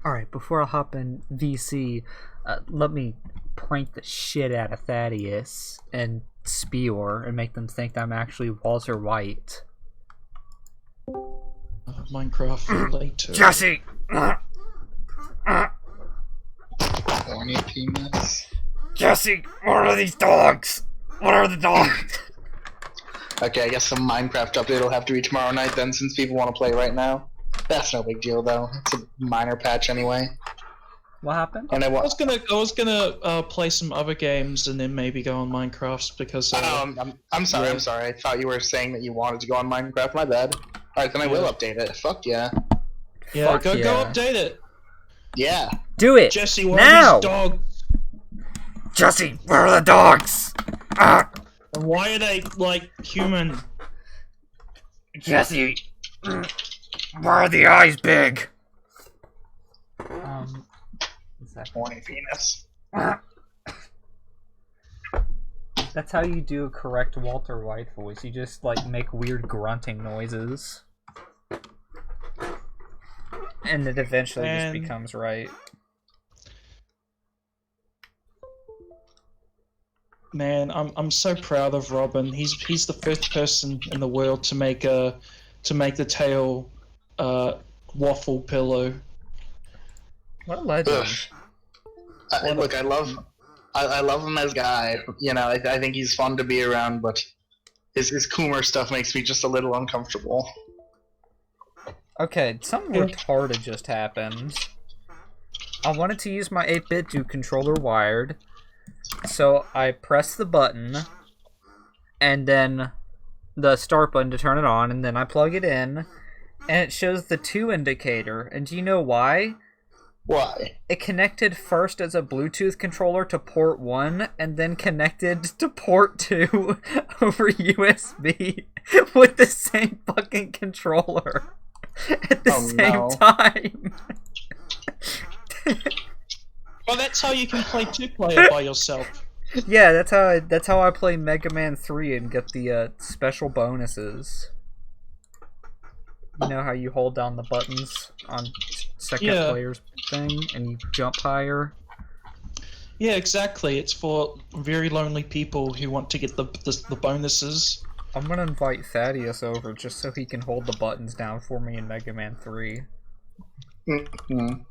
Alright, before I hop in VC, let me prank the shit out of Thaddeus and Speor and make them think I'm actually Walter White. Minecraft later. Jesse! Horny penis. Jesse, what are these dogs? What are the dogs? Okay, I guess some Minecraft update will have to be tomorrow night then, since people want to play right now. That's no big deal though. It's a minor patch anyway. What happened? And I was gonna play some other games and then maybe go on Minecraft because. I'm sorry. Yeah. I'm sorry. I thought you were saying that you wanted to go on Minecraft. My bad. All right, then I will update it. Fuck yeah. Yeah, Fuck go yeah. update it. Yeah. Do it! Jesse, what now! are these dogs? Jesse, where are the dogs? And why are they like human? Jesse, why are the eyes big? Horny penis. That's how you do a correct Walter White voice. You just, like, make weird grunting noises. And it eventually just becomes right. Man, I'm so proud of Robin. He's the first person in the world to make the tail waffle pillow. What a legend. Look, I love him as a guy. You know, I think he's fun to be around, but his Coomer stuff makes me just a little uncomfortable. Okay, something retarded just happened. I wanted to use my 8-bit Duke controller wired, so I press the button, and then the start button to turn it on, and then I plug it in, and it shows the 2 indicator, and do you know why? Why? It connected first as a Bluetooth controller to port 1, and then connected to port 2 over USB with the same fucking controller at the same time. Well, that's how you can play 2-player by yourself. Yeah, that's how I play Mega Man 3 and get the special bonuses. You know how you hold down the buttons on second player's thing and you jump higher? Yeah, exactly. It's for very lonely people who want to get the bonuses. I'm gonna invite Thaddeus over just so he can hold the buttons down for me in Mega Man 3. Mm-hmm.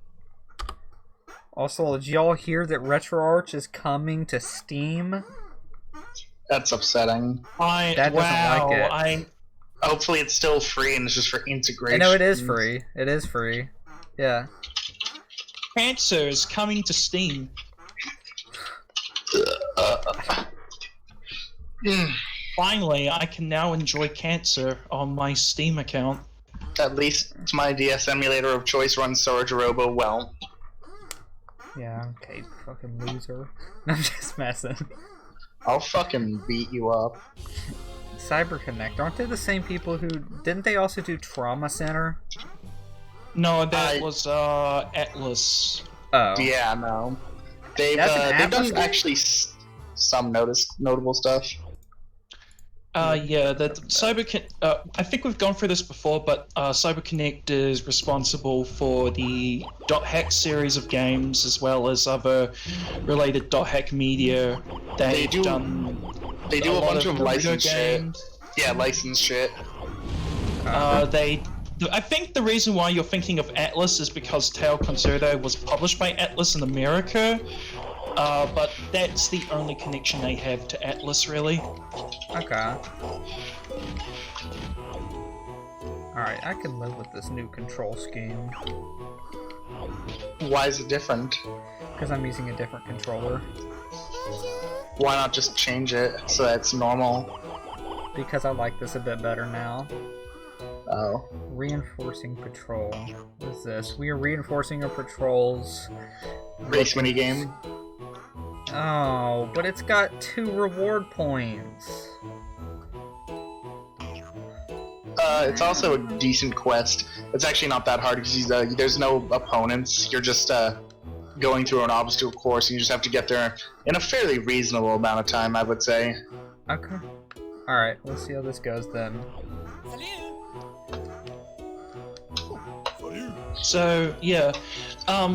Also, did y'all hear that RetroArch is coming to Steam? That's upsetting. That doesn't like it. Hopefully it's still free and it's just for integration. I know it is free. It is free. Yeah. Cancer is coming to Steam. Finally, I can now enjoy Cancer on my Steam account. At least my DS emulator of choice runs Solatorobo well. Yeah, okay, fucking loser. I'm just messing. I'll fucking beat you up. CyberConnect, aren't they the same people who... Didn't they also do Trauma Center? No, that was Atlas. Oh. Yeah, no. They've done actually some notable stuff. Yeah, that I think we've gone through this before, but CyberConnect is responsible for the .hack series of games as well as other related .hack media. They do a bunch of licensed shit. Yeah, licensed shit. I think the reason why you're thinking of Atlas is because Tale Concerto was published by Atlas in America, but that's the only connection they have to Atlas, really. Okay. Alright, I can live with this new control scheme. Why is it different? Because I'm using a different controller. Why not just change it so that it's normal? Because I like this a bit better now. Oh. Reinforcing patrol. What is this? We are reinforcing our patrols. Race minigame. Oh, but it's got 2 reward points. It's also a decent quest. It's actually not that hard because there's no opponents. You're just going through an obstacle course, and you just have to get there in a fairly reasonable amount of time, I would say. Okay. Alright, let's see how this goes then. So yeah, I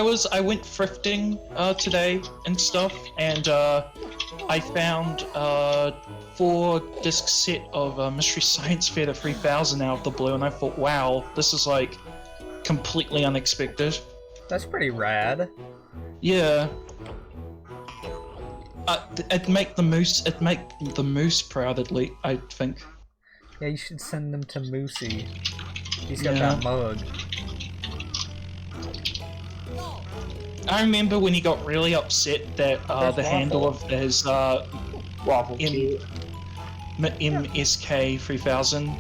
went thrifting today and stuff, and I found 4-disc set of Mystery Science Theater 3000 out of the blue, and I thought, wow, this is like completely unexpected. That's pretty rad. Yeah. It'd make the moose proud, at least, I think. Yeah, you should send them to Moosey. He's got Yeah. that mug. I remember when he got really upset that There's the handle Waffle. of his Waffle cute. MSK 3000,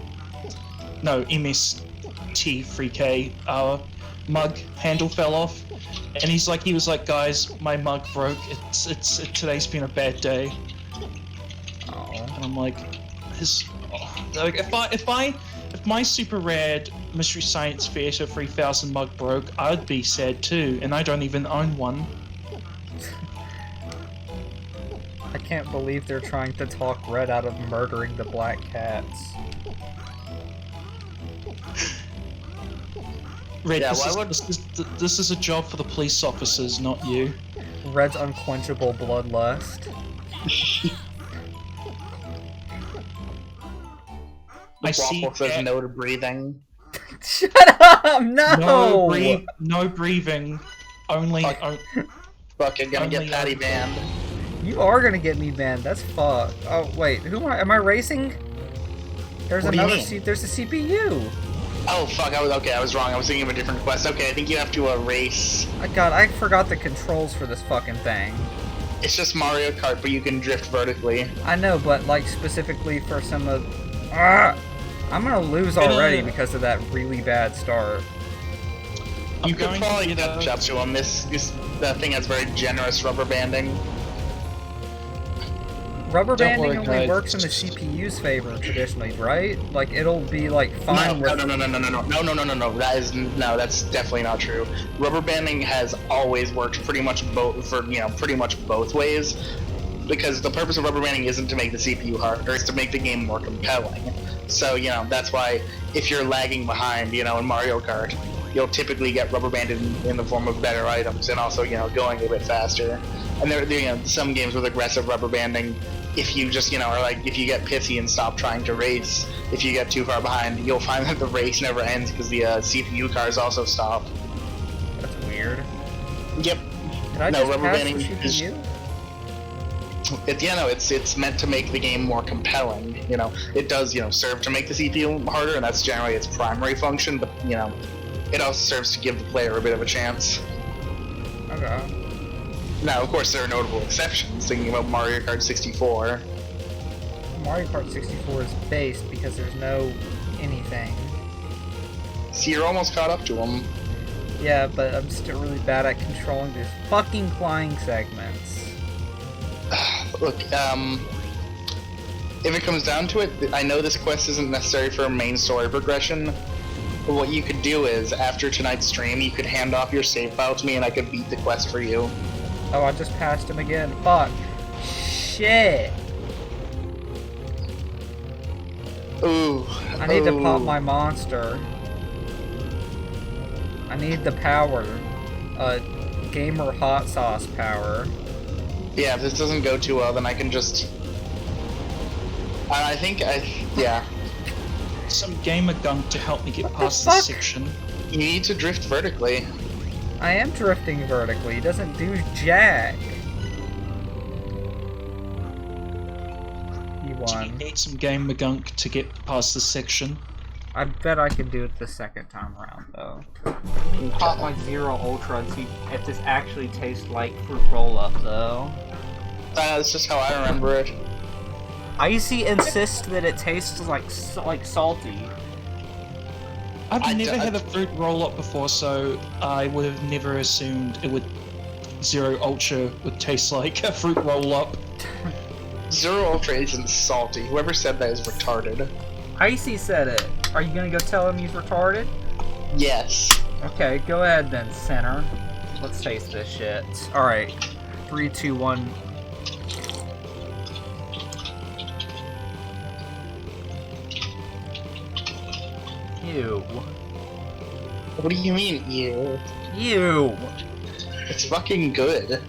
no, MST 3K mug handle fell off, and he was like, guys, my mug broke. Today's been a bad day. Oh. And I'm like, like if my super rad Mystery Science Theater 3000 mug broke, I'd be sad too, and I don't even own one. I can't believe they're trying to talk Red out of murdering the black cats. Red, Yeah, this is a job for the police officers, not you. Red's unquenchable bloodlust. I see Waffle says cat- no to breathing. Shut up! No! No breathing. Only. Fuck. Fucking gonna Only get Patty banned. You are gonna get me banned. That's fucked. Oh wait, who am I racing? There's What do you another mean? there's a CPU. Oh fuck! I was wrong. I was thinking of a different quest. Okay, I think you have to race. God, I forgot the controls for this fucking thing. It's just Mario Kart, but you can drift vertically. I know, but like specifically for some of. I'm gonna lose already because of that really bad start. I'm You could going probably to catch up to him. This thing has very generous rubber banding. Rubber Don't banding worry, only guys. works in the CPU's favor traditionally, right? Like it'll be like fine No, with. no. That's definitely not true. Rubber banding has always worked pretty much both ways. Because the purpose of rubber banding isn't to make the CPU harder, it's to make the game more compelling. So, that's why if you're lagging behind, in Mario Kart, you'll typically get rubber banded in the form of better items and also, going a bit faster. And there some games with aggressive rubber banding, if you just, are like, if you get pissy and stop trying to race, if you get too far behind, you'll find that the race never ends because the CPU cars also stop. That's weird. Yep. Did I No, just rubber pass the banding is- CPU? It's meant to make the game more compelling. It does serve to make the CPU harder, and that's generally its primary function. But it also serves to give the player a bit of a chance. Okay. Now, of course, there are notable exceptions. Thinking about Mario Kart 64. Mario Kart 64 is based because there's no anything. See, you're almost caught up to him. Yeah, but I'm still really bad at controlling these fucking flying segments. Look, if it comes down to it, I know this quest isn't necessary for a main story progression, but what you could do is, after tonight's stream, you could hand off your save file to me and I could beat the quest for you. Oh, I just passed him again. Fuck. Shit. Ooh. I need to pop my monster. I need the power. Gamer hot sauce power. Yeah, if this doesn't go too well, then I can just... yeah. Some gamer gunk to help me get What the past fuck? this section. You need to drift vertically. I am drifting vertically. It doesn't do jack. He You won. need some gamer gunk to get past this section. I bet I can do it the second time around, though. Pop my Zero Ultra and see if this actually tastes like fruit roll-up, though. That's just how I remember it. Icy insists that it tastes like salty. I've never had a fruit roll-up before, so I would have never assumed Zero Ultra would taste like a fruit roll-up. Zero Ultra isn't salty. Whoever said that is retarded. Icy said it. Are you gonna go tell him he's retarded? Yes. Okay, go ahead then, center. Let's taste this shit. Alright. 3, 2, 1. Ew. What do you mean, ew? Ew. It's fucking good.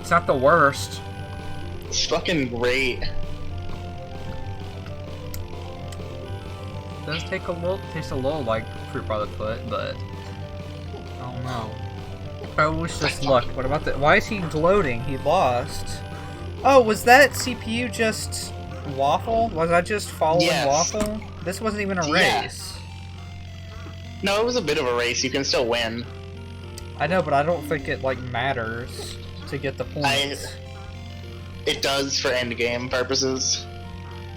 It's not the worst. It's fucking great. It does taste a little like fruit by the foot, but I don't know. I wish this luck. What about the? Why is he gloating? He lost. Oh, was that CPU just waffle? Was I just following waffle? This wasn't even a race. No, it was a bit of a race. You can still win. I know, but I don't think it like matters to get the points. It does for endgame purposes.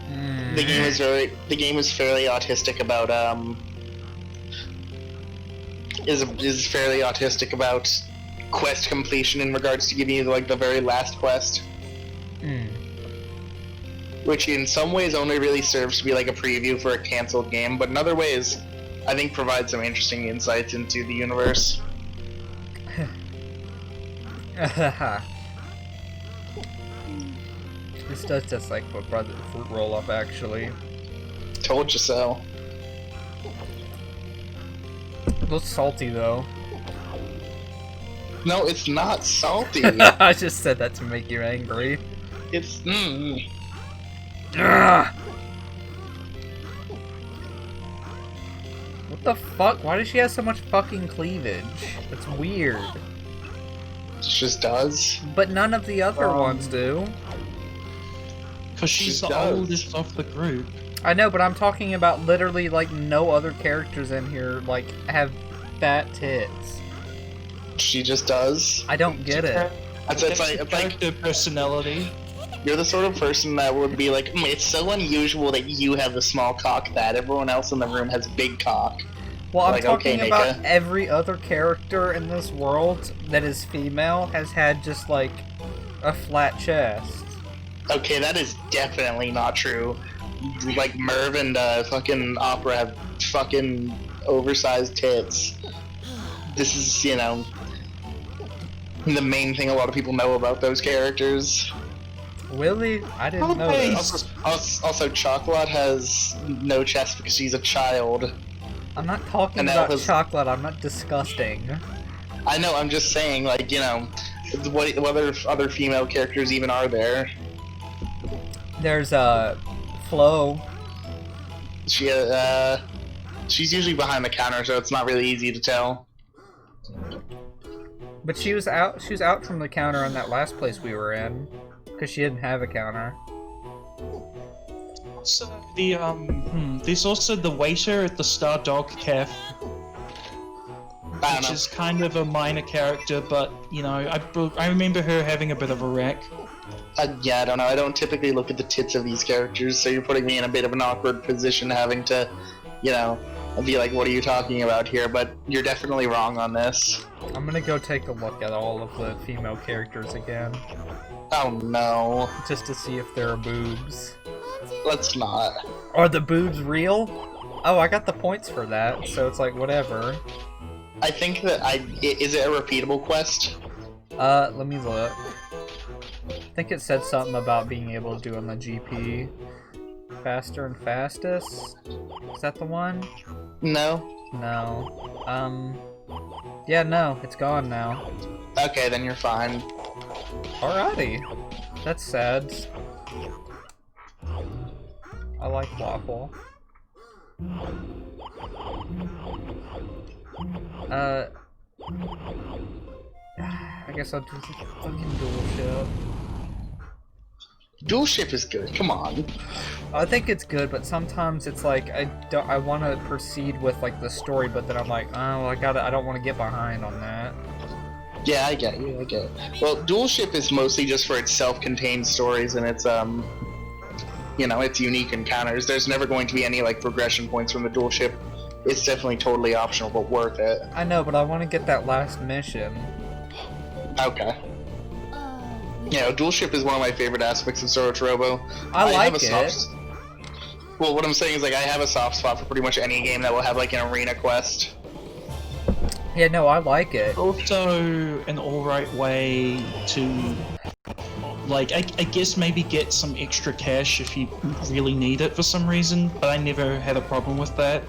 Mm. The game is fairly autistic about is fairly autistic about quest completion in regards to giving you like the very last quest. Mm. Which in some ways only really serves to be like a preview for a cancelled game, but in other ways I think provides some interesting insights into the universe. This does taste like what brother fruit roll up actually. Told you so. It looks salty though. No, it's not salty. I just said that to make you angry. It's Ugh. What the fuck? Why does she have so much fucking cleavage? That's weird. It just does. But none of the other ones do. Because she's She the does. oldest of the group. I know, but I'm talking about literally like no other characters in here like have fat tits. She just does. I don't get it. It's like character personality. you're the sort of person that would be like, it's so unusual that you have the small cock that everyone else in the room has big cock. Well, I'm Like, talking okay, about Nika. every other character in this world that is female has had just like a flat chest. Okay, that is definitely not true. Like Merv and fucking Opera have fucking oversized tits. This is, you know, the main thing a lot of people know about those characters. Really? I didn't know that. Also, Chocolate has no chest because she's a child. I'm not talking And that about was- chocolate, I'm not disgusting. I know, I'm just saying, like, you know, what other female characters even are there? There's Flo. She's usually behind the counter, so it's not really easy to tell. But she was out from the counter in that last place we were in. Because she didn't have a counter. So the there's also the waiter at the Star Dog Cafe, I which don't know. is kind of a minor character, but you know, I remember her having a bit of a wreck. Yeah, I don't know. I don't typically look at the tits of these characters, so you're putting me in a bit of an awkward position having to, you know, be like, what are you talking about here? But you're definitely wrong on this. I'm gonna go take a look at all of the female characters again. Oh no. Just to see if there are boobs. Let's not. Are the boobs real? Oh, I got the points for that, so it's like, whatever. I think that is it a repeatable quest? Let me look. I think it said something about being able to do on the GP. Faster and fastest? Is that the one? No? No. Yeah, no, it's gone now. Okay, then you're fine. Alrighty. That's sad. I like waffle. I guess I'll do the fucking dual ship. Dual ship is good, come on. I think it's good, but sometimes it's like I want to proceed with like the story, but then I'm like, oh, I don't want to get behind on that. Yeah, I get you, I get it. Well, dual ship is mostly just for its self-contained stories and its, you know, its unique encounters. There's never going to be any, like, progression points from the dual ship. It's definitely totally optional, but worth it. I know, but I want to get that last mission. Okay. Yeah, dual ship is one of my favorite aspects of Solatorobo. I like have a soft... Well, what I'm saying is, like, I have a soft spot for pretty much any game that will have, like, an arena quest. Yeah, no, I like it. Also, an alright way to Like, I guess maybe get some extra cash if you really need it for some reason, but I never had a problem with that.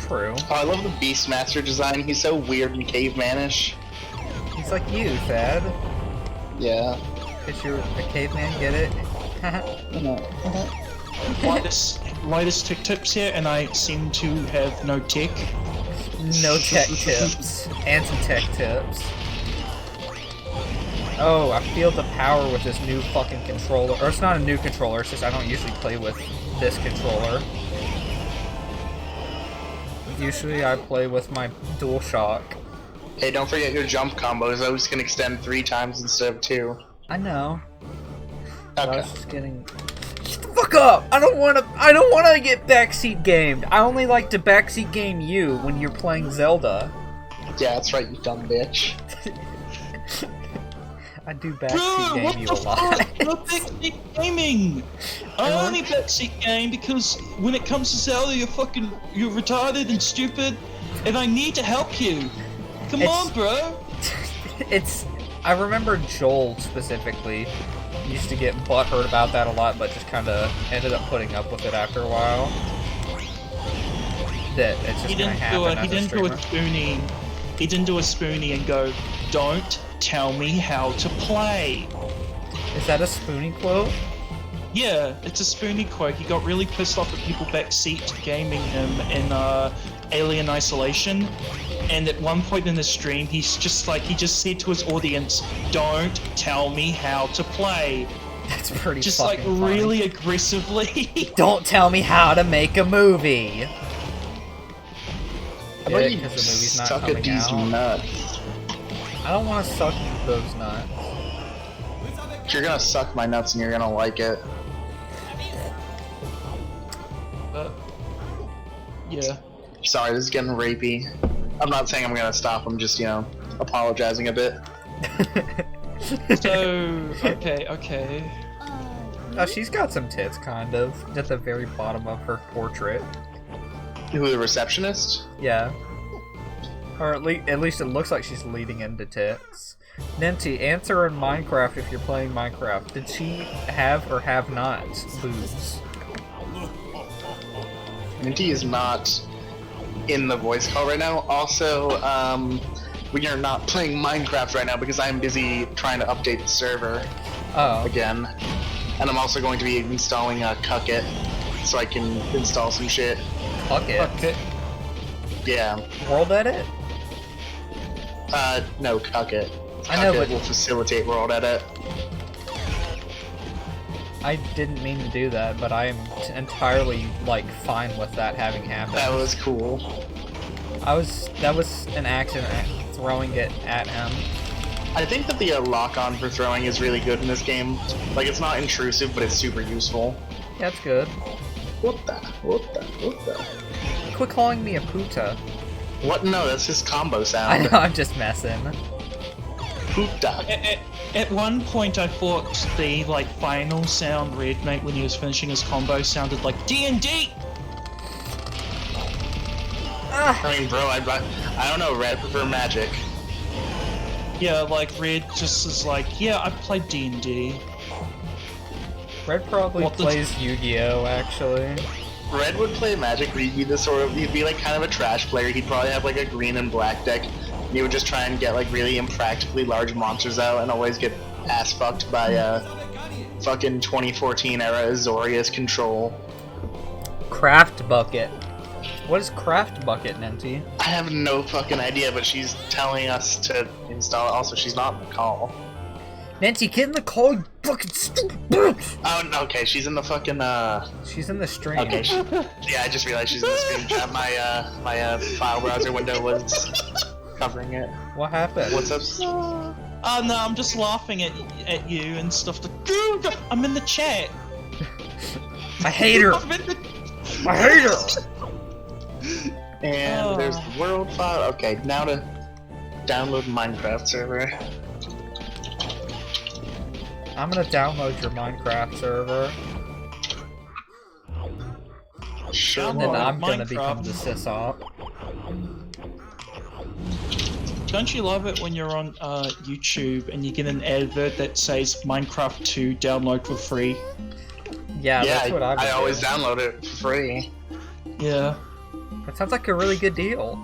True. Oh, I love the Beastmaster design. He's so weird and cavemanish. He's like you, Thad. Yeah. Cause you're a caveman, get it? Lightest tech tips here, and I seem to have no tech. No tech tips. And some tech tips. Oh, I feel the power with this new fucking controller. Or it's not a new controller, it's just I don't usually play with this controller. Usually I play with my DualShock. Hey, don't forget your jump combos. Those can extend 3 times instead of 2. I know. But I Okay. was just getting... Shut the fuck up! I don't wanna get backseat gamed. I only like to backseat game you when you're playing Zelda. Yeah, that's right, you dumb bitch. I do backseat game you a lot. No backseat gaming! I only backseat game because when it comes to Zelda, you're retarded and stupid, and I need to help you. Come on, bro. I remember Joel specifically used to get butthurt about that a lot, but just kind of ended up putting up with it after a while. That it's just gonna happen as a streamer. He didn't do a spoonie and go, "Don't tell me how to play." Is that a Spoonie quote? Yeah, it's a spoonie quote. He got really pissed off at people backseat gaming him in Alien Isolation, and at one point in the stream, he just said to his audience, "Don't tell me how to play." That's pretty just fucking like funny. really aggressively. Don't tell me how to make a movie. How about Yeah, you 'cause the movie's not suck coming at these out. nuts? I don't want to suck those nuts. You're gonna suck my nuts and you're gonna like it. Yeah. Sorry, this is getting rapey. I'm not saying I'm gonna stop, I'm just, apologizing a bit. So, okay. Oh, she's got some tits, kind of, at the very bottom of her portrait. Who, the receptionist? Yeah. Or at least it looks like she's leading into tits. Ninty, answer in Minecraft if you're playing Minecraft. Did she have or have not boobs? Minty is not in the voice call right now. Also, we are not playing Minecraft right now because I'm busy trying to update the server Oh. again. And I'm also going to be installing Cuckit so I can install some shit. Fuck it. Okay. Yeah. World edit? No, Cuckit. I know, Cuckit but- will facilitate world edit. I didn't mean to do that, but I am entirely, fine with that having happened. That was cool. That was an accident throwing it at him. I think that the lock-on for throwing is really good in this game. Like, it's not intrusive, but it's super useful. Yeah, that's good. What the? Quit calling me a puta. What? No, that's his combo I sound. know, I'm just messing. Puta. At one point, I thought the final sound Red made when he was finishing his combo sounded like D&D. I mean, bro, I don't know, Red, I prefer Magic. Yeah, Red just is yeah, I played D&D. Red probably What the- plays Yu-Gi-Oh, actually. Red would play Magic, but he'd be he'd be kind of a trash player. He'd probably have a green and black deck. And he would just try and get really impractically large monsters out and always get ass fucked by fucking 2014 era Azorius control. Craft Bucket. What is Craft Bucket, Nenty? I have no fucking idea, but she's telling us to install it. Also, she's not in the call. Nenty, get in the call, you fucking stupid bitch! Oh, no, okay, she's in the fucking, She's in the stream. Okay, yeah, I just realized she's in the screen chat. My file browser window was covering it. What happened? What's up? Oh no, I'm just laughing at you and stuff. I'm in the chat. I hate her! I'm in the... I hate her! And there's the world file. Okay, now to download Minecraft server. I'm gonna download your Minecraft server, Sure. and then Download I'm gonna become Minecraft. the sysop. Don't you love it when you're on YouTube and you get an advert that says Minecraft 2 download for free? Yeah, that's what I always download it for free. Yeah. That sounds like a really good deal.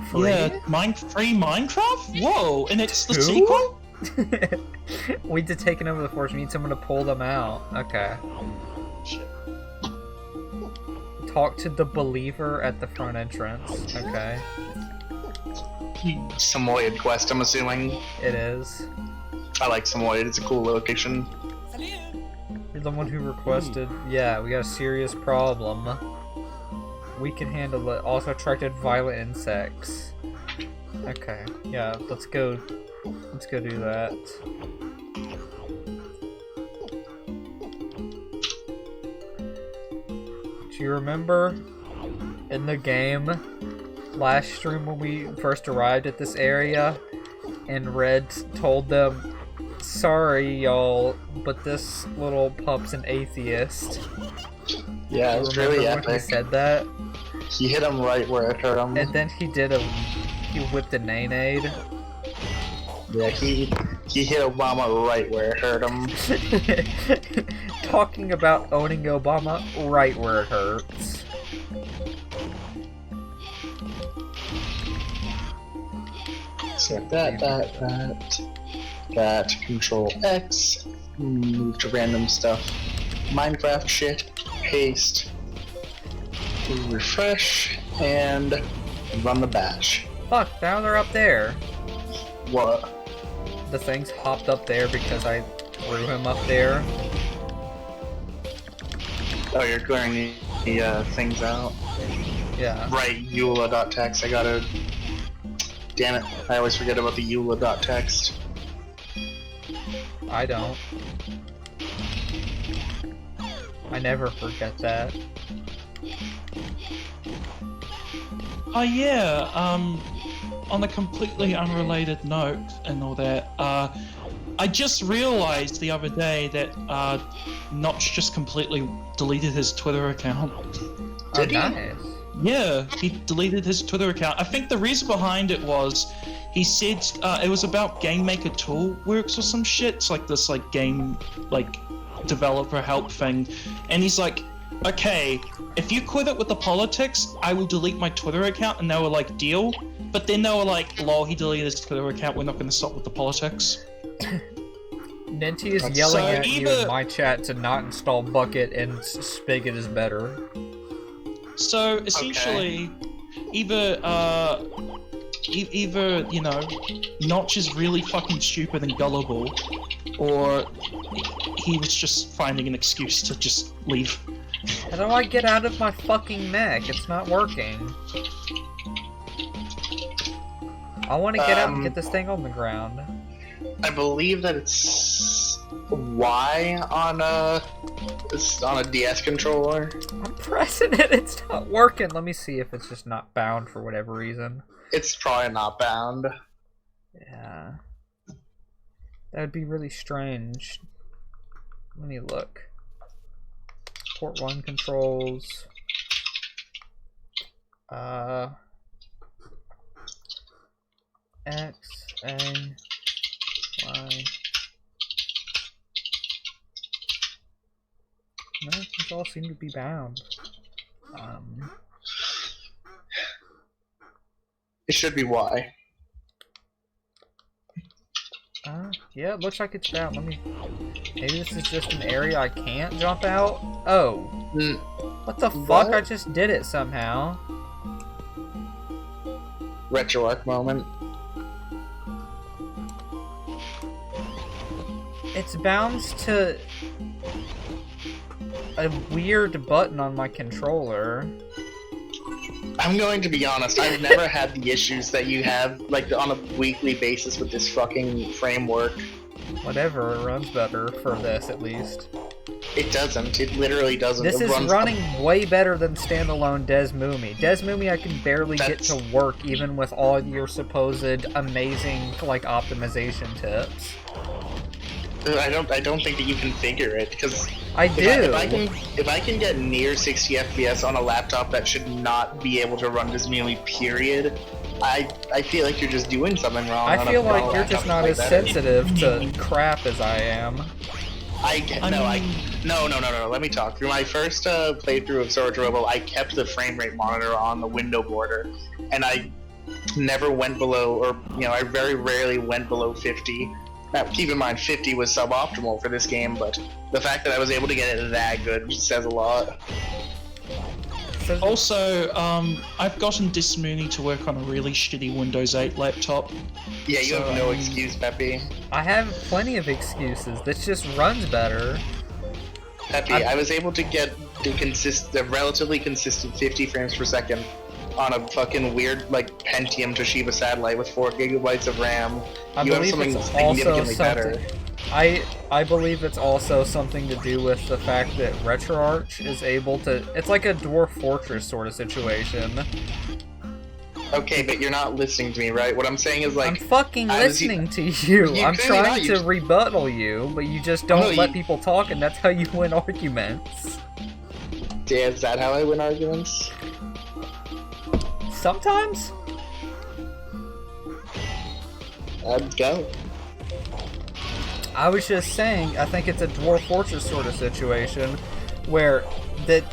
Free? Yeah, free Minecraft? Whoa, and it's the 2? sequel? We did Taking Over the Force. We need someone to pull them out. Okay. Shit. Talk to the believer at the front entrance. Okay. Samoyed quest, I'm assuming. It is. I like Samoyed, it's a cool location. You're the one who requested. Yeah, we got a serious problem. We can handle it. Also attracted violent insects. Okay. Yeah, let's go. Let's go do that. Do you remember in the game last stream when we first arrived at this area and Red told them, sorry y'all, but this little pup's an atheist? Yeah, it was really Remember when epic. he said that? He hit him right where it hurt him. And then he whipped a nay-nade. Yeah, he hit Obama right where it hurt him. Talking about owning Obama right where it hurts. So that, Control X, move to random stuff. Minecraft shit, paste, refresh, and run the bash. Fuck, now they're up there. What? The things hopped up there because I threw him up there. Oh, you're clearing the things out. Yeah. Right, eula.txt, I gotta... Damn it, I always forget about the eula.txt. I don't. I never forget that. Oh yeah, on a completely unrelated note and all that, I just realized the other day that Notch just completely deleted his Twitter account. Did he? Nice. Yeah, he deleted his Twitter account. I think the reason behind it was he said it was about Game Maker Tool Works or some shit. It's like this game developer help thing, and he's like, okay, if you quit it with the politics, I will delete my Twitter account. And they were like, deal. But then they were like, lol, he deleted his Twitter account, we're not going to stop with the politics. Ninty is yelling So at you either- in my chat to not install Bucket and Spigot is better. So essentially, either you know, Notch is really fucking stupid and gullible, or he was just finding an excuse to just leave. How do I get out of my fucking mech? It's not working. I want to get out and get this thing on the ground. I believe that it's Y on a DS controller. I'm pressing it, it's not working. Let me see if it's just not bound for whatever reason. It's probably not bound. Yeah. That would be really strange. Let me look. Port 1 controls. X, A, Y. No, these all seem to be bound. It should be Y. Yeah, it looks like it's bound. Let me... Maybe this is just an area I can't jump out? Oh. What the fuck? What? I just did it somehow. RetroArch moment. It's bound to a weird button on my controller. I'm going to be honest, I've never had the issues that you have, like, on a weekly basis with this fucking framework. Whatever, it runs better for this at least. It doesn't. It literally doesn't. This It is runs running way better than standalone Desmumi. Desmumi I can barely get to work even with all your supposed amazing, like, optimization tips. I don't think that you configure it, because I do. if I can get near 60 FPS on a laptop that should not be able to run Desmumi, period, I feel like you're just doing something wrong. I on feel a like phone you're just laptop not like as that. sensitive to crap as I am. No. Let me talk. Through my first playthrough of Solatorobo, I kept the frame rate monitor on the window border, and I never went below, or I very rarely went below 50. Now, keep in mind, 50 was suboptimal for this game, but the fact that I was able to get it that good says a lot. Also, I've gotten Dismooney to work on a really shitty Windows 8 laptop. Yeah, you have no excuse, Peppy. I have plenty of excuses. This just runs better. Peppy, I was able to get the relatively consistent 50 frames per second on a fucking weird, Pentium Toshiba satellite with 4 gigabytes of RAM. You have something significantly better. I believe it's also something to do with the fact that RetroArch is able to... It's like a Dwarf Fortress sort of situation. Okay, but you're not listening to me, right? What I'm saying is, I'm fucking listening to you. I'm trying to rebuttal you, but you just don't let people talk, and that's how you win arguments. Yeah, is that how I win arguments? Sometimes? Go. I was just saying, I think it's a Dwarf Fortress sort of situation, where that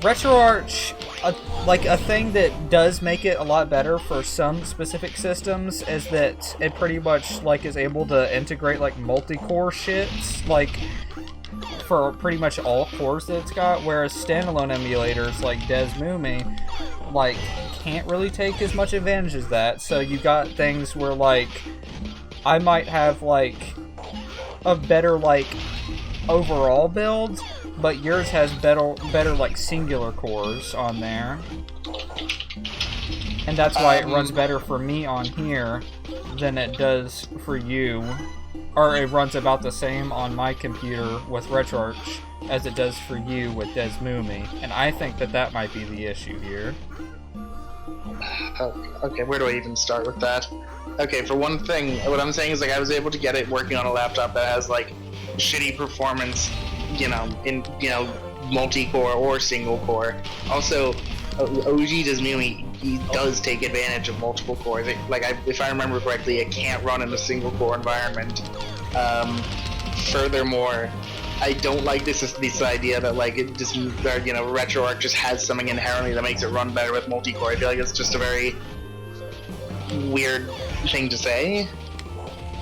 RetroArch, a thing that does make it a lot better for some specific systems is that it pretty much is able to integrate multi-core shits for pretty much all cores that it's got, whereas standalone emulators like Desmumi can't really take as much advantage as that. So you got things where I might have a better overall build, but yours has better singular cores on there, and that's why it runs better for me on here than it does for you, or it runs about the same on my computer with RetroArch as it does for you with Desmumi, and I think that might be the issue here. Okay, where do I even start with that? Okay, for one thing, what I'm saying is I was able to get it working on a laptop that has shitty performance, in multi-core or single core. Also, OG Desmumi, he does take advantage of multiple cores. If I remember correctly, it can't run in a single core environment. Furthermore, I don't like this idea that it just RetroArch just has something inherently that makes it run better with multi-core. I feel like it's just a very weird thing to say.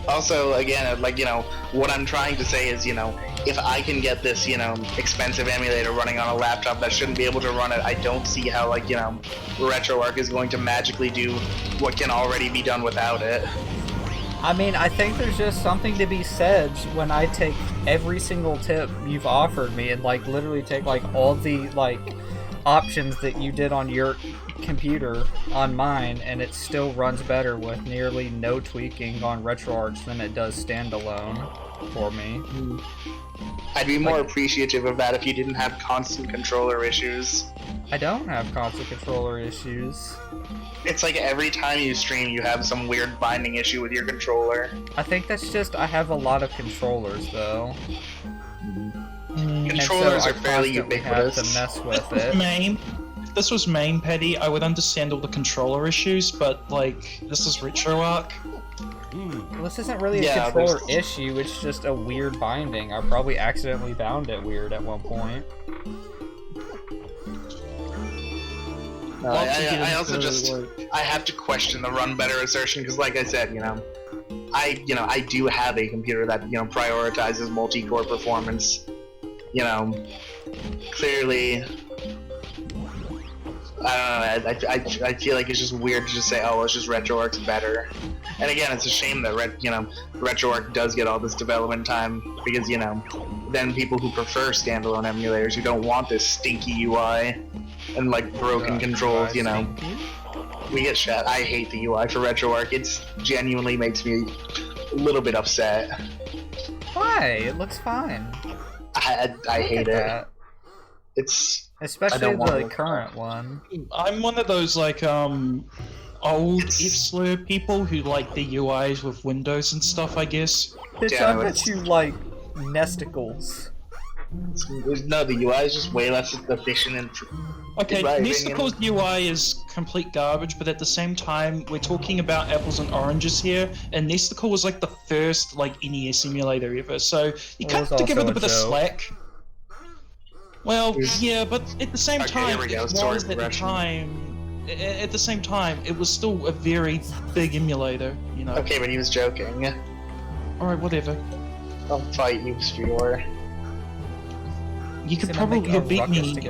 Also, again, what I'm trying to say is, if I can get this, expensive emulator running on a laptop that shouldn't be able to run it, I don't see how, RetroArch is going to magically do what can already be done without it. I mean, I think there's just something to be said when I take every single tip you've offered me and, literally take, all the, options that you did on your computer on mine, and it still runs better with nearly no tweaking on RetroArch than it does standalone for me. I'd be more appreciative of that if you didn't have constant controller issues. I don't have constant controller issues. It's every time you stream you have some weird binding issue with your controller. I think that's just I have a lot of controllers though. Controllers are fairly ubiquitous. Have to mess with it. If this was main Petty, I would understand all the controller issues, but this is RetroArch. Well, this isn't really a controller issue, it's just a weird binding. I probably accidentally bound it weird at one point. I also I have to question the run better assertion, because like I said, I do have a computer that, prioritizes multi-core performance. Clearly, I don't know, I feel like it's just weird to just say, oh, it's just RetroArch's better. And again, it's a shame that RetroArch does get all this development time, because, then people who prefer standalone emulators, who don't want this stinky UI and, broken controls, we get shit. I hate the UI for RetroArch. It genuinely makes me a little bit upset. Why? It looks fine. I hate it. It's... Especially the current one. I'm one of those, old if-slur people who like the UIs with Windows and stuff, I guess. Bitch, I bet you like nesticles. No, the UI is just way less efficient and. Okay, Right, Mystical's UI is complete garbage, but at the same time, we're talking about apples and oranges here, and Mystical was like the first like NES emulator ever, so you kind of have to give it a bit of slack. Well, yeah, but at the same time, it was at the time. At the same time, it was still a very big emulator, you know. Okay, but he was joking. Alright, whatever. I'll fight you, Streor. You could probably beat me.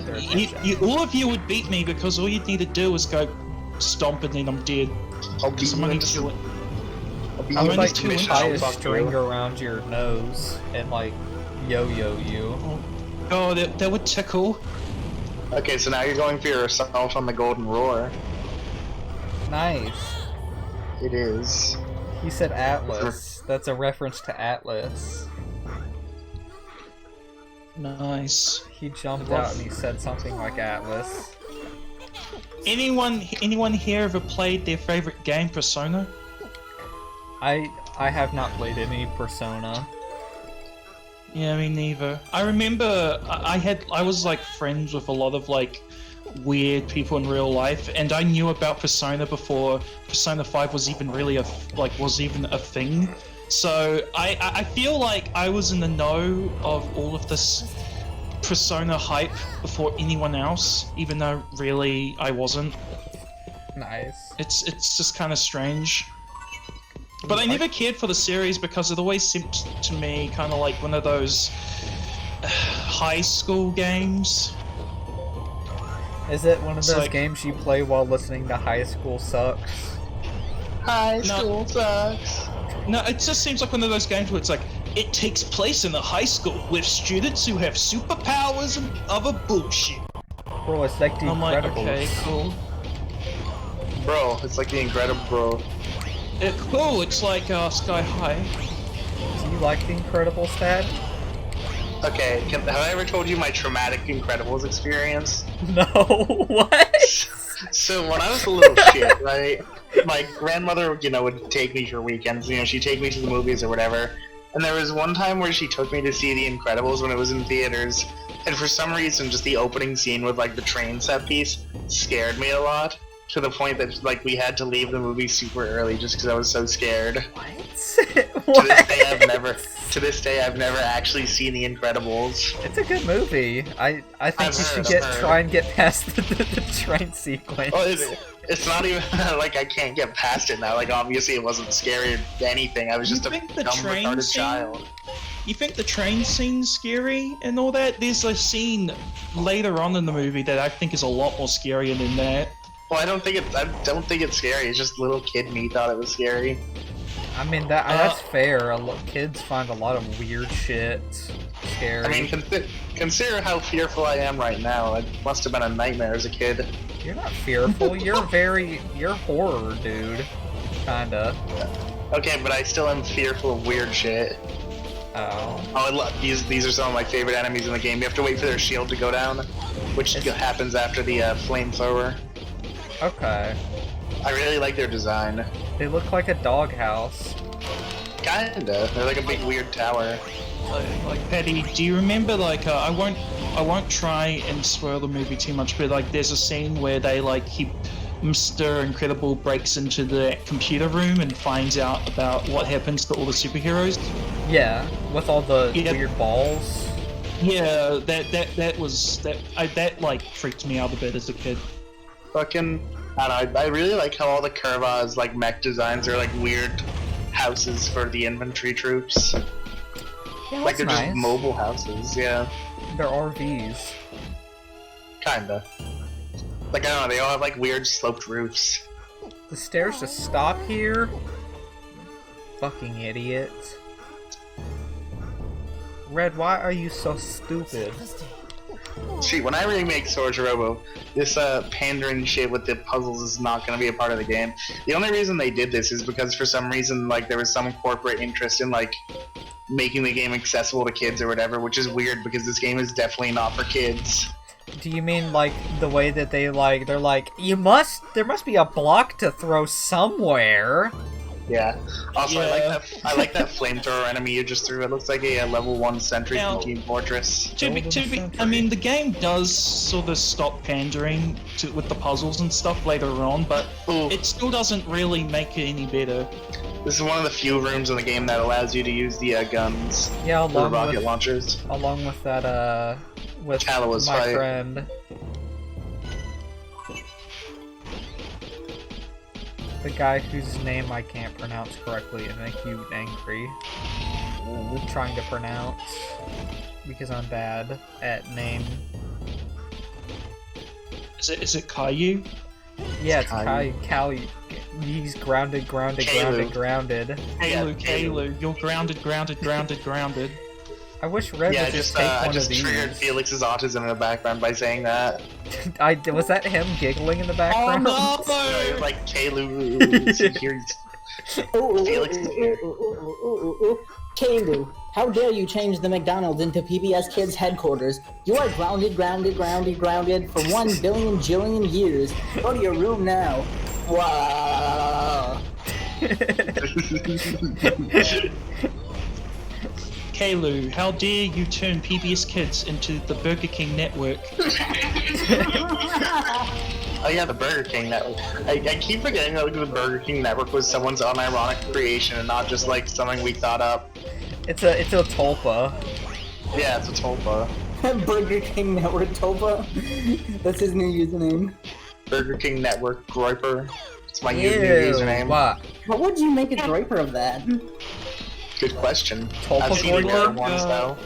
All of you would beat me because all you'd need to do is go stomp and then I'm dead. I'll beat you into it. I would like to tie a string around your nose and like yo-yo you. Oh, that would tickle. Okay, so now you're going for your assault on the Golden Roar. Nice. It is. He said Atlas. That's a reference to Atlas. Nice. He jumped out and he said something like Atlas. Anyone here ever played their favorite game, Persona? I have not played any Persona. Yeah, me neither. I remember I was like friends with a lot of like weird people in real life, and I knew about Persona before Persona 5 was even really a thing. So I feel like I was in the know of all of this Persona hype before anyone else, even though really I wasn't. Nice. It's just kind of strange. But I never cared for the series because it always seemed to me kind of like one of those high school games. Is it one of those games you play while listening to High School Sucks? High School Sucks. No, it just seems like one of those games where it's like, it takes place in a high school with students who have superpowers and other bullshit. Bro, it's like the Incredibles. Like, okay, cool. Bro, it's like the Incredibles. Cool, it's like Sky High. Do you like the Incredibles, Dad? Okay, have I ever told you my traumatic Incredibles experience? No, what? So when I was a little shit, right, my grandmother, would take me for weekends, she'd take me to the movies or whatever, and there was one time where she took me to see The Incredibles when it was in theaters, and for some reason, just the opening scene with, like, the train set piece scared me a lot, to the point that, like, we had to leave the movie super early just because I was so scared. What? To this day, I've never actually seen The Incredibles. It's a good movie. I think you should try and get past the train sequence. Well, it's not even like I can't get past it now. Like, obviously it wasn't scary or anything. I was just a dumb, retarded child. You think the train scene's scary and all that? There's a scene later on in the movie that I think is a lot more scarier than that. Well, I don't think it's scary. It's just little kid me thought it was scary. I mean, that's fair. Kids find a lot of weird shit scary. I mean, consider how fearful I am right now. It must have been a nightmare as a kid. You're not fearful. You're horror, dude. Kinda. Okay, but I still am fearful of weird shit. Oh. I love these are some of my favorite enemies in the game. You have to wait for their shield to go down, which happens after the flamethrower. Okay. I really like their design. They look like a doghouse. Kinda. They're like a big weird tower. Like Patty, do you remember I won't try and spoil the movie too much, but like there's a scene where they Mr. Incredible breaks into the computer room and finds out about what happens to all the superheroes. Yeah, with all the weird balls. Yeah, that freaked me out a bit as a kid. Fucking, I don't know, I really like how all the Curva's mech designs are weird houses for the infantry troops. Yeah, they're nice. Just mobile houses, yeah. They're RVs. Kinda. I don't know, they all have weird sloped roofs. The stairs just stop here? Fucking idiot. Red, why are you so stupid? See, when I remake Solatorobo, this pandering shit with the puzzles is not going to be a part of the game. The only reason they did this is because for some reason, there was some corporate interest in, making the game accessible to kids or whatever, which is weird because this game is definitely not for kids. Do you mean, the way that they're there must be a block to throw somewhere? Yeah. Also, Yeah. I like that flamethrower enemy you just threw. It looks like a level 1 sentry Now- from Team Fortress. I mean, the game does sort of stop pandering with the puzzles and stuff later on, but Ooh. it still doesn't really make it any better. This is one of the few rooms in the game that allows you to use the guns. Yeah, The rocket launchers. along with that, with Callow's my fight. friend. The guy whose name I can't pronounce correctly and make you angry. Trying to pronounce. Because I'm bad at name. Is it Caillou? Yeah, it's Caillou. Caillou. He's grounded. Caillou. Caillou, you're grounded. I wish Red Yeah, would just take I one just of triggered these. Felix's autism in the background by saying that. Was that him giggling in the Oh background? It was no! like Caillou. Felix is here. Kalu, how dare you change the McDonald's into PBS Kids headquarters? You are grounded for 1 billion jillion years. Go to your room now. Wow. Caillou, how dare you turn PBS Kids into the Burger King network? Oh yeah, the Burger King Network. I keep forgetting that the Burger King Network was someone's unironic creation and not just like something we thought up. It's a tulpa. Yeah, it's a tulpa. Burger King Network Topa. That's his new username. Burger King Network Groiper. It's my new Ew, username. what? How would you make a draper of that? Good question. Tulpa I've seen rare Groiper? ones though.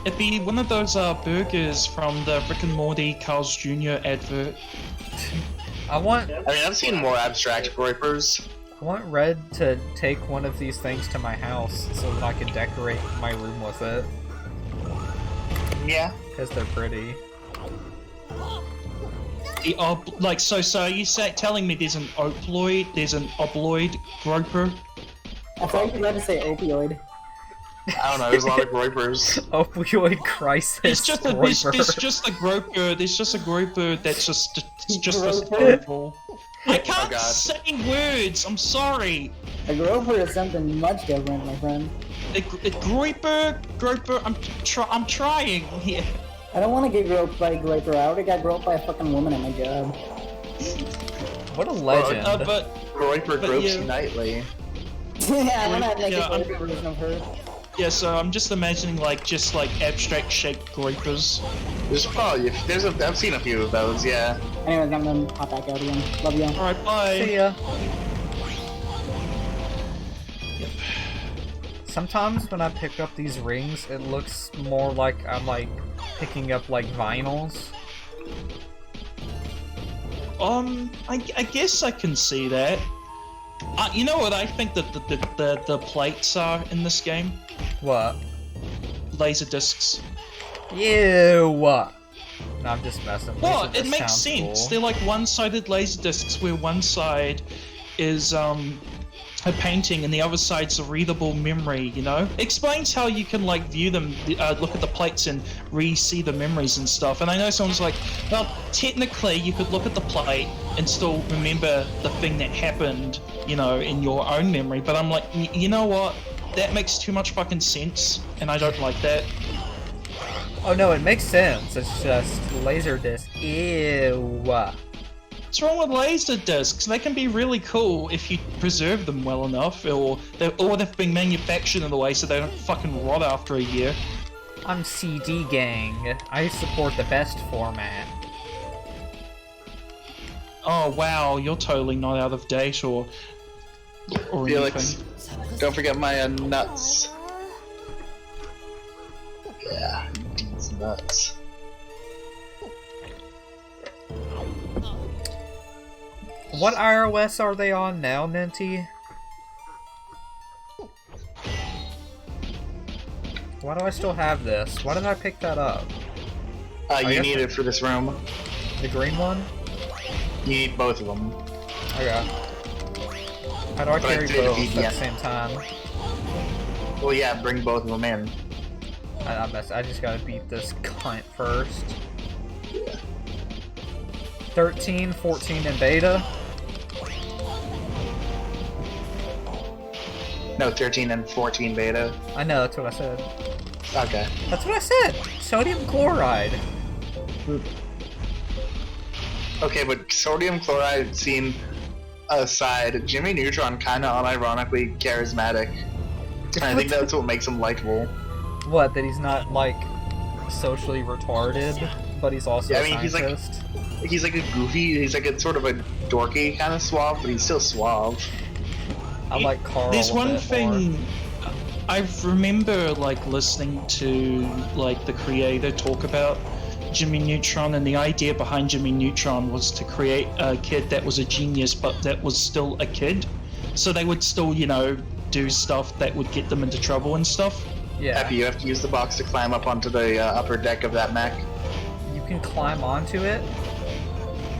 It'd be one of those burgers from the Rick and Morty Carl's Jr. advert. I want I've seen more abstract Groipers. Red to take one of these things to my house so that I can decorate my room with it. Yeah. Because they're pretty. So are you telling me there's an oploid groper? I thought you were about to say opioid. I don't know, there's a lot of Groipers. Opioid crisis. There's just a groper. There's just a groper that's just Groper? I can't God. say words. I'm sorry. A groper is something much different, my friend. A groper. I'm trying here. I don't want to get groped by a groper. I already got groped by a fucking woman at my job. What a legend. But Groiper gropes yeah. you nightly. Yeah, I want to make Yeah, a groper version of her. yeah, so I'm just imagining just abstract shaped groipers. There's probably I've seen a few of those, yeah. Anyways, I'm gonna hop back out again. Love you. All right, bye. See ya. Sometimes when I pick up these rings, it looks more like I'm picking up vinyls. I guess I can see that. You know what I think that the plates are in this game? What? Laser discs. Ew. No, I'm just messing. Well, Laser it disc makes sounds sense. cool. They're like one-sided laser discs where one side is a painting and the other side's a readable memory, you know? Explains how you can view them, look at the plates and re-see the memories and stuff. And I know someone's like, well, technically you could look at the plate and still remember the thing that happened, you know, in your own memory. But I'm like, you know what? That makes too much fucking sense, and I don't like that. Oh no, it makes sense. It's just laser disc. Ew. What's wrong with laser discs? They can be really cool if you preserve them well enough, or they've been manufactured in a way so they don't fucking rot after a year. I'm CD gang. I support the best format. Oh wow, you're totally not out of date or Felix, anything. don't forget my nuts. Yeah, these nuts. What iOS are they on now, Minty? Why do I still have this? Why did I pick that up? You guess need it for this room. The green one? You need both of them. Okay. How do I But I carry did both need- at the yeah. same time? Well, yeah, bring both of them in. I just gotta beat this cunt first. 13, 14 in beta. No, 13 and 14 beta. I know, that's what I said. Okay. That's what I said! Sodium chloride! Okay, but sodium chloride scene aside, Jimmy Neutron kind of unironically charismatic. And I think that's what makes him likable. What, that he's not, like, socially retarded, but he's also a scientist? He's like a goofy, he's like a sort of a dorky kind of suave, but he's still suave. I like Carl There's a one bit thing more. I remember, like, listening to, like, the creator talk about Jimmy Neutron, and the idea behind Jimmy Neutron was to create a kid that was a genius, but that was still a kid. So they would still, you know, do stuff that would get them into trouble and stuff. Yeah. Happy, you have to use the box to climb up onto the upper deck of that mech. You can climb onto it?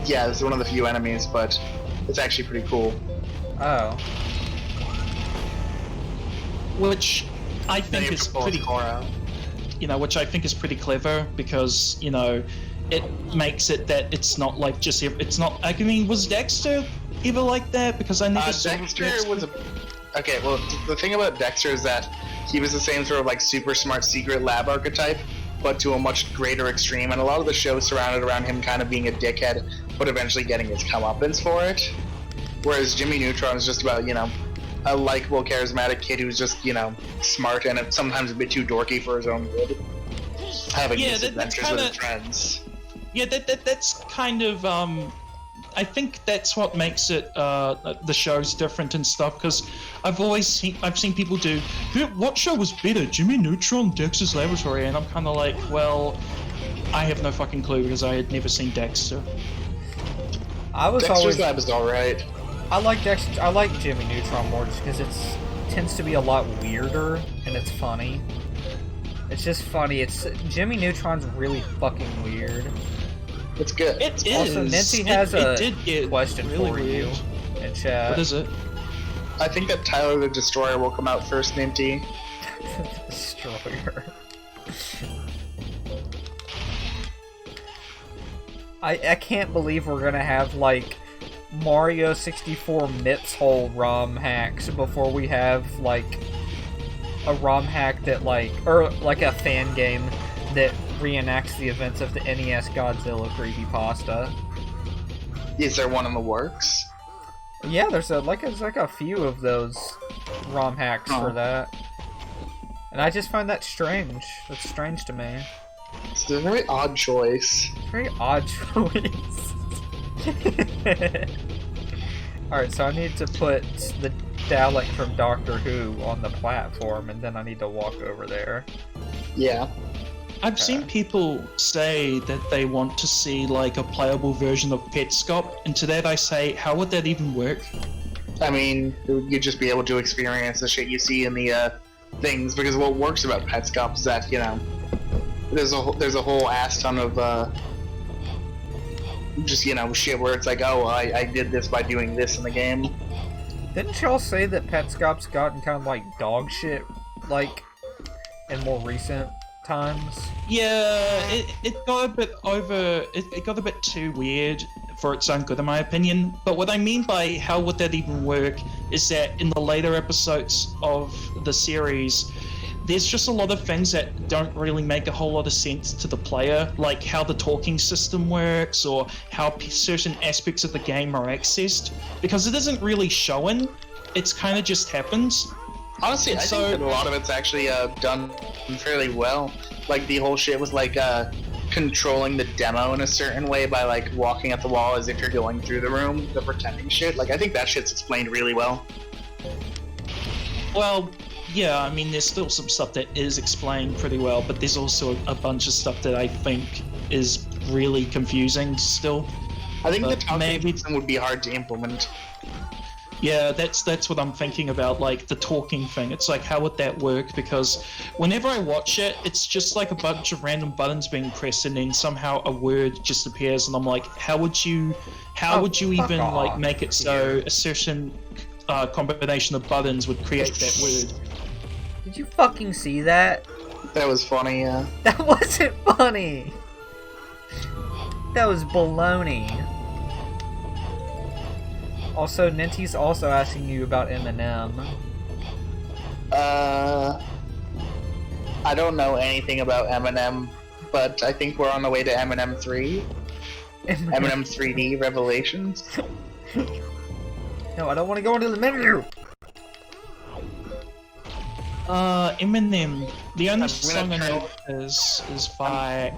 Yeah, this is one of the few enemies, but it's actually pretty cool. Oh. Which I Then think you is pull pretty, his core out. you know, which I think is pretty clever because, you know, it makes it that it's not like just, it's not, I mean, was Dexter ever like that? Because I never saw Dexter was a... Okay, well, the thing about Dexter is that he was the same sort of like super smart secret lab archetype, but to a much greater extreme, and a lot of the show surrounded around him kind of being a dickhead, but eventually getting his comeuppance for it. Whereas Jimmy Neutron is just about, you know, a likable, charismatic kid who's just, you know, smart and sometimes a bit too dorky for his own good. Having misadventures with his friends. Yeah, that's kind of I think that's what makes it the show's different and stuff. Because I've seen people do, what show was better, Jimmy Neutron, Dexter's Laboratory, and I'm kind of like, well, I have no fucking clue because I had never seen Dexter. I was Dexter's always... Lab is alright. I like Dexter. I like Jimmy Neutron more just because it tends to be a lot weirder and it's funny. It's just funny. It's Jimmy Neutron's really fucking weird. It's good. It is. Also, Nancy has it a did get question really for weird. you in chat. What is it? I think that Tyler the Destroyer will come out first, Ninty. Destroyer. I can't believe we're gonna have like Mario 64 MIPS hole ROM hacks before we have like a ROM hack that or like a fan game that reenacts the events of the NES Godzilla creepypasta. Is there one in the works? Yeah, there's like a few of those ROM hacks for that. And I just find that strange. That's strange to me. It's a very odd choice. Very odd choice. Alright, so I need to put the Dalek from Doctor Who on the platform, and then I need to walk over there. Yeah. I've seen people say that they want to see like a playable version of Petscop, and to that I say, how would that even work? I mean, you'd just be able to experience the shit you see in the things, because what works about Petscop is that, you know, there's a whole ass ton of just, you know, shit where it's like, oh, I did this by doing this in the game. Didn't y'all say that Petscop's gotten kind of like dog shit, like, in more recent times? Yeah, it got a bit over. It got a bit too weird for its own good, in my opinion. But what I mean by how would that even work is that in the later episodes of the series, there's just a lot of things that don't really make a whole lot of sense to the player, like how the talking system works or how certain aspects of the game are accessed, because it isn't really shown. It's kind of just happens. Honestly, I think that a lot of it's actually done fairly well. Like, the whole shit was like controlling the demo in a certain way by like walking at the wall as if you're going through the room, the pretending shit. Like, I think that shit's explained really well. Well, yeah, I mean, there's still some stuff that is explained pretty well, but there's also a bunch of stuff that I think is really confusing still. I think the But talking maybe- system would be hard to implement. Yeah, that's what I'm thinking about, like the talking thing. It's like, how would that work? Because whenever I watch it, it's just like a bunch of random buttons being pressed, and then somehow a word just appears, and I'm like, how would you fuck even off. like make it so a certain combination of buttons would create that word? Did you fucking see that? That was funny, yeah. That wasn't funny! That was baloney. Also, Ninty's also asking you about Eminem. I don't know anything about Eminem, but I think we're on the way to Eminem 3. Eminem 3D Revelations. No, I don't want to go into the menu. Eminem. The only I'm song I gonna know is like.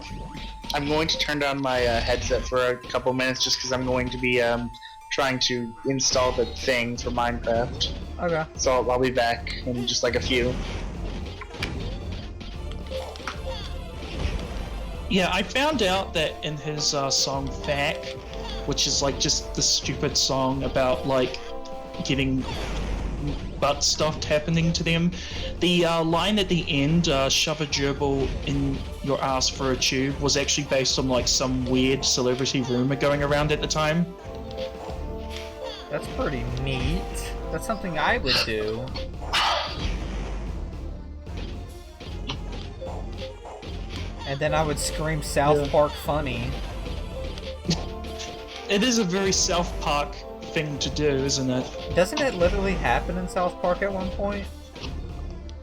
I'm going to turn down my headset for a couple minutes just because I'm going to be trying to install the thing for Minecraft. Okay. So I'll be back in just like a few. Yeah, I found out that in his song Fack, which is like just the stupid song about like getting butt stuff happening to them, the line at the end, shove a gerbil in your ass for a tube, was actually based on like some weird celebrity rumor going around at the time. That's pretty neat. That's something I would do. And then I would scream South Park funny. It is a very South Park thing to do, isn't it? Doesn't it literally happen in South Park at one point?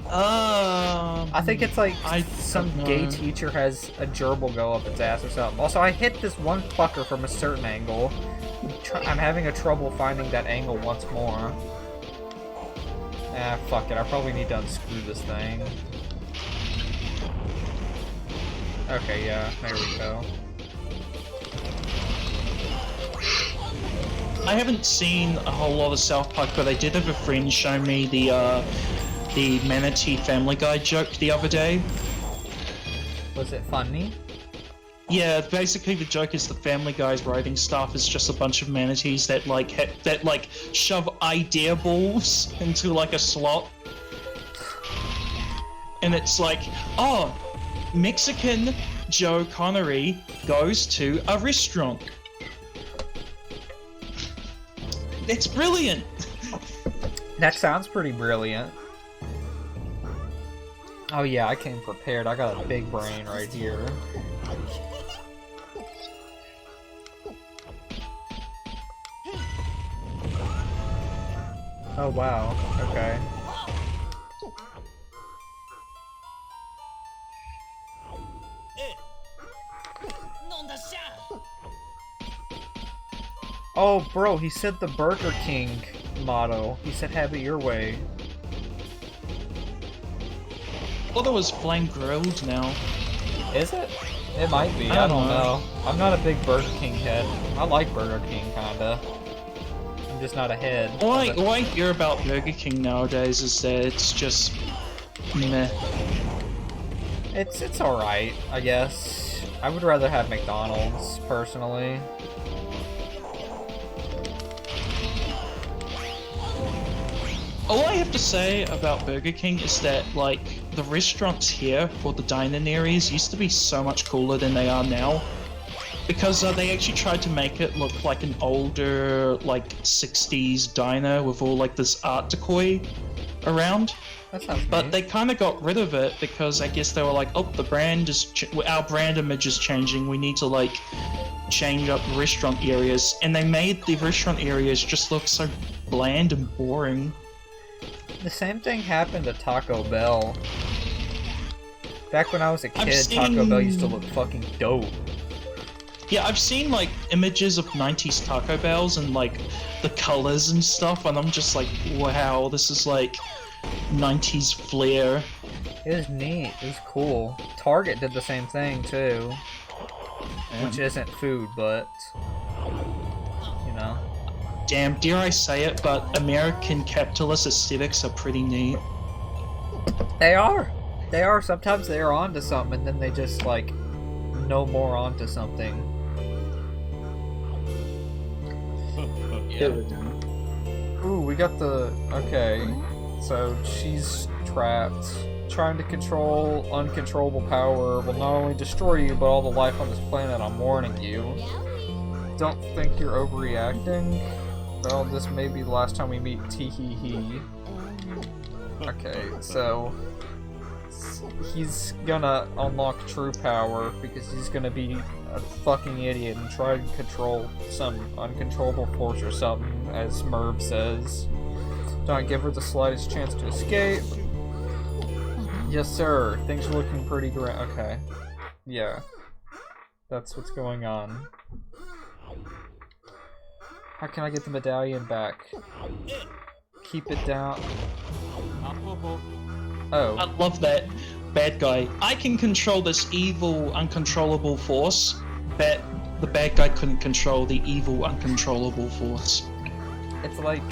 I think it's like some gay teacher has a gerbil go up its ass or something. Also, I hit this one fucker from a certain angle. I'm having a trouble finding that angle once more. Ah, fuck it. I probably need to unscrew this thing. Okay, yeah, there we go. I haven't seen a whole lot of South Park, but I did have a friend show me the Manatee Family Guy joke the other day. Was it funny? Yeah, basically the joke is the Family Guy's writing staff is just a bunch of manatees that like shove idea balls into like a slot, and it's like, oh, Mexican Joe Connery goes to a restaurant. It's brilliant. That sounds pretty brilliant. Oh yeah, I came prepared. I got a big brain right here. Oh wow, okay. Oh bro, he said the Burger King motto. He said have it your way. I thought it was flame grilled now. Is it? It might be, I don't know. I'm not a big Burger King head. I like Burger King kinda. I'm just not a head. All I hear about Burger King nowadays is that it's just meh. It's alright, I guess. I would rather have McDonald's, personally. All I have to say about Burger King is that, like, the restaurants here, or the dine-in areas, used to be so much cooler than they are now. Because they actually tried to make it look like an older, like, 60s diner with all, like, this art decoy around. That sounds But neat. they kind of got rid of it because I guess they were like, oh, the brand is, our brand image is changing, we need to, like, change up the restaurant areas. And they made the restaurant areas just look so bland and boring. The same thing happened to Taco Bell. Back when I was a kid, seen- Taco Bell used to look fucking dope. Yeah, I've seen, like, images of 90s Taco Bells and, like, the colors and stuff, and I'm just like, wow, this is, like, 90s flair. It was neat. It was cool. Target did the same thing, too. Which isn't food, but... you know. Damn, dare I say it, but American capitalist aesthetics are pretty neat. They are! They are. Sometimes they're onto something, and then they just, like, no more onto something. Ooh, we got the... okay. So, she's trapped. Trying to control uncontrollable power will not only destroy you, but all the life on this planet. I'm warning you. Don't think you're overreacting. Well, this may be the last time we meet Tee-hee-hee. Okay, so... he's gonna unlock true power because he's gonna be a fucking idiot and try to control some uncontrollable force or something, as Merb says. Don't give her the slightest chance to escape. Yes, sir. Things are looking pretty great. Okay. Yeah. That's what's going on. How can I get the medallion back? Keep it down. Oh. I love that bad guy. I can control this evil, uncontrollable force, but the bad guy couldn't control the evil, uncontrollable force. It's like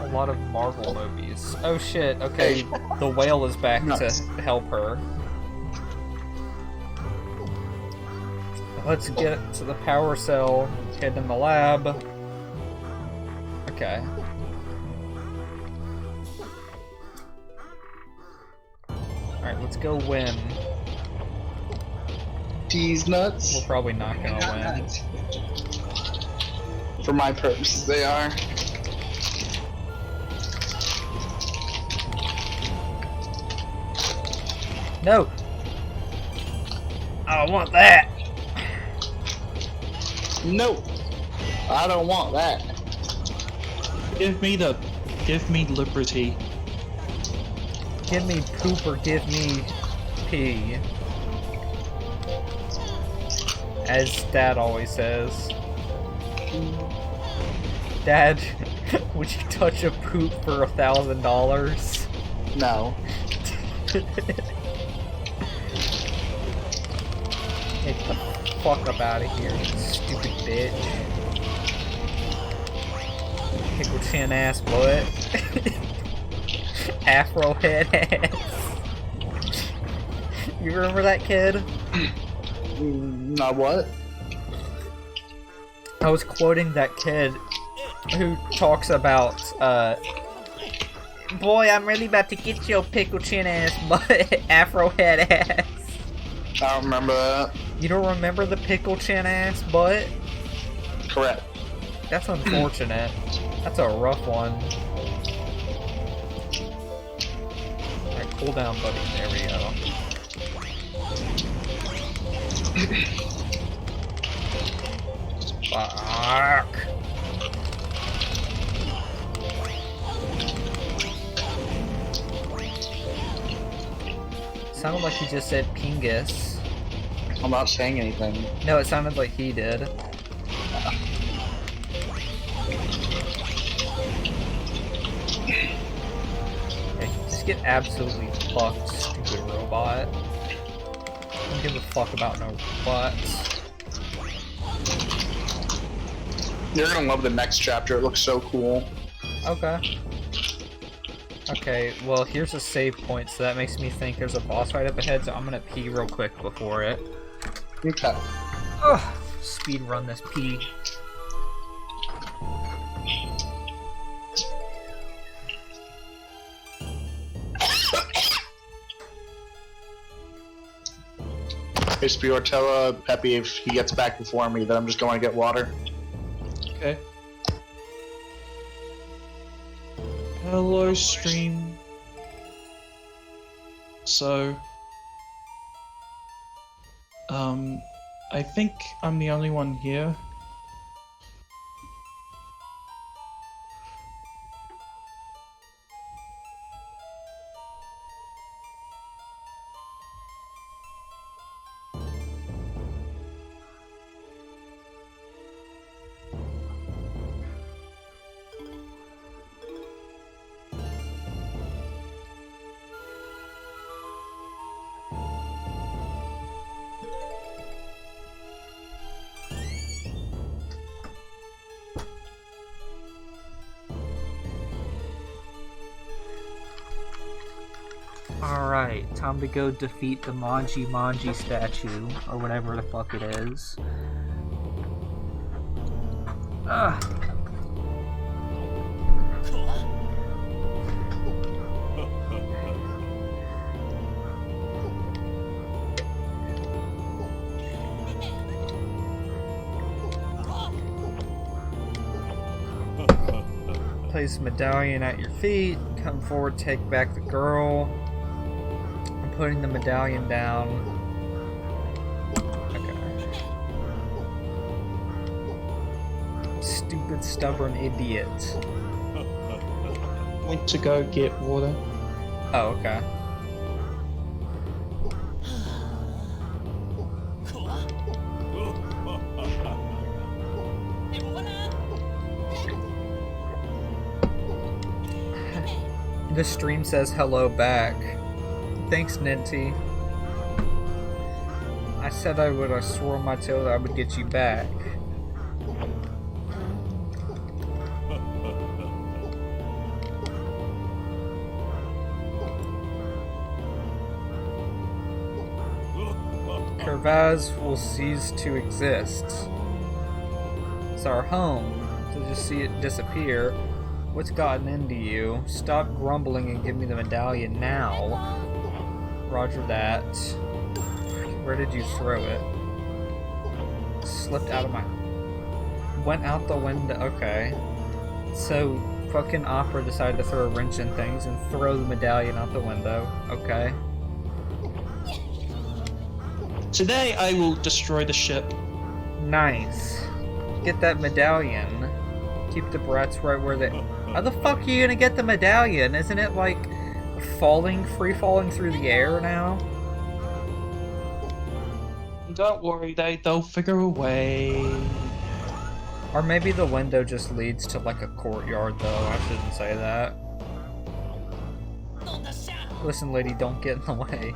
a lot of Marvel movies. Oh shit, okay, the whale is back to help her. Let's get to the power cell, head in the lab. Okay. Alright, let's go win. These nuts. We're probably not gonna win. For my purposes, they are. No! I don't want that! No, I don't want that. Give me liberty. Give me poop or give me pee. As Dad always says. Dad, would you touch a poop for $1,000? No. Get the fuck up out of here, you stupid bitch. Pickle chin ass butt. Afro head ass. You remember that kid? Not what? I was quoting that kid who talks about, boy, I'm really about to get your pickle chin ass butt, Afro head ass. I don't remember that. You don't remember the pickle chin ass butt? Correct. That's unfortunate. That's a rough one. Alright, cool down, buddy. There we go. Fuck. Sounded like he just said Pingus. I'm not saying anything. No, it sounded like he did. Yeah, just get absolutely fucked, stupid robot. Don't give a fuck about no robots. You're gonna love the next chapter. It looks so cool. Okay. Okay, well, here's a save point, so that makes me think there's a boss fight up ahead, so I'm gonna pee real quick before it. Okay. Ugh, speed run this pee. Hey, Spior, tell Peppy if he gets back before me that I'm just going to get water. Okay. Hello, stream. So, I think I'm the only one here. Alright, time to go defeat the Manji statue, or whatever the fuck it is. Ugh. Place a medallion at your feet, come forward, take back the girl. I'm putting the medallion down. Okay. Stupid, stubborn idiot. Went to go get water. Oh, okay. This stream says hello back. Thanks, Ninty. I said I would. I swore on my tail that I would get you back. Kervaz will cease to exist. It's our home. To just see it disappear. What's gotten into you? Stop grumbling and give me the medallion now. Roger that. Where did you throw it? Slipped out of my... Went out the window. Okay. So, fucking Opera decided to throw a wrench in things and throw the medallion out the window. Okay. Today I will destroy the ship. Nice. Get that medallion. Keep the brats right where they... How the fuck are you gonna get the medallion? Isn't it like free falling through the air now? Don't worry, they'll figure a way. Or maybe the window just leads to like a courtyard though. I shouldn't say that. Listen, lady, don't get in the way.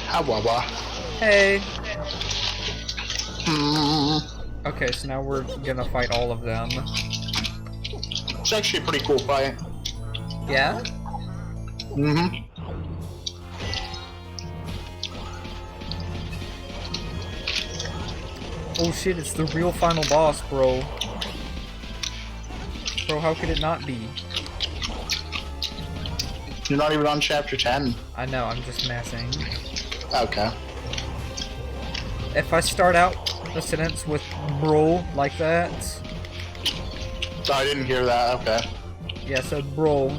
Hawawa. Hey. Okay, so now we're gonna fight all of them. It's actually a pretty cool fight. Yeah? Mm-hmm. Oh shit, it's the real final boss, bro. Bro, how could it not be? You're not even on chapter 10. I know, I'm just messing. Okay. If I start out a sentence with bro like that... So I didn't hear that, okay. Yeah, so bro.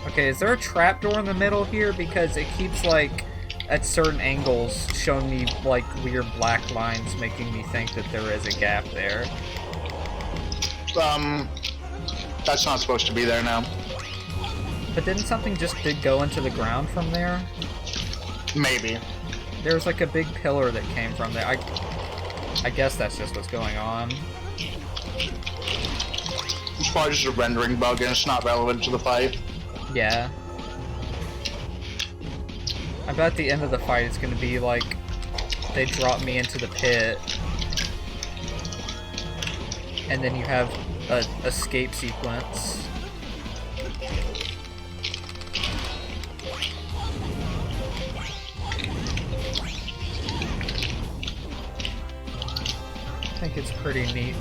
Okay, is there a trapdoor in the middle here? Because it keeps, like, at certain angles, showing me, like, weird black lines, making me think that there is a gap there. That's not supposed to be there now. But didn't something just go into the ground from there? Maybe. There's, like, a big pillar that came from there. I guess that's just what's going on. It's probably just a rendering bug and it's not relevant to the fight. Yeah. I bet at the end of the fight it's gonna be like they drop me into the pit and then you have a escape sequence. I think it's pretty neat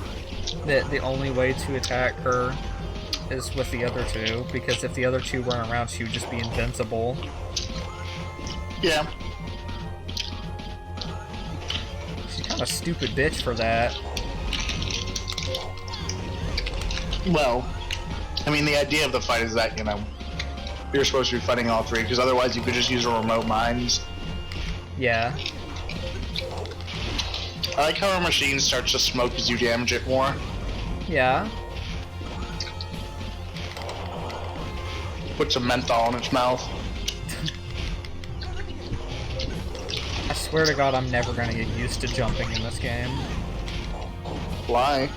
that the only way to attack her is with the other two, because if the other two weren't around, she would just be invincible. Yeah. She's kind of a stupid bitch for that. Well, I mean, the idea of the fight is that, you know, you're supposed to be fighting all three, because otherwise you could just use a remote mines. Yeah. I like how our machine starts to smoke as you damage it more. Yeah. Put some menthol in its mouth. I swear to God, I'm never gonna get used to jumping in this game. Why?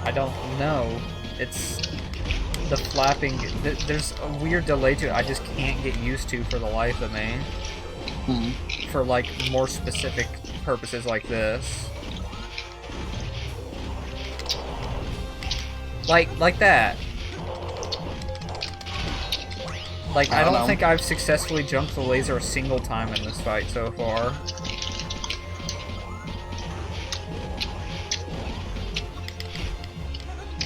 I don't know. It's the flapping. There's a weird delay to it I just can't get used to for the life of me. For like more specific purposes like this. Like that. Like, I don't think I've successfully jumped the laser a single time in this fight so far.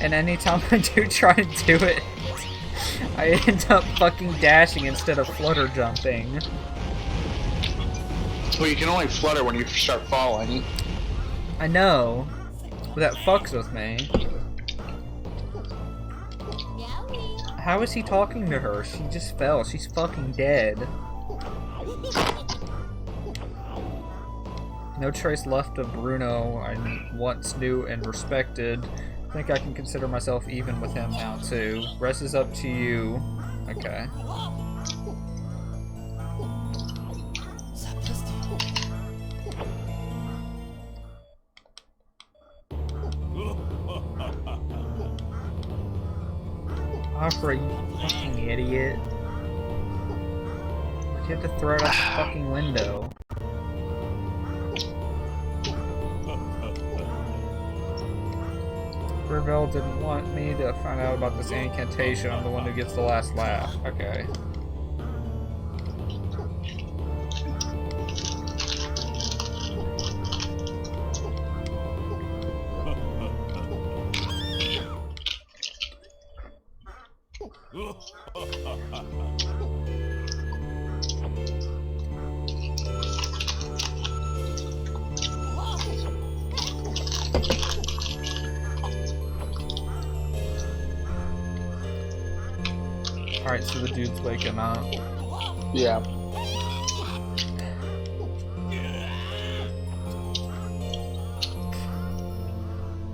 And anytime I do try to do it, I end up fucking dashing instead of flutter jumping. Well, you can only flutter when you start falling. I know. But that fucks with me. How is he talking to her? She just fell. She's fucking dead. No trace left of Bruno I once knew and respected. I think I can consider myself even with him now too. Rest is up to you. Okay. Opera, you fucking idiot. You had to throw it out the fucking window. Gravel didn't want me to find out about this incantation. I'm the one who gets the last laugh. Okay. Alright, so the dude's waking up. Yeah.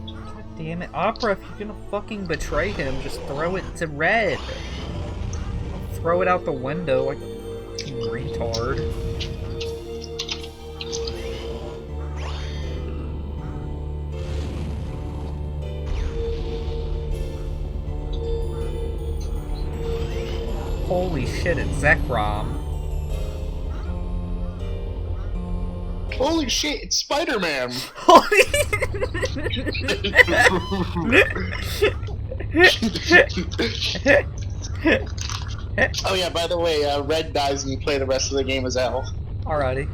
God damn it. Opera, if you're gonna fucking betray him, just throw it to Red. Don't throw it out the window like a fucking retard. Holy shit, it's Zekrom. Holy shit, it's Spider-Man! Holy... Oh yeah, by the way, Red dies and you play the rest of the game as L. Alrighty.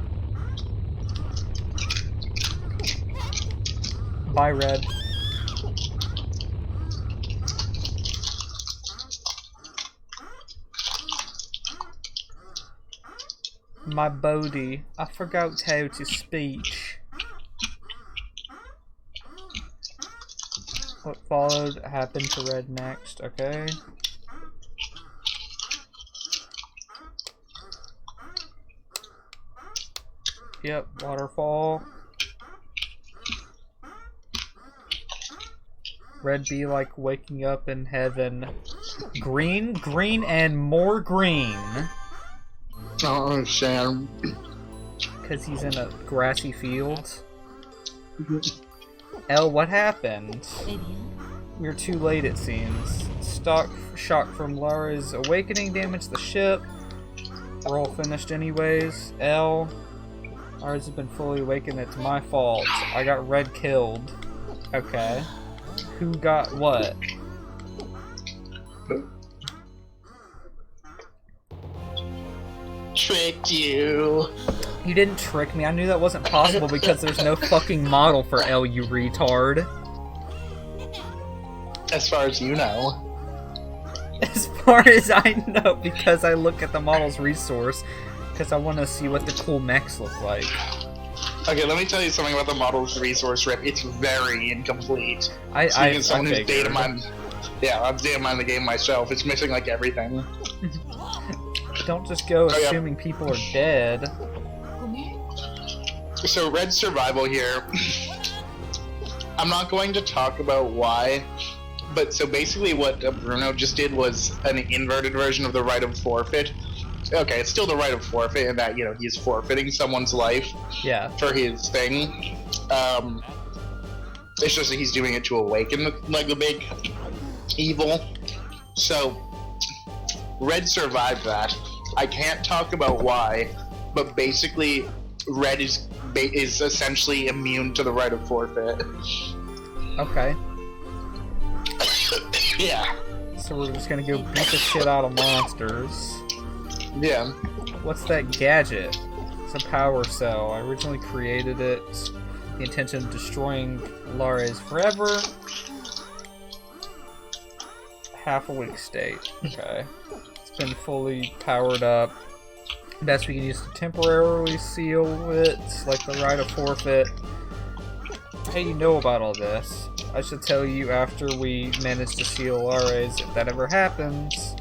Bye, Red. My Bodhi, I forgot how to speak. What followed happened to Red next, okay? Yep, waterfall. Red be like waking up in heaven. Green, green, and more green. I don't understand. Because he's in a grassy field. L, what happened? We're too late, it seems. Shock from Lara's awakening damaged the ship. We're all finished anyways. L, Lara's has been fully awakened. It's my fault. I got Red killed. Okay. Who got what? Tricked you. You didn't trick me. I knew that wasn't possible because there's no fucking model for L, you retard. As far as you know. As far as I know, because I look at the model's resource, because I want to see what the cool mechs look like. Okay, let me tell you something about the model's resource rip. It's very incomplete. I someone who's figured. data mined. Yeah, I've data mined the game myself. It's missing like everything. Don't just go Oh, yeah. assuming people are dead. So Red survival here. I'm not going to talk about why, but so basically what Bruno just did was an inverted version of the right of forfeit. Okay, it's still the right of forfeit in that, you know, he's forfeiting someone's life Yeah. for his thing. It's just that he's doing it to awaken the big evil. So Red survived that. I can't talk about why, but basically Red is essentially immune to the right of forfeit. Okay. Yeah. So we're just gonna go beat the shit out of monsters. Yeah. What's that gadget? It's a power cell. I originally created it. The intention of destroying Lares forever. Half awake state. Okay. It's been fully powered up. Best we can use to temporarily seal it, like the right of forfeit. Hey, you know about all this. I should tell you after we manage to seal Lares. If that ever happens,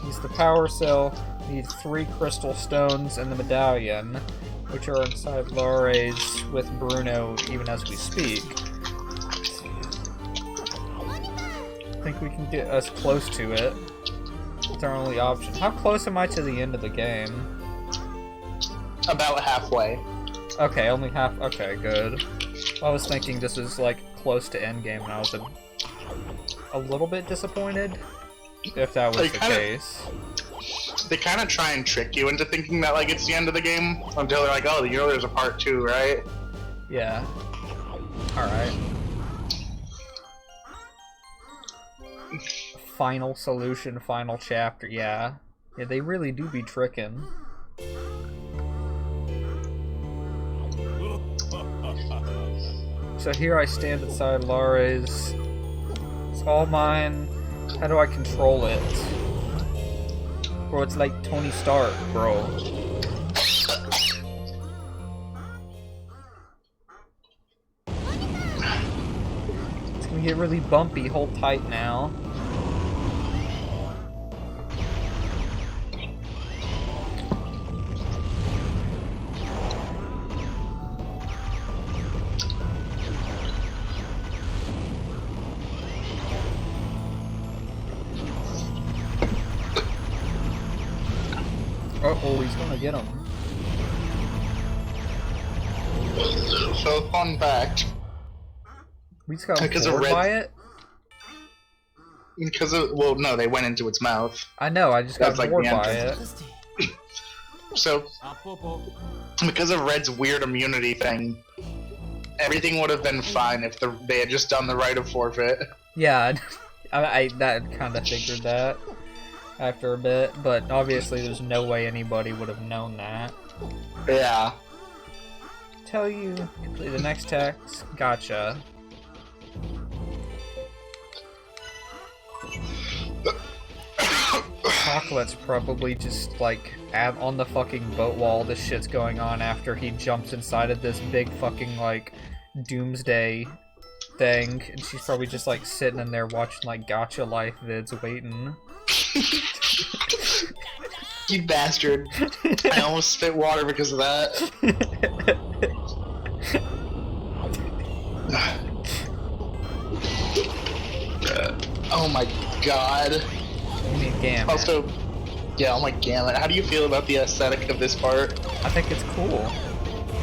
use the power cell. Need 3 crystal stones and the medallion, which are inside Lares with Bruno even as we speak. I think we can get us close to it. It's our only option. How close am I to the end of the game? About halfway. Okay, only half. Okay, good. I was thinking this was like close to endgame and I was a little bit disappointed. if that was They the kinda- case. They kind of try and trick you into thinking that like it's the end of the game until they're like, oh, you know, there's a part 2, right? Yeah. Alright. Final solution, final chapter, yeah. Yeah, they really do be tricking. So here I stand inside Lare's. It's all mine. How do I control it? Bro, it's like Tony Stark, bro. It's gonna get really bumpy. Hold tight now. Uh-oh, he's gonna get him. So fun fact, We just got Because of bored red- by it? because of, well, no, they went into its mouth. I know, I just got That's like bored the by entrance. it. So, because of Red's weird immunity thing, everything would have been fine if they had just done the right of forfeit. Yeah, I that kind of figured that after a bit, but obviously there's no way anybody would have known that. Yeah. Tell you, complete the next text. Gotcha. Chocolate's probably just like on the fucking boat while this shit's going on after he jumps inside of this big fucking like doomsday thing, and she's probably just like sitting in there watching like Gacha Life vids waiting. You bastard. I almost spit water because of that. Oh my god. You mean Gamma. Also, yeah, oh my gamut. How do you feel about the aesthetic of this part? I think it's cool.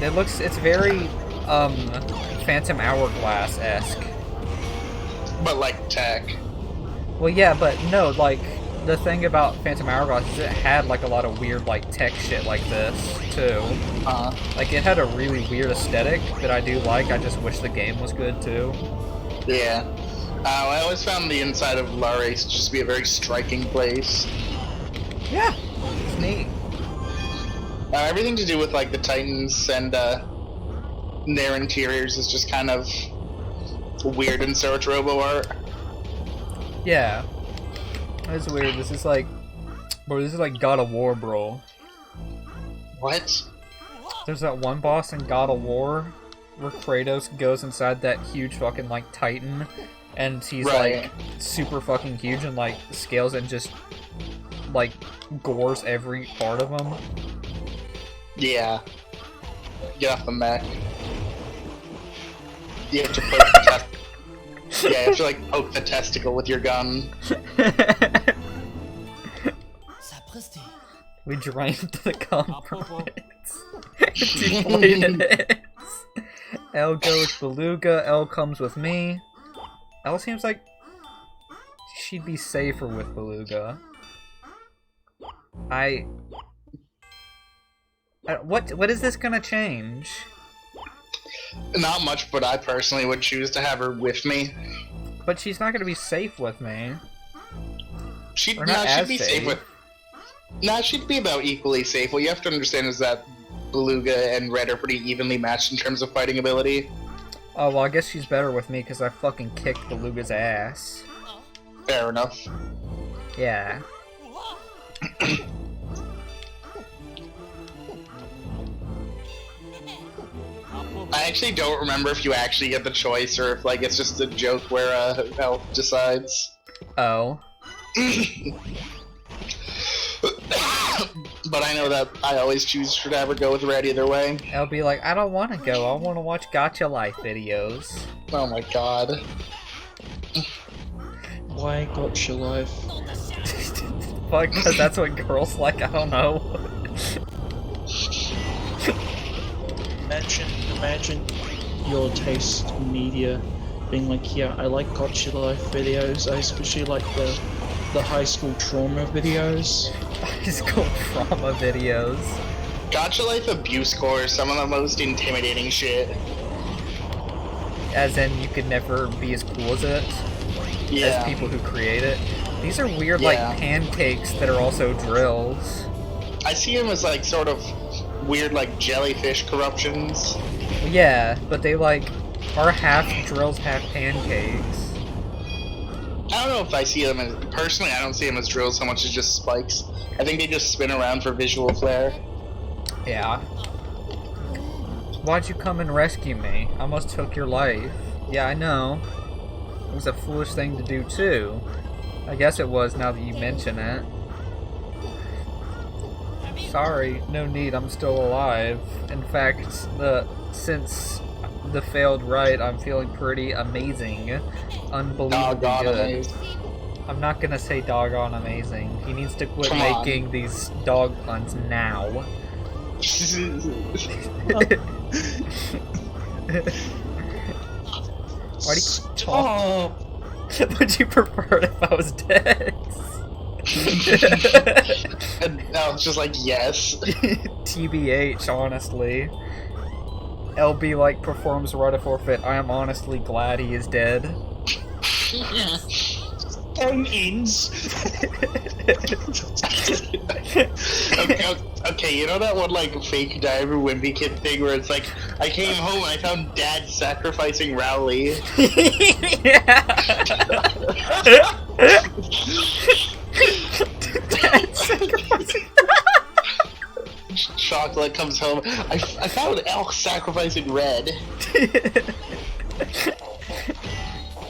It's very, Phantom Hourglass-esque. But like tech. Well, yeah, but no, like, the thing about Phantom Hourglass is it had, like, a lot of weird, like, tech shit like this, too. Like, it had a really weird aesthetic that I do like, I just wish the game was good, too. Yeah. I always found the inside of Lares to just be a very striking place. Yeah, it's neat. Everything to do with like the Titans and their interiors is just kind of weird in Solatorobo art. Yeah. That's weird, this is like God of War, bro. What? There's that one boss in God of War where Kratos goes inside that huge fucking like Titan, and he's like super fucking huge and like scales and just like gores every part of him. Yeah. Get off the mech. You have to poke the yeah, you have to like poke the testicle with your gun. We drank the compromise. Deflated it. L goes Beluga, L comes with me. L seems like she'd be safer with Beluga. What is this gonna change? Not much, but I personally would choose to have her with me. But she's not gonna be safe with me. She'd Or not as be safe. safe with. Nah, she'd be about equally safe. What you have to understand is that Beluga and Red are pretty evenly matched in terms of fighting ability. Oh, well, I guess she's better with me because I fucking kicked Beluga's ass. Fair enough. Yeah. I actually don't remember if you actually get the choice or if like it's just a joke where Elf decides. Oh. But I know that I always choose to have her go with Red either way. I'll be like, I don't want to go. I want to watch Gacha Life videos. Oh my god. Why Gotcha Life? Fuck, because that's what girls like. I don't know. Imagine your taste in media being like, yeah, I like Gotcha Life videos. I especially like the the high school trauma videos. High school trauma videos. Gacha Life abuse core is some of the most intimidating shit. As in, you could never be as cool as it. Yeah. As people who create it. These are weird, Yeah. like, pancakes that are also drills. I see them as like sort of weird like jellyfish corruptions. Yeah, but they, like, are half drills, half pancakes. I don't know if I see them as, personally I don't see them as drills so much as just spikes. I think they just spin around for visual flair. Yeah. Why'd you come and rescue me? I almost took your life. Yeah, I know. It was a foolish thing to do, too. I guess it was, now that you mention it. Sorry, no need, I'm still alive. In fact, since the failed rite, I'm feeling pretty amazing. Unbelievably Doggone good. amazing. I'm not gonna say doggone amazing. He needs to quit Come on. making these dog puns now. Why do you talk? Stop! Would you prefer it if I was dead? And I was just like, yes. TBH, honestly. LB, like, performs right a forfeit. I am honestly glad he is dead. Game ends. Okay, you know that one like fake Diver Wimpy Kid thing where it's like, I came home and I found Dad sacrificing Rowley. Yeah. Chocolate comes home. I found Elk sacrificing Red.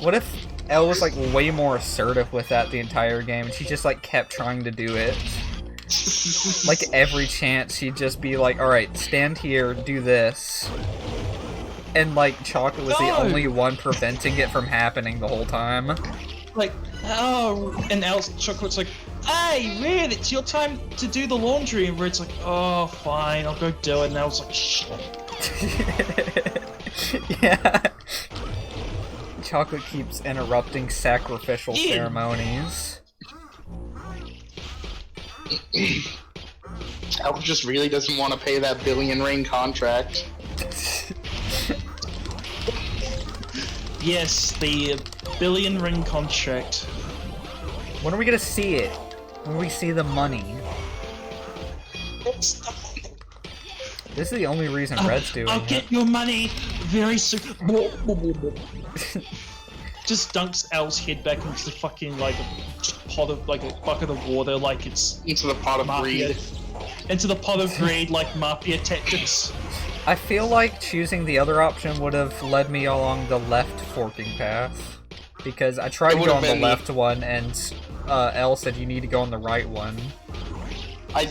What if Elle was like way more assertive with that the entire game and she just like kept trying to do it? Like every chance she'd just be like, alright, stand here, do this. And like Chocolate was the No! only one preventing it from happening the whole time. Like, oh, and Al's Chocolate's like, hey, Red, it's your time to do the laundry. And Red's like, oh, fine, I'll go do it. And Al's like, shh. Yeah. Chocolate keeps interrupting sacrificial Yeah. ceremonies. Elk just really doesn't want to pay that billion ring contract. Yes, the billion ring contract. When are we gonna see it? When we see the money? This is the only reason Red's doing I'll it. get your money very soon. Just dunks Al's head back into the fucking like a pot of like a bucket of water, like it's Into the pot of mafia. greed. Into the pot of greed, like mafia tactics. I feel like choosing the other option would have led me along the left forking path. Because I tried It to would go have on the been- left one, and Elle said you need to go on the right one. I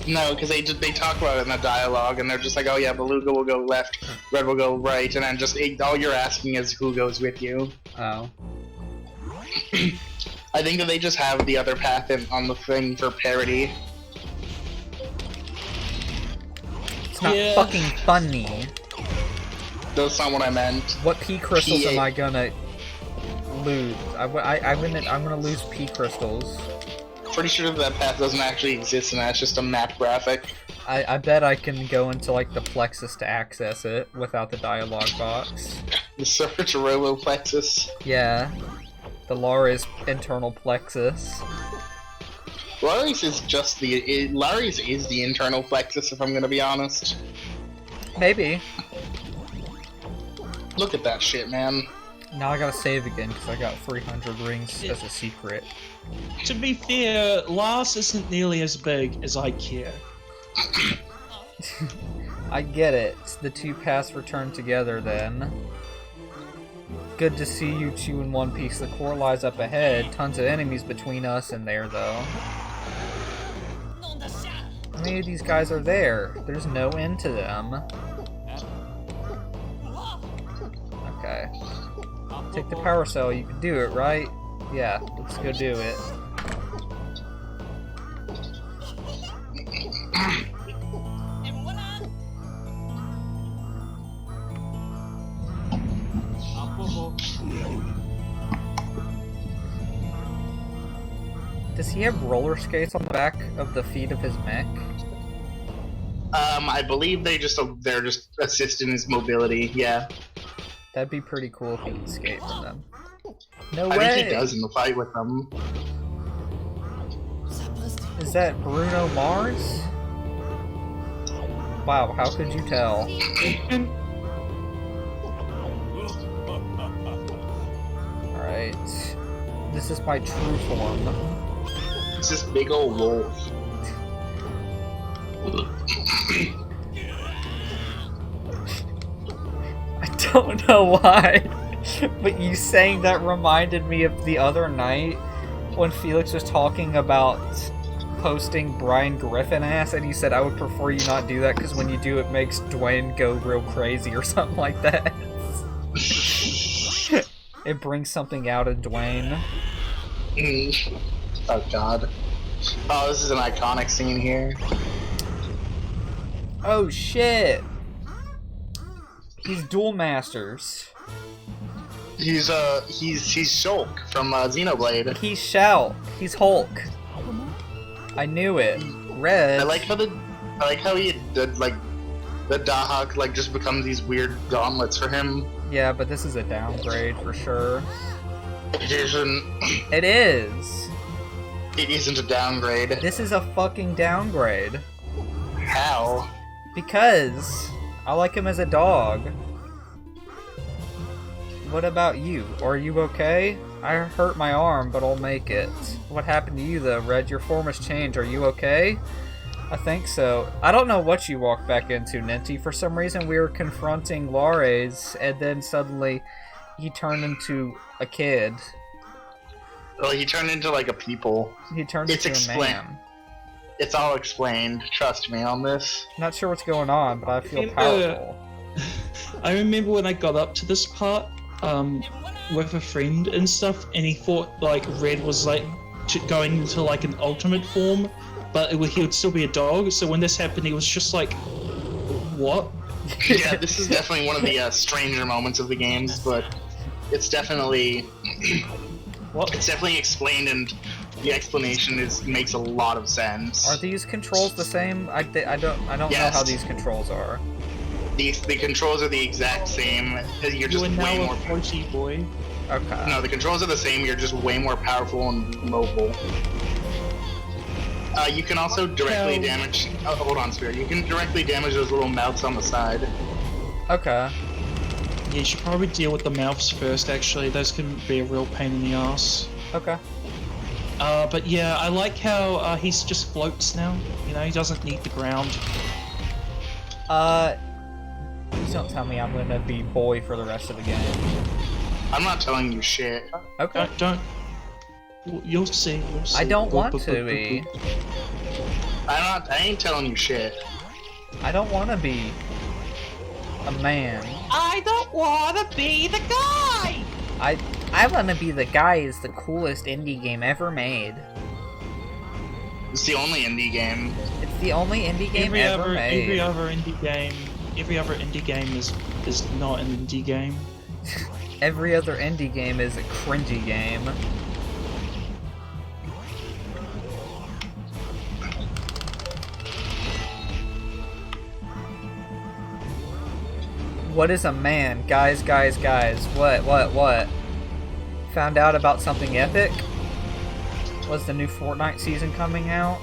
no, because they talk about it in the dialogue, and they're just like, oh yeah, Beluga will go left, Red will go right, and then just all you're asking is who goes with you. Oh. I think that they just have the other path on the thing for parody. It's not Yeah. fucking funny. That's not what I meant. What P crystals PA. am I gonna lose? I'm gonna lose P crystals. Pretty sure that path doesn't actually exist, and that's just a map graphic. I bet I can go into like the plexus to access it without the dialogue box. The Solatorobo plexus. Yeah. The Lara's internal plexus. Lari's is just Lari's is the internal plexus, if I'm gonna be honest. Maybe. Look at that shit, man. Now I gotta save again because I got 300 rings as a secret. To be fair, Lars isn't nearly as big as I care. I get it. The two paths return together then. Good to see you two in one piece. The core lies up ahead. Tons of enemies between us and there, though. How many of these guys are there? There's no end to them. Okay. Take the power cell. You can do it, right? Yeah, let's go do it. Does he have roller skates on the back of the feet of his mech? I believe they're just assisting his mobility. Yeah, That'd be pretty cool if he could skate from them. No I way! think he does in the fight with them. Is that Bruno Mars? Wow, how could you tell? Alright. This is my true form. It's this big old wolf. I don't know why, but you saying that reminded me of the other night when Felix was talking about posting Brian Griffin ass, and he said, I would prefer you not do that because when you do, it makes Dwayne go real crazy or something like that. It brings something out of Dwayne. Oh god. Oh, this is an iconic scene here. Oh shit! He's Duel Masters. He's Shulk from Xenoblade. He's Shout. He's Hulk. I knew it. Red. I like how he did like the Dahak like just becomes these weird gauntlets for him. Yeah, but this is a downgrade for sure. It isn't. It is. It isn't a downgrade. This is a fucking downgrade. How? Because I like him as a dog. What about you? Are you okay? I hurt my arm, but I'll make it. What happened to you though, Red? Your form has changed. Are you okay? I think so. I don't know what you walked back into, Ninty. For some reason we were confronting Lares, and then suddenly he turned into a kid. Well, he turned into like a people. He turned It's into a explained. man. It's all explained. Trust me on this. Not sure what's going on, but I feel Remember- powerful. I remember when I got up to this part, with a friend and stuff, and he thought like Red was like going into like an ultimate form, but he would still be a dog. So when this happened, he was just like, "What?" Yeah, this is definitely one of the stranger moments of the games, but it's definitely What? it's definitely explained, and the explanation makes a lot of sense. Are these controls the same? I don't know Yes. how these controls are. The controls are the exact same. You're just You are now way a more. floaty boy. Okay. No, the controls are the same. You're just way more powerful and mobile. You can also directly Hell. damage. Oh, hold on, Spirit. You can directly damage those little mouths on the side. Okay. Yeah, you should probably deal with the mouths first. Actually, those can be a real pain in the ass. Okay. But yeah, I like how he's just floats now. You know, he doesn't need the ground. Please don't tell me I'm gonna be boy for the rest of the game. I'm not telling you shit. Okay. Don't. You'll see. You'll see. I don't want to be. I ain't telling you shit. I don't want to be a man. I don't want to be the guy. I want to be the guy who's the coolest indie game ever made. It's the only indie game. It's the only indie game Every ever other made. every other indie game is not an indie game. Every other indie game is a cringy game. What is a man? Guys. What? Found out about something epic? Was the new Fortnite season coming out?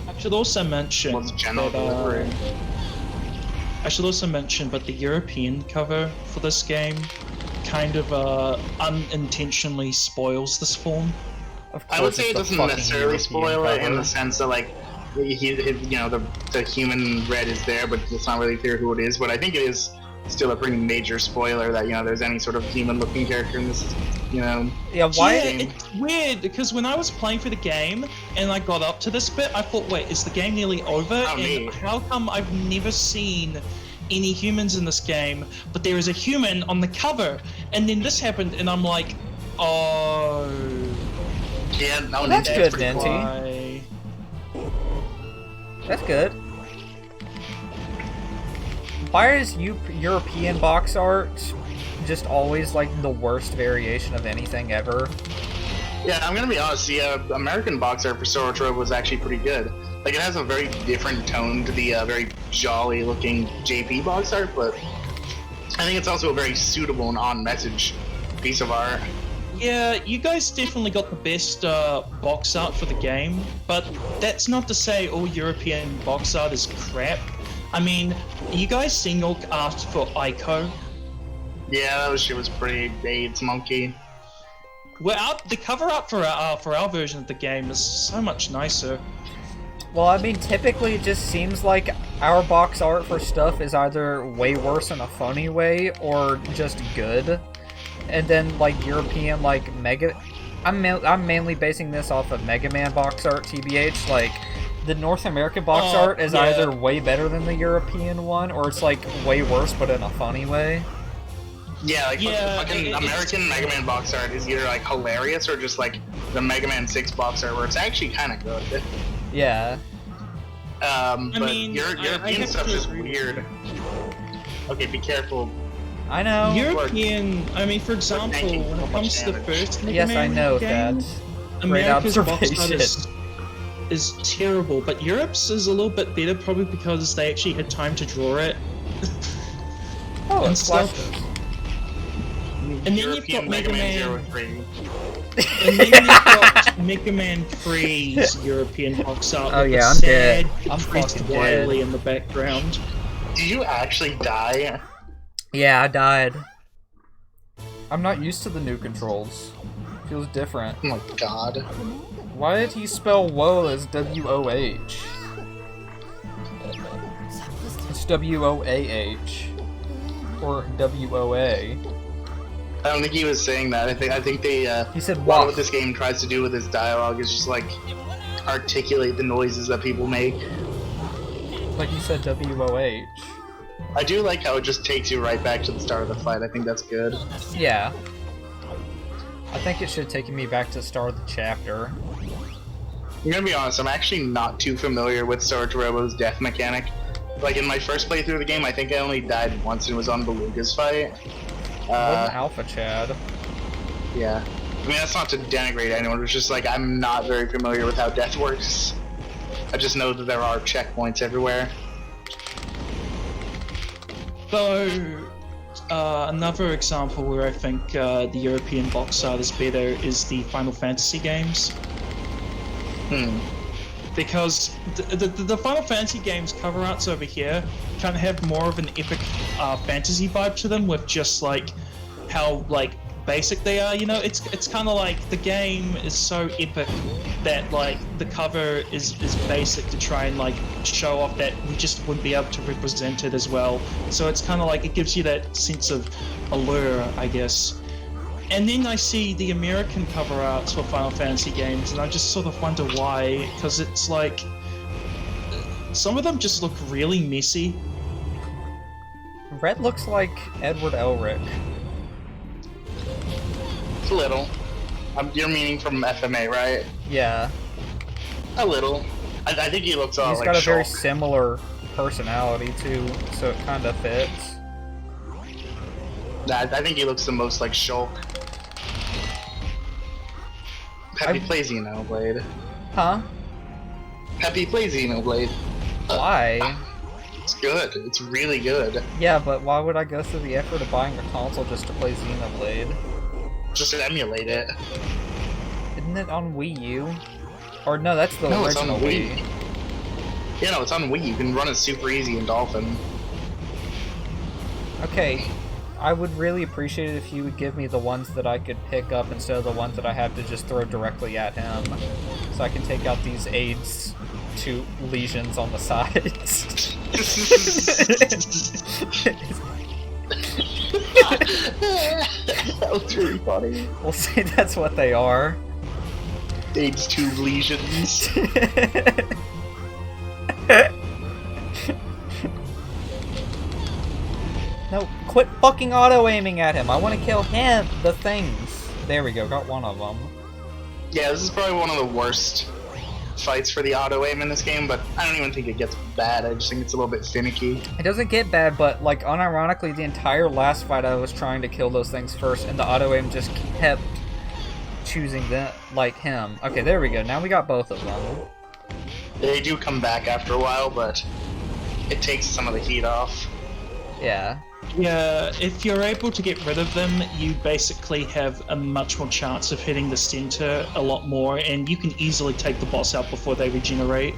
I should also mention What's general that, delivery? I should also mention, but the European cover for this game kind of unintentionally spoils this form. Of I would course say it it's the doesn't fucking necessarily European spoil it in cover. the sense that like, the human Red is there, but it's not really clear who it is. But I think it is still a pretty major spoiler that there's any sort of human-looking character in this. Yeah, Yeah, why? it's weird because when I was playing for the game and I got up to this bit, I thought, wait, is the game nearly over? Oh, me. And how come I've never seen any humans in this game, but there is a human on the cover? And then this happened, and I'm like, oh. Yeah, no, That's Nintendo's good, pretty Ninty. cool. Why? That's good. Why is European box art just always like the worst variation of anything ever? Yeah, I'm gonna be honest. The American box art for Solatorobo was actually pretty good. Like, it has a very different tone to the very jolly-looking JP box art, but I think it's also a very suitable and on-message piece of art. Yeah, you guys definitely got the best box art for the game, but that's not to say all European box art is crap. I mean, you guys seen your art for Ico? Yeah, that shit was pretty AIDS monkey. Well, the cover art for our version of the game is so much nicer. Well, I mean, typically it just seems like our box art for stuff is either way worse in a funny way or just good. And then, like, European, like, I'm mainly basing this off of Mega Man box art, TBH. Like, the North American box art is either way better than the European one, or it's, like, way worse but in a funny way. Yeah, like, fucking American Mega Man box art is either, like, hilarious or just, like, the Mega Man 6 box art where it's actually kind of good. Yeah. But mean, European stuff is weird. Okay, be careful. I know. European, I mean, for example, when it comes to the first Mega Yes, Man I know game, that. America's box art observation. is terrible, but Europe's is a little bit better probably because they actually had time to draw it. Oh, and it's stuff. flashes. And then you've got European Mega Man 03. And then you've got Mega Man 3's European box art. Oh with yeah, the I'm sad, dead. I'm depressed fucking Wily dead. in the background. Did you actually die? Yeah, I died. I'm not used to the new controls. Feels different. Oh my god. Why did he spell woe as W-O-H? It's W-O-A-H. Or W-O-A. I don't think he was saying that. I think they, He said what wah. this game tries to do with its dialogue is just, like, articulate the noises that people make. Like you said W-O-H. I do like how it just takes you right back to the start of the fight. I think that's good. Yeah. I think it should have taken me back to the start of the chapter. I'm gonna be honest, I'm actually not too familiar with Solatorobo's death mechanic. Like, in my first playthrough of the game, I think I only died once and it was on Beluga's fight. Wasn't Alpha Chad. Yeah. I mean, that's not to denigrate anyone, it's just like, I'm not very familiar with how death works. I just know that there are checkpoints everywhere. So, another example where I think the European box art is better is the Final Fantasy games. Because the Final Fantasy games cover arts over here kind of have more of an epic fantasy vibe to them, with just like how like basic they are. You know, it's kind of like the game is so epic that like the cover is basic to try and like show off that we just wouldn't be able to represent it as well. So it's kind of like it gives you that sense of allure, I guess. And then I see the American cover arts for Final Fantasy games, and I just sort of wonder why, because it's like some of them just look really messy. Red looks like Edward Elric. It's a little. You're meaning from FMA, right? Yeah. A little. I think he looks all He's like got a very Shulk. similar personality too, so it kind of fits. I think he looks the most like Shulk. Peppy plays Xenoblade. Huh? Peppy plays Xenoblade. Why? It's good. It's really good. Yeah, but why would I go through the effort of buying a console just to play Xenoblade? Just emulate it. Isn't it on Wii U? Or no, that's the No, it's on original Wii. Wii. Yeah, no, it's on Wii. You can run it super easy in Dolphin. Okay, I would really appreciate it if you would give me the ones that I could pick up instead of the ones that I have to just throw directly at him. So I can take out these AIDS to lesions on the sides. That was really funny. We'll see, that's what they are. Age 2 lesions. No, quit fucking auto-aiming at him. I want to kill him. The things. There we go, got one of them. Yeah, this is probably one of the worst fights for the auto aim in this game, but I don't even think it gets bad. I just think it's a little bit finicky. It doesn't get bad, but like unironically, the entire last fight I was trying to kill those things first, and the auto aim just kept choosing them, like him. Okay, there we go. Now we got both of them. They do come back after a while, but it takes some of the heat off. Yeah. Yeah, if you're able to get rid of them, you basically have a much more chance of hitting the center a lot more, and you can easily take the boss out before they regenerate.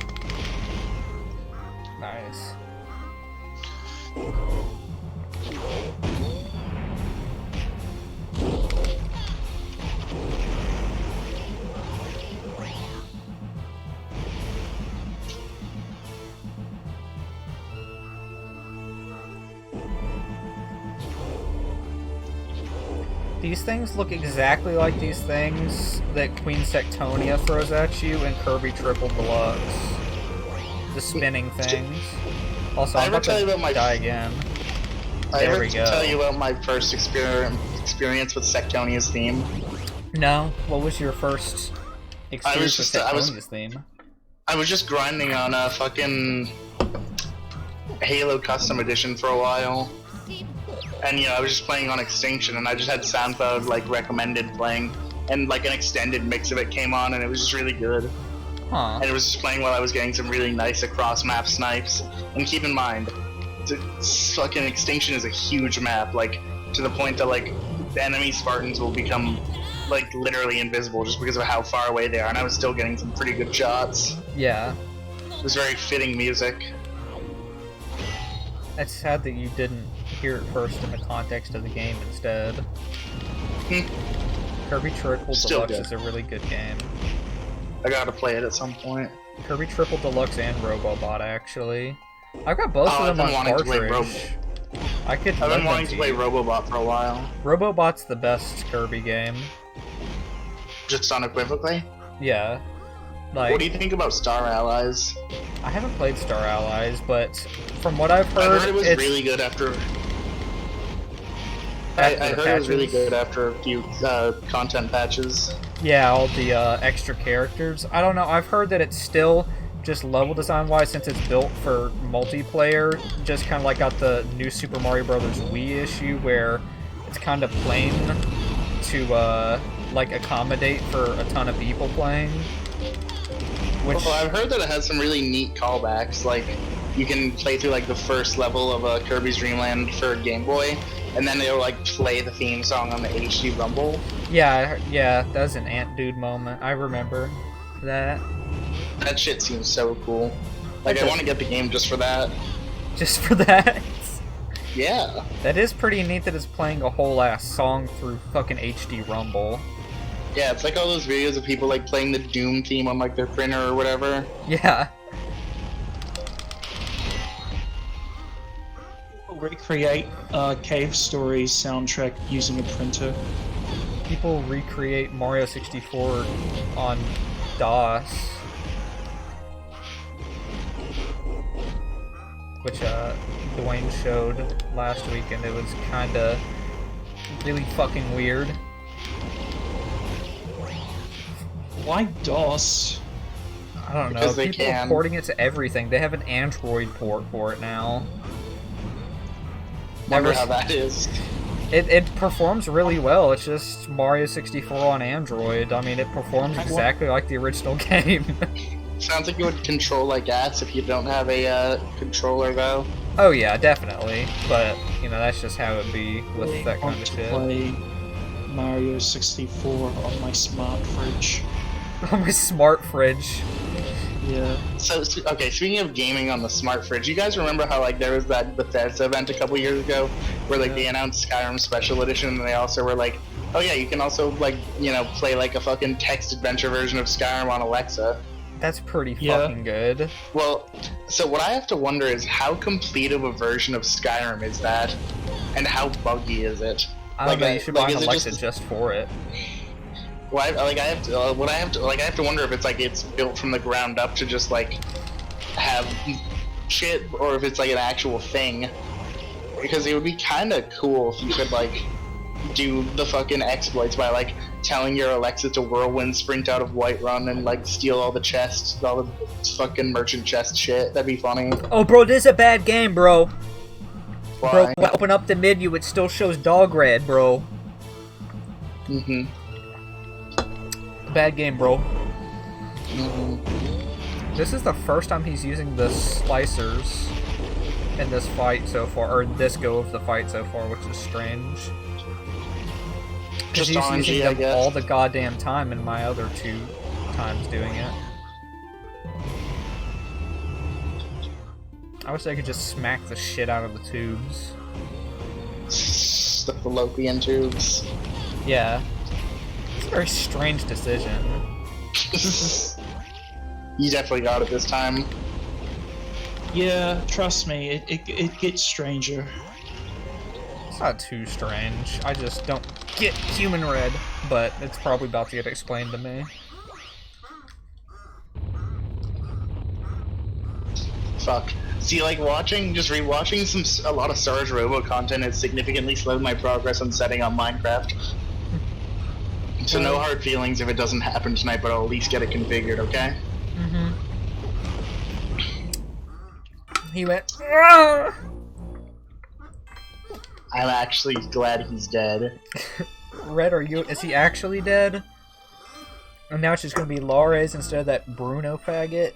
Nice. These things look exactly like these things that Queen Sectonia throws at you in Kirby Triple Deluxe. The spinning things. Also, I'm about to die again. There we go. Tell you about my first experience with Sectonia's theme? No. What was your first experience with Sectonia's theme? I was just grinding on a fucking Halo Custom Edition for a while. And I was just playing on Extinction, and I just had SoundCloud like recommended playing, and like an extended mix of it came on, and it was just really good. Huh. And it was just playing while I was getting some really nice across map snipes. And keep in mind, fucking Extinction is a huge map, like to the point that like the enemy Spartans will become like literally invisible just because of how far away they are, and I was still getting some pretty good shots. Yeah. It was very fitting music. It's sad that you didn't hear it first in the context of the game instead. Kirby Triple Deluxe is a really good game. I gotta play it at some point. Kirby Triple Deluxe and Robobot, actually. I've got both of them on cartridge. I've been wanting to play Robobot for a while. Robobot's the best Kirby game. Just unequivocally? Yeah. Like, what do you think about Star Allies? I haven't played Star Allies, but from what I've heard, I heard it was really good after. I heard it was really good after a few content patches. Yeah, all the extra characters. I don't know. I've heard that it's still just level design wise, since it's built for multiplayer, just kind of like got the new Super Mario Brothers Wii issue where it's kind of plain to like accommodate for a ton of people playing. Well, I've heard that it has some really neat callbacks, like you can play through like the first level of Kirby's Dream Land for Game Boy, and then they'll like play the theme song on the HD Rumble. Yeah, that was an Ant Dude moment. I remember that. That shit seems so cool. Like, I want to get the game just for that. Just for that? Yeah. That is pretty neat that it's playing a whole ass song through fucking HD Rumble. Yeah, it's like all those videos of people like playing the Doom theme on like their printer or whatever. Yeah. Recreate Cave Stories soundtrack using a printer. People recreate Mario 64 on DOS. Which Dwayne showed last week, and it was kinda really fucking weird. Why DOS? I don't know. Because they People are porting it to everything. They have an Android port for it now. Wonder how that is. It performs really well. It's just Mario 64 on Android. I mean, it performs exactly like the original game. Sounds like you would control like ass if you don't have a controller, though. Oh yeah, definitely. But that's just how it be with that kind of shit. Play Mario 64 on my smart fridge. On my smart fridge. Yeah. So, okay, speaking of gaming on the smart fridge, you guys remember how like there was that Bethesda event a couple years ago where like they announced Skyrim Special Edition, and they also were like, oh yeah, you can also like play like a fucking text adventure version of Skyrim on Alexa. That's pretty fucking good. Well, so what I have to wonder is how complete of a version of Skyrim is that, and how buggy is it? I don't know. You should buy an Alexa just for it. Well, I have to wonder if it's built from the ground up to just like have shit, or if it's like an actual thing. Because it would be kind of cool if you could like do the fucking exploits by like telling your Alexa to whirlwind sprint out of Whiterun and like steal all the chests, all the fucking merchant chest shit. That'd be funny. Oh, bro, this is a bad game, bro. Why? Bro, when I open up the menu, it still shows dog red, bro. Mm-hmm. Bad game, bro. Mm-hmm. This is the first time he's using the slicers in this fight so far, or this go of the fight so far, which is strange. Because Just he's RNG, using I them guess. all the goddamn time in my other 2 times doing it. I wish I could just smack the shit out of the tubes. The fallopian tubes. Yeah. It's a very strange decision. You definitely got it this time. Yeah, trust me, it gets stranger. It's not too strange. I just don't get human red, but it's probably about to get explained to me. Fuck. See, like just rewatching a lot of Solatorobo content has significantly slowed my progress on setting up Minecraft. So no hard feelings if it doesn't happen tonight, but I'll at least get it configured, okay? Mm-hmm. He went, "Ah!" I'm actually glad he's dead. Red, is he actually dead? And now it's just gonna be Lares instead of that Bruno faggot?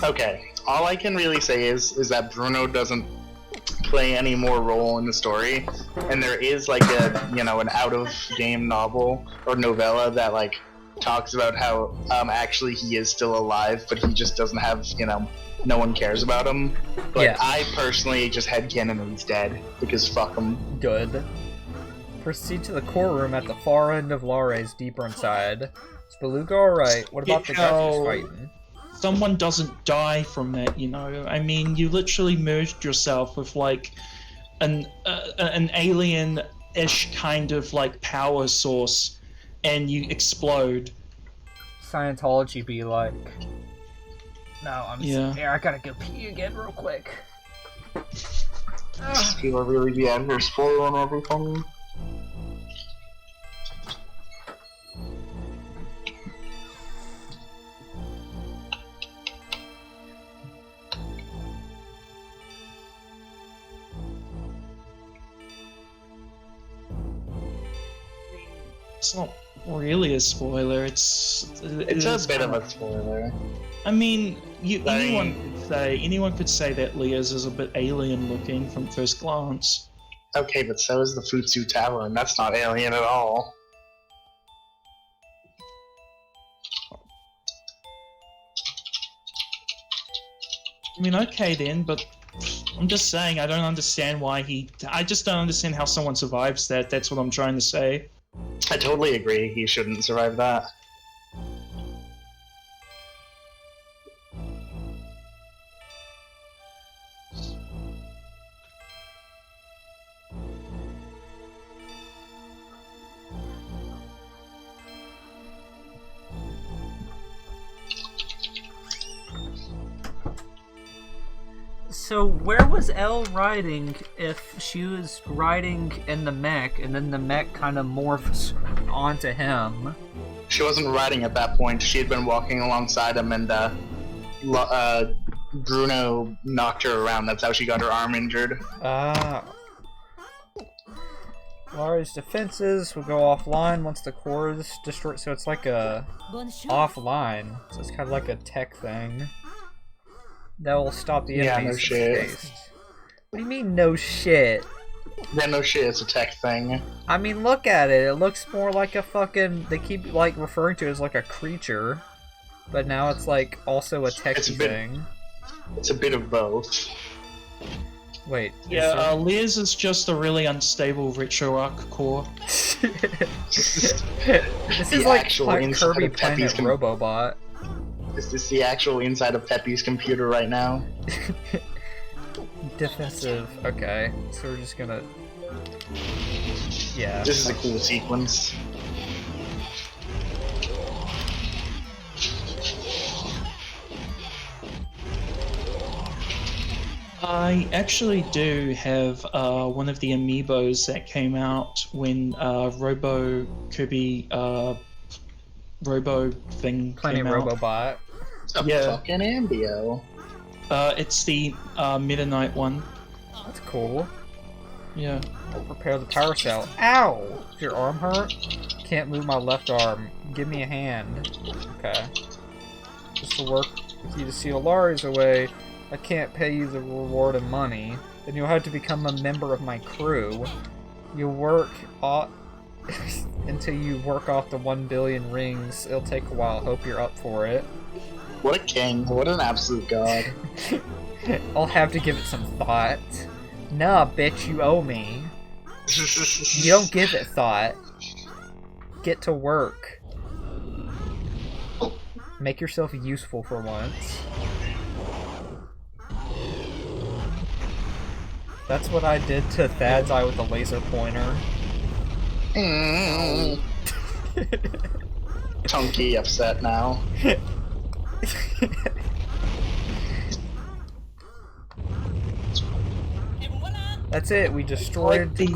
Okay. All I can really say is that Bruno doesn't play any more role in the story, and there is like an out-of-game novel or novella that like talks about how actually he is still alive, but he just doesn't have, no one cares about him. But Yeah. I personally just headcanon that he's dead, because fuck him. Good. Proceed to the core room at the far end of Lares, deeper inside. Is Beluga alright? What about the guy who's fighting? Someone doesn't die from that, I mean, you literally merged yourself with like an alien-ish kind of like power source, and you explode. Scientology be like. No, Yeah. I gotta go pee again real quick. People really be out here spoiling everything. It's not really a spoiler. It's a bit of a spoiler. I mean, I anyone could say that Lea's is a bit alien looking from first glance. Okay, but so is the Futsu Tower, and that's not alien at all. I mean, okay then, but I'm just saying I don't understand why I just don't understand how someone survives that. That's what I'm trying to say. I totally agree. He shouldn't survive that. So where was Elle riding if she was riding in the mech and then the mech kind of morphs onto him? She wasn't riding at that point. She had been walking alongside him, and Bruno knocked her around. That's how she got her arm injured. Ah. Lara's defenses will go offline once the core is destroyed, so it's like a offline. So it's kind of like a tech thing. That will stop the Yeah, enemies. no shit. Based. What do you mean, no shit? Yeah, no shit, it's a tech thing. I mean, look at it. It looks more like a fucking. They keep like referring to it as like a creature, but now it's like also a techy thing. It's a bit of both. Wait. Yeah, Lea's is just a really unstable retro arc core. This is The like actual Kirby inside of Planet Peppy's Robobot. Is this the actual inside of Peppy's computer right now? Defensive. Okay, so we're just gonna. Yeah. This is a cool sequence. I actually do have one of the amiibos that came out when Robo Kirby Robo thing Plenty came out. Robobot. It's a Yeah. fucking ambio. It's the Meta Knight one. That's cool. Yeah. Repair the power cell. Ow! Is your arm hurt? Can't move my left arm. Give me a hand. Okay. This will work with you to seal Lari's away. I can't pay you the reward in money. Then you'll have to become a member of my crew. You work off until you work off the 1 billion rings. It'll take a while. Hope you're up for it. What a king. What an absolute god. I'll have to give it some thought. Nah, bitch, you owe me. You don't give it thought. Get to work. Make yourself useful for once. That's what I did to Thad's eye with the laser pointer. Chunky upset now. That's it, we destroyed the...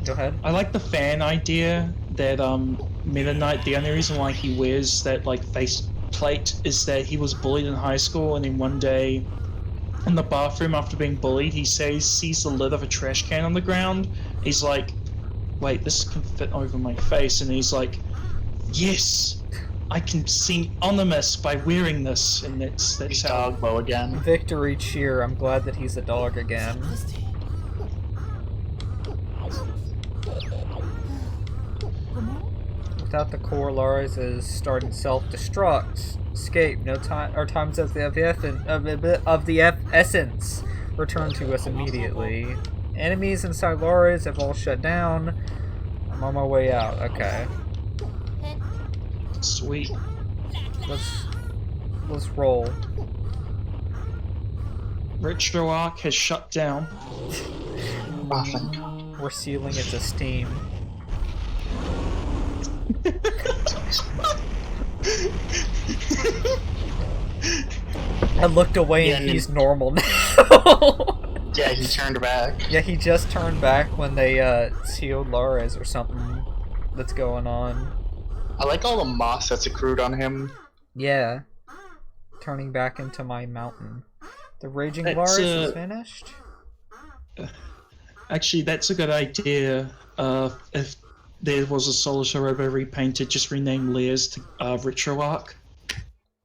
Go ahead. I like the fan idea that Meta Knight, the only reason why he wears that like face plate is that he was bullied in high school, and then one day in the bathroom after being bullied, he sees the lid of a trash can on the ground. He's like, wait, this can fit over my face, and he's like, yes, I can seem anonymous by wearing this, and that's He's how. Dogbo again. Victory cheer, I'm glad that he's a dog again. Without the core, Lars is starting self-destruct. Escape. No time or times of the essence. Return to us immediately. Enemies inside Lars have all shut down. I'm on my way out. Okay. Sweet. Let's roll. Retro Arc has shut down. Oh, thank God. We're sealing it to Steam. I looked away and he's normal now. Yeah, he turned back. Yeah, he just turned back when they sealed Lares or something that's going on. I like all the moss that's accrued on him. Yeah. Turning back into my mountain. The Raging That's, Lares is finished? Actually, that's a good idea. If there was a Solatorobo repainted, just rename Lears to Retro Arc.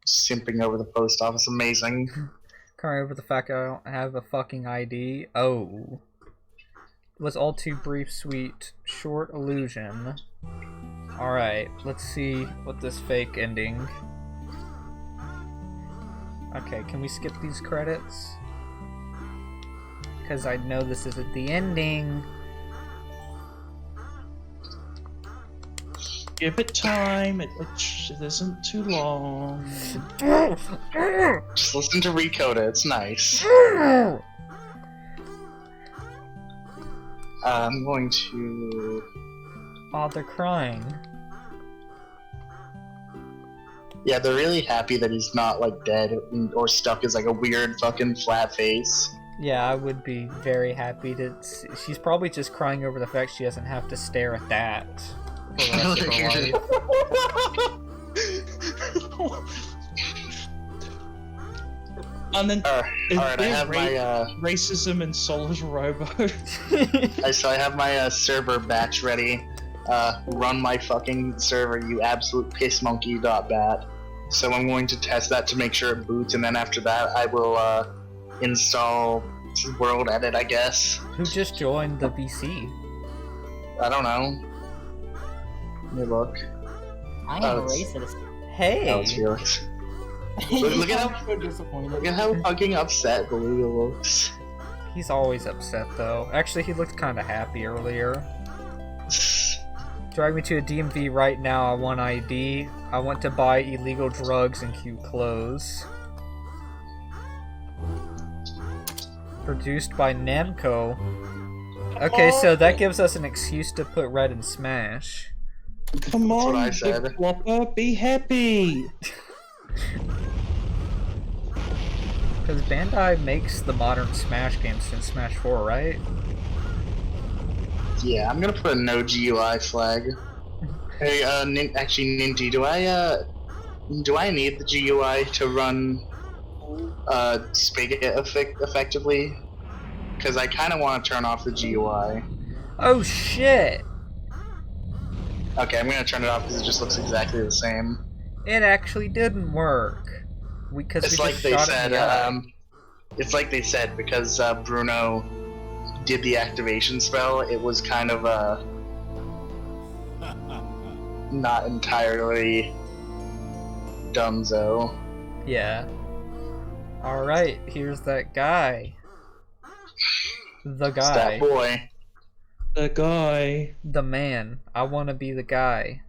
Simping over the post office, amazing. Crying over the fact I don't have a fucking ID. Oh. Was all too brief, sweet, short illusion. Alright, let's see what this fake ending. Okay, can we skip these credits? Because I know this isn't the ending. Give it time. It isn't too long. Just listen to Recoda, it's nice. I'm going to... Oh, they're crying. Yeah, they're really happy that he's not, like, dead or stuck as, like, a weird fucking flat face. Yeah, I would be very happy to see. She's probably just crying over the fact she doesn't have to stare at that for the rest of her life. And then Alright, I have my, racism in Solatorobo. so I have my, server batch ready. Run my fucking server, you absolute piss monkey .bat. So I'm going to test that to make sure it boots, and then after that I will, install World Edit, I guess. Who just joined the VC? I don't know. Let me look. I am Oh, a it's- racist. Hey! Oh, it's Felix. Look at how- so disappointed. Look at how fucking upset Beluga looks. He's always upset though. Actually, he looked kind of happy earlier. Drag me to a DMV right now. I want ID. I want to buy illegal drugs and cute clothes. Produced by Namco. Okay, so that gives us an excuse to put Red in Smash. Come on, what I said. Big Whopper, be happy. Because Bandai makes the modern Smash games since Smash 4, right? Yeah, I'm gonna put a no GUI flag. Hey, actually, Ninja, do I need the GUI to run Spigot effectively? Because I kind of want to turn off the GUI. Oh shit! Okay, I'm gonna turn it off because it just looks exactly the same. It actually didn't work. Because we It's just like they shot it in said. the eye. It's like they said because Bruno did the activation spell. It was kind of not entirely dunzo. Yeah. Alright, here's that guy. The It's that guy. boy. The guy. The man. I want to be the guy.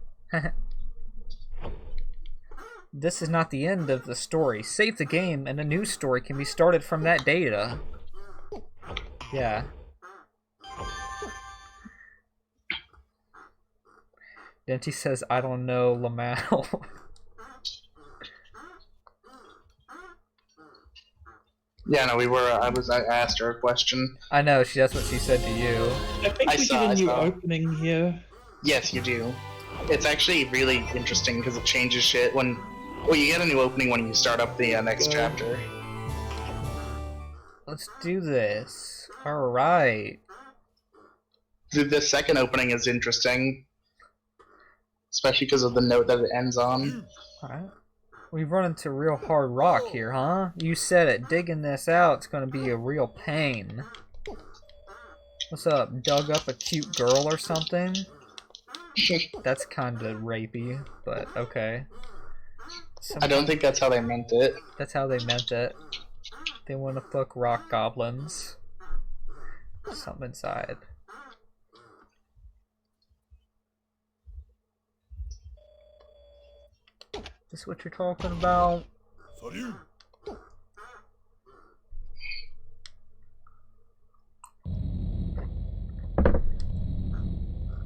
This is not the end of the story. Save the game and a new story can be started from that data. Yeah. Denti says, I don't know, Lamau. Yeah, no, I asked her a question. I know, that's what she said to you. I think I we saw- get I a new saw. opening here. Yes, you do. It's actually really interesting because it changes shit when. Well, you get a new opening when you start up the next chapter. Let's do this. Alright. The second opening is interesting, especially because of the note that it ends on. Alright. We've run into real hard rock here, huh? You said it. Digging this out, it's gonna be a real pain. What's up? Dug up a cute girl or something? That's kinda rapey, but okay. I don't think that's how they meant it. That's how they meant it. They wanna fuck rock goblins. Something inside. Is this what you're talking about?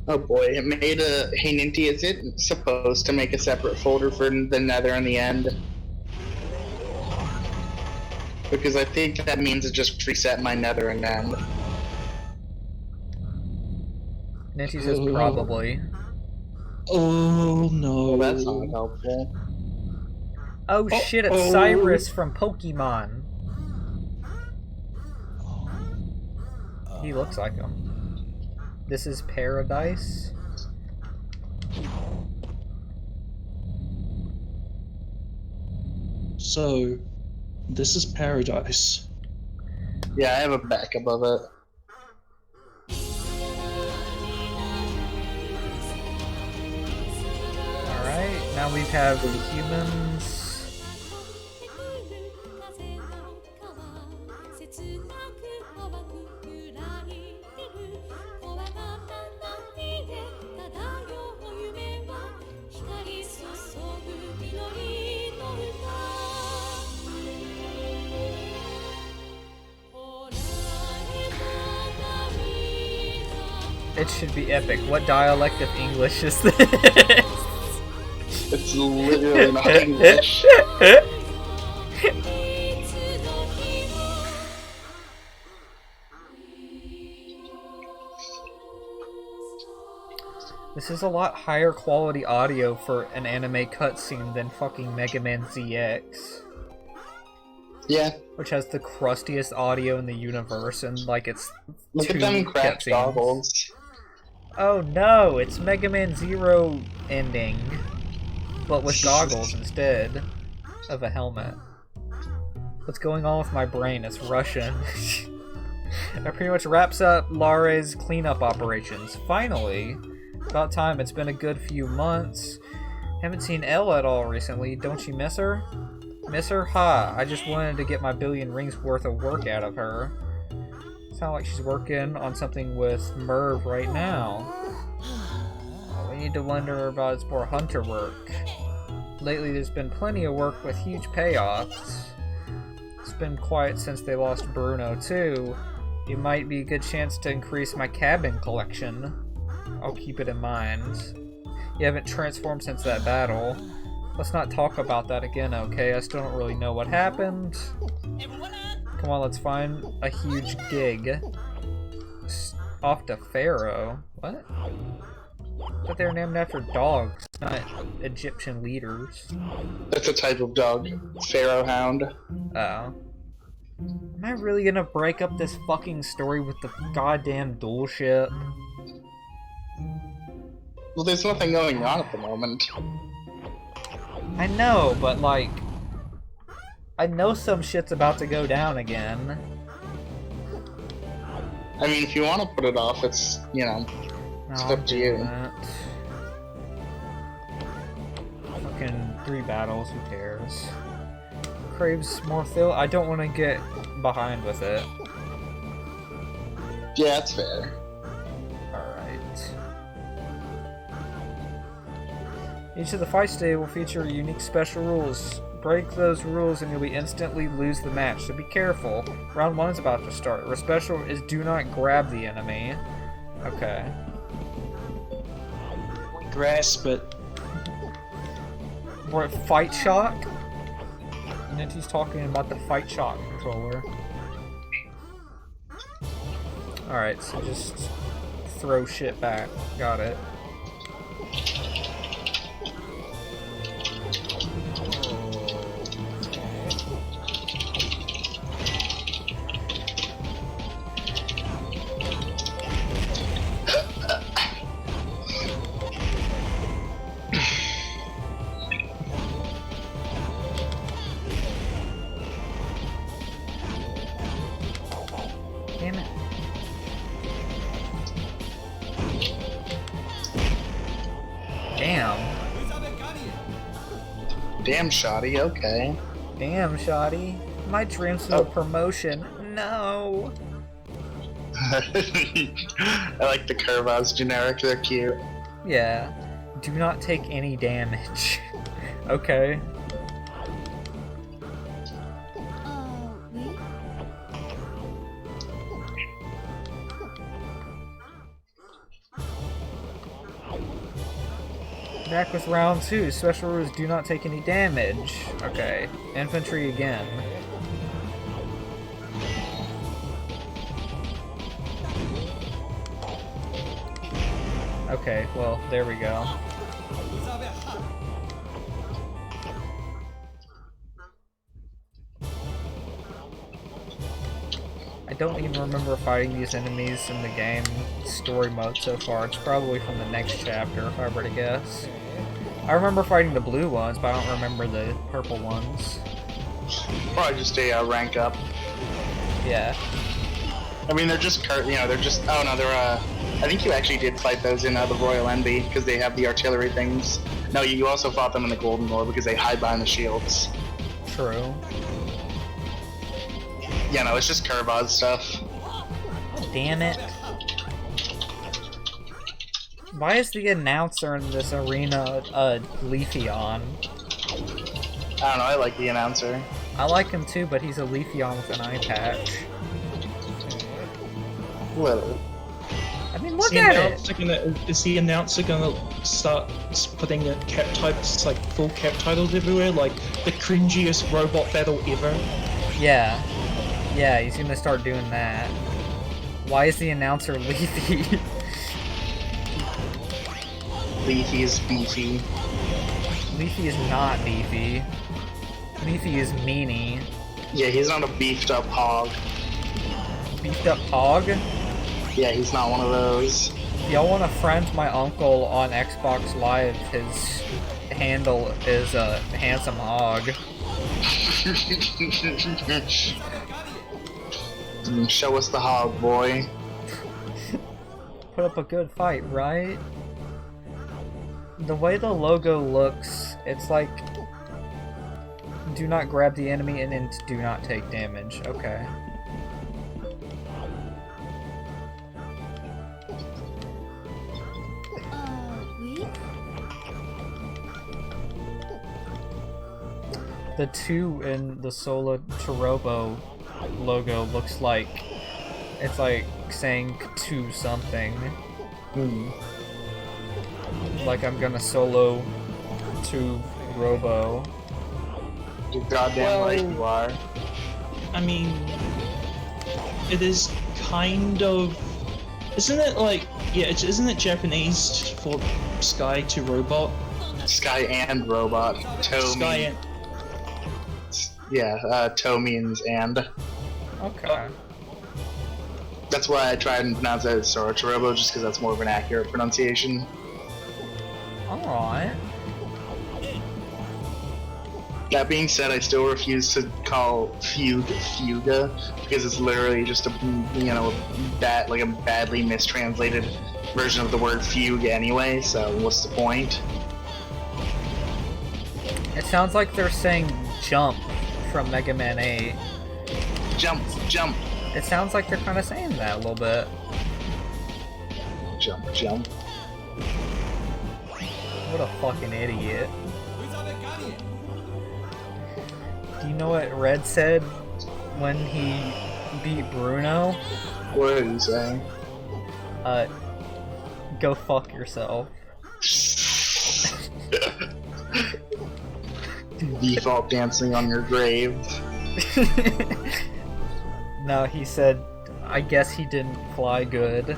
Oh boy, it made a. Hey Ninty, is it supposed to make a separate folder for the Nether and the End? Because I think that means it just reset my Nether and End. Nancy says probably. Oh no. Well, that's not helpful. Oh shit, it's Cyrus from Pokemon. He looks like him. This is Paradise. So, this is Paradise. Yeah, I have a backup of it. Alright, now we have the humans. It should be epic. What dialect of English is this? It's literally not English. This is a lot higher quality audio for an anime cutscene than fucking Mega Man ZX. Yeah, Which has the crustiest audio in the universe, and like it's look at two them cracked cutscenes. goggles. Oh no, it's Mega Man Zero ending, but with goggles instead of a helmet. What's going on with my brain? It's Russian. That pretty much wraps up Lare's cleanup operations. Finally! About time, it's been a good few months. Haven't seen Elle at all recently. Don't you miss her? Miss her? Ha! I just wanted to get my billion rings worth of work out of her. Sound like she's working on something with Merv right now. We need to wonder about its more hunter work. Lately there's been plenty of work with huge payoffs. It's been quiet since they lost Bruno too. It might be a good chance to increase my cabin collection. I'll keep it in mind. You haven't transformed since that battle. Let's not talk about that again, okay? I still don't really know what happened. Come on, let's find a huge gig. Off to Pharaoh. What? I thought they were named after dogs, not Egyptian leaders. That's a type of dog. Pharaoh hound. Oh. Am I really gonna break up this fucking story with the goddamn dual ship? Well, there's nothing going on at the moment. I know, but like... I know some shit's about to go down again. I mean, if you want to put it off, it's, you know, it's up to you. Fucking 3 battles, who cares? Craves more fill. I don't want to get behind with it. Yeah, that's fair. Alright. Each of the fights today will feature unique special rules. Break those rules and you'll instantly lose the match, so be careful. Round 1 is about to start. Our special is do not grab the enemy. Okay. Grasp it. We're at Fight Shock? Ninty's talking about the Fight Shock controller. Alright, so just throw shit back. Got it. Damn it. Damn. Damn, shoddy, okay. Damn, shoddy. My dreams of a promotion. No. I like the Curvas generic, they're cute. Yeah. Do not take any damage. Okay. Back with round 2. Special rules do not take any damage. Okay. Infantry again. Okay, well, there we go. I don't even remember fighting these enemies in the game story mode so far. It's probably from the next chapter, if I were to guess. I remember fighting the blue ones, but I don't remember the purple ones. Probably just a rank up. Yeah. I mean, they're just, you know, they're just, oh no, they're, I think you actually did fight those in the Royal Envy, because they have the artillery things. No, you also fought them in the Golden War, because they hide behind the shields. True. Yeah, no, it's just Curvaz stuff. Damn it. Why is the announcer in this arena Leafeon? I don't know, I like the announcer. I like him too, but he's a Leafeon with an eye patch. Little. I mean, look at it! Is the announcer gonna start putting the cap types, like full cap titles everywhere, like the cringiest robot battle ever? Yeah. Yeah, he's gonna start doing that. Why is the announcer Leafy? Leafy is beefy. Leafy is not beefy. Leafy is meanie. Yeah, he's not a beefed up hog. Beefed up hog? Yeah, he's not one of those. Y'all wanna friend my uncle on Xbox Live? His handle is a handsome hog. Show us the hog, boy. Put up a good fight, right? The way the logo looks, it's like do not grab the enemy and then do not take damage. Okay. The 2 in the Solatorobo logo looks like it's like saying to something. Like I'm gonna solo to Robo. You're goddamn right you are. I mean, it is kind of. Isn't it like, yeah, isn't it Japanese for sky to robot? Sky and robot. Toe Sky means, and. yeah, toe means and. Okay. That's why I tried and pronounce it as Solatorobo, just because that's more of an accurate pronunciation. Alright. That being said, I still refuse to call Fuga because it's literally just a a badly mistranslated version of the word fugue anyway. So what's the point? It sounds like they're saying jump from Mega Man 8. Jump, jump, It sounds like they're kind of saying that a little bit. jump, jump. What a fucking idiot. Do you know what Red said when he beat Bruno? What are you saying? Go fuck yourself. Default dancing on your grave. No, he said, I guess he didn't fly good.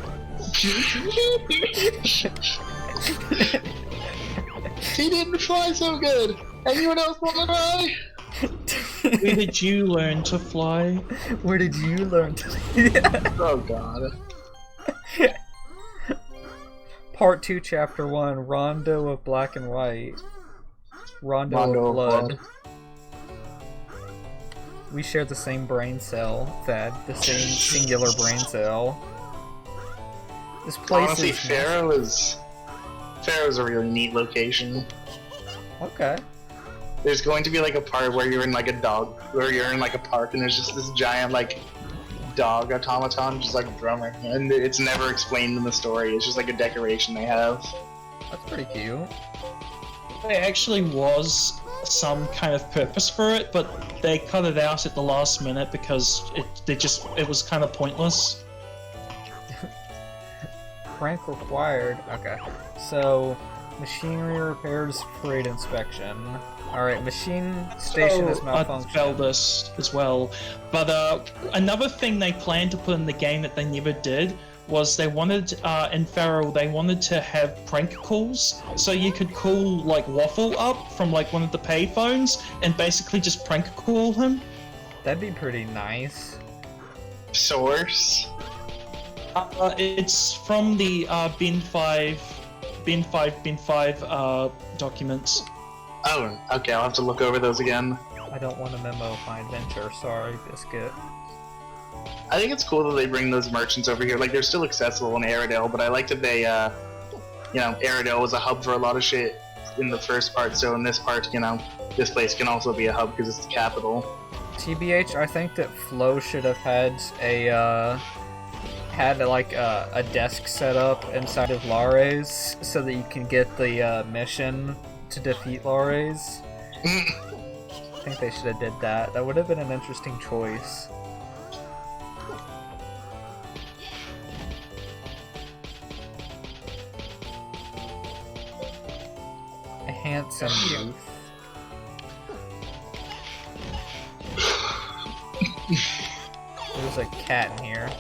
He didn't fly so good. Anyone else want to die? Where did you learn to fly? Where did you learn to... Oh god. Part 2, Chapter 1, Rondo of Black and White. Rondo of Blood. We share the same brain cell, Thad. The same singular brain cell. This place Honestly, is... Pharaoh's a really neat location. Okay. There's going to be like a part where you're in like a park and there's just this giant like dog automaton just like drumming, and it's never explained in the story. It's just like a decoration they have. That's pretty cute. There actually was some kind of purpose for it, but they cut it out at the last minute because it was kind of pointless. Rank required. Okay. So, machinery repairs, freight inspection. Alright, machine station is I malfunctioning. spelled this as well. But another thing they planned to put in the game that they never did was they wanted, in Feral, they wanted to have prank calls. So you could call, like, Waffle up from, like, one of the payphones and basically just prank call him. That'd be pretty nice. Source? It's from the Bin 5 documents. Oh, okay, I'll have to look over those again. I don't want to memo my adventure, sorry, Biscuit. I think it's cool that they bring those merchants over here. Like, they're still accessible in Aerodale, but I like that they, Aerodale was a hub for a lot of shit in the first part, so in this part, this place can also be a hub because it's the capital. TBH, I think that Flo should have had a desk set up inside of Lares so that you can get the mission to defeat Lares. I think they should have did that. That would have been an interesting choice. A handsome youth. There's a cat in here.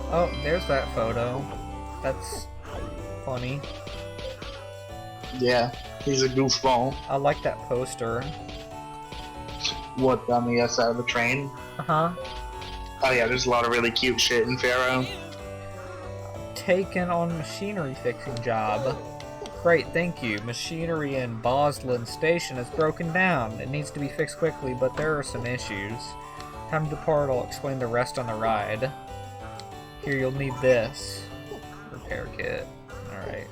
Oh, there's that photo. That's funny. Yeah, he's a goofball. I like that poster. What, on the side of the train? Uh-huh. Oh yeah, there's a lot of really cute shit in Pharaoh. Taken on machinery fixing job. Great, thank you. Machinery in Boslin Station is broken down. It needs to be fixed quickly, but there are some issues. Time to depart, I'll explain the rest on the ride. Here, you'll need this. Repair kit. Alright.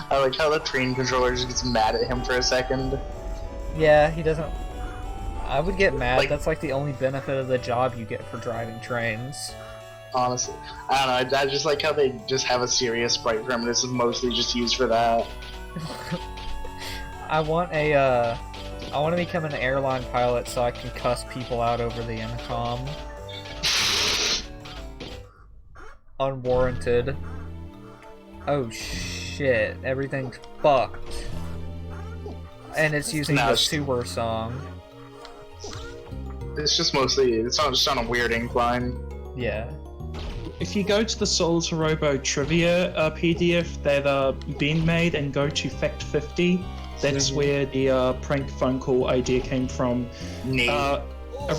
I like how the train controller just gets mad at him for a second. Yeah, he doesn't... I would get mad. Like- That's like the only benefit of the job you get for driving trains. Honestly, I don't know. I just like how they just have a serious sprite for him. This is mostly just used for that. I want a I want to become an airline pilot so I can cuss people out over the intercom. Unwarranted. Oh shit, everything's fucked. And it's using the sewer song. It's just mostly, it's just on a weird incline. Yeah. If you go to the Solatorobo trivia PDF that been made and go to Fact 50, that's where the prank phone call idea came from.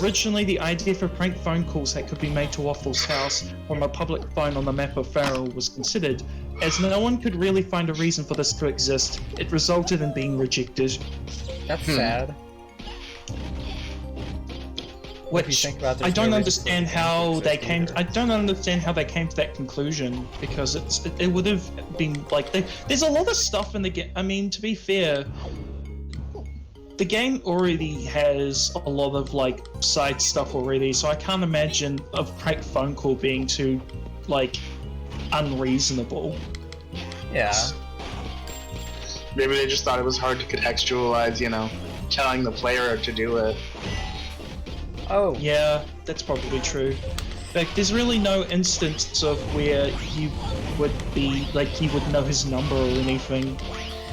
Originally, the idea for prank phone calls that could be made to Waffle's house from a public phone on the map of Farrell was considered. As no one could really find a reason for this to exist, it resulted in being rejected. That's sad. Which I don't understand how they came. I don't understand how they came to that conclusion, because it would have been like there's a lot of stuff in the game. I mean, to be fair, the game already has a lot of like side stuff already, so I can't imagine a prank phone call being too like unreasonable. Yeah. Maybe they just thought it was hard to contextualize, you know, telling the player to do it. Oh. Yeah, that's probably true. Like, there's really no instance of where you would be, like, you would know his number or anything.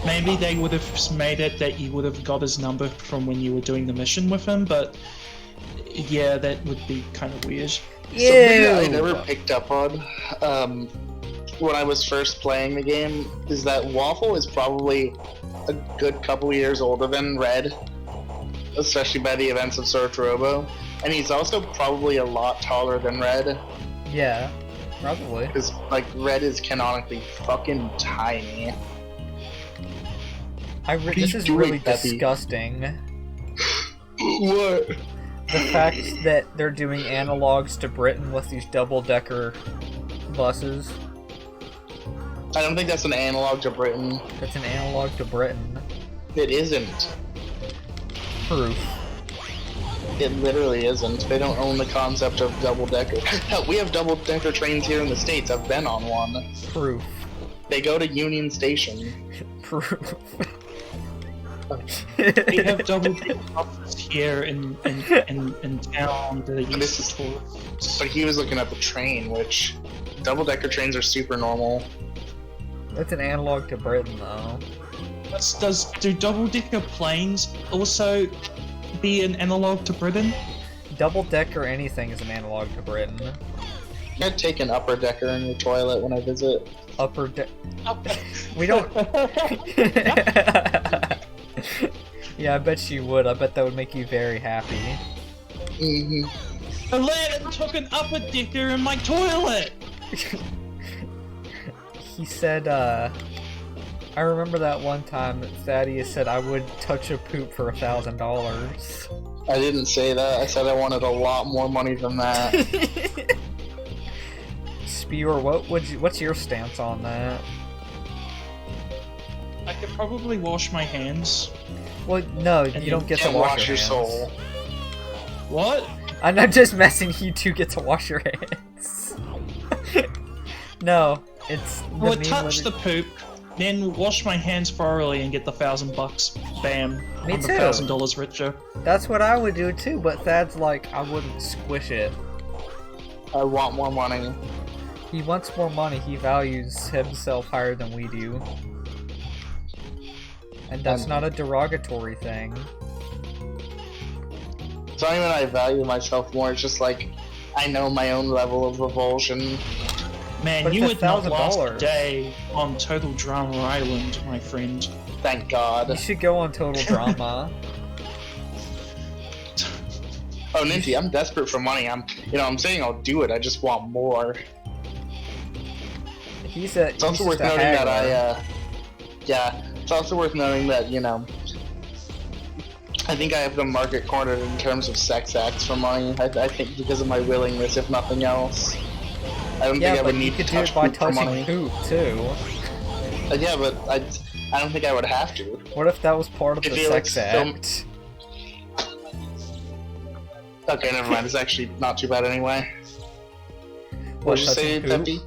Maybe they would have made it that you would have got his number from when you were doing the mission with him, but yeah, that would be kind of weird. Something I never picked up on when I was first playing the game is that Waffle is probably a good couple years older than Red, especially by the events of Solatorobo. And he's also probably a lot taller than Red. Yeah, probably. Because, like, Red is canonically fucking tiny. This is really disgusting. What? The fact that they're doing analogs to Britain with these double-decker buses. I don't think that's an analog to Britain. That's an analog to Britain. It isn't. Proof. It literally isn't. They don't own the concept of double-decker. Hell, we have double-decker trains here in the States. I've been on one. Proof. They go to Union Station. Proof. We have double-decker buses here in town that are used for. But he was looking at the train, which double-decker trains are super normal. That's an analog to Britain, though. Do double-decker planes also be an analog to Britain? Double-decker anything is an analog to Britain. I'd take an upper decker in your toilet when I visit. Upper deck. We don't. Yeah, I bet you would. I bet that would make you very happy. Mm-hmm. Aladdin took an upper decker in my toilet! He said, I remember that one time that Thaddeus said I would touch a poop for $1,000. I didn't say that. I said I wanted a lot more money than that. Spewer, what's your stance on that? I could probably wash my hands. Well, no, you don't get to wash your hands. soul. What? I'm not just messing. You two get to wash your hands. No, it's. Well, touch the poop, then wash my hands thoroughly and get the $1,000. Bam. Me I'm too. $1,000 richer. That's what I would do too, but Thad's like, I wouldn't squish it. I want more money. He wants more money. He values himself higher than we do. And that's not a derogatory thing. It's not even I value myself more, it's just like, I know my own level of revulsion. Man, But you it's would not last $1,000. a day on Total Drama Island, my friend. Thank God. You should go on Total Drama. Oh, Ninty, I'm desperate for money. I'm saying I'll do it, I just want more. It's also worth noting that it's also worth noting that, I think I have the market cornered in terms of sex acts for money. I think because of my willingness, if nothing else. I don't think I would need to touch poop for money. Poop too. Yeah, but I don't think I would have to. What if that was part of the sex act? Okay, never mind. It's actually not too bad anyway. What, did you say, Peppy?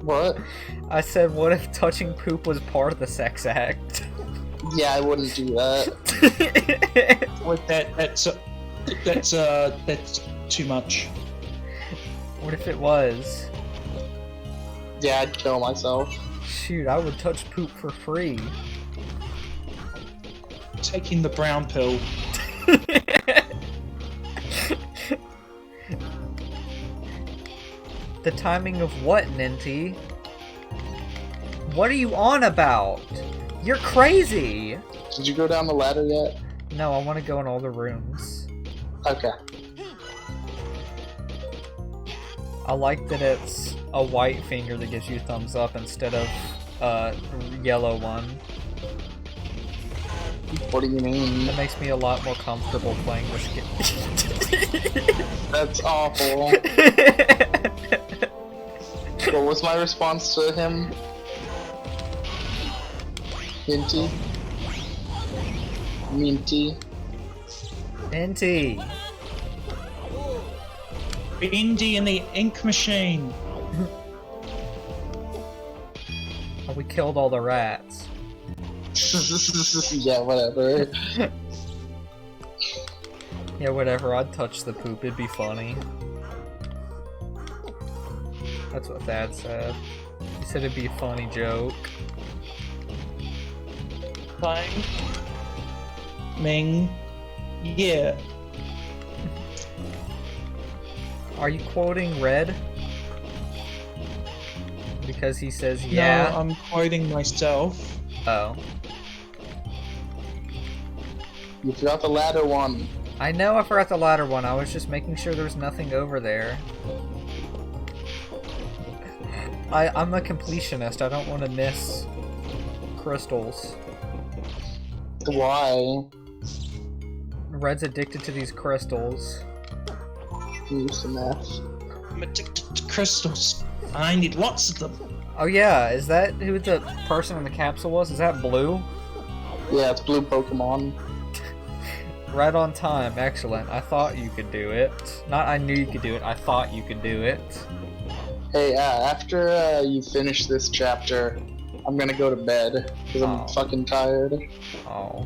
What? I said, what if touching poop was part of the sex act? Yeah, I wouldn't do that. With that's too much. What if it was? Yeah, I'd kill myself. Shoot, I would touch poop for free. Taking the brown pill. The timing of what, Ninty? What are you on about? You're crazy! Did you go down the ladder yet? No, I want to go in all the rooms. Okay. I like that it's a white finger that gives you thumbs up instead of a yellow one. What do you mean? That makes me a lot more comfortable playing this game. That's awful. What was my response to him? Minty? Minty? Ninty! Indy in the ink machine. Oh, we killed all the rats. Yeah, whatever. Yeah, whatever, I'd touch the poop, it'd be funny. That's what Thad said. He said it'd be a funny joke. Bang. Ming. Yeah. Are you quoting Red? Because he says yeah? No, I'm quoting myself. Oh. You forgot the ladder one. I know I forgot the ladder one, I was just making sure there was nothing over there. I'm a completionist, I don't want to miss crystals. Why? Red's addicted to these crystals. Use the math. I'm addicted to crystals. I need lots of them. Oh yeah, is that who the person in the capsule was? Is that Blue? Yeah, it's blue Pokemon. Right on time, excellent. I thought you could do it. Not I knew you could do it, I thought you could do it. Hey, after you finish this chapter, I'm gonna go to bed, because I'm Oh. fucking tired. Oh.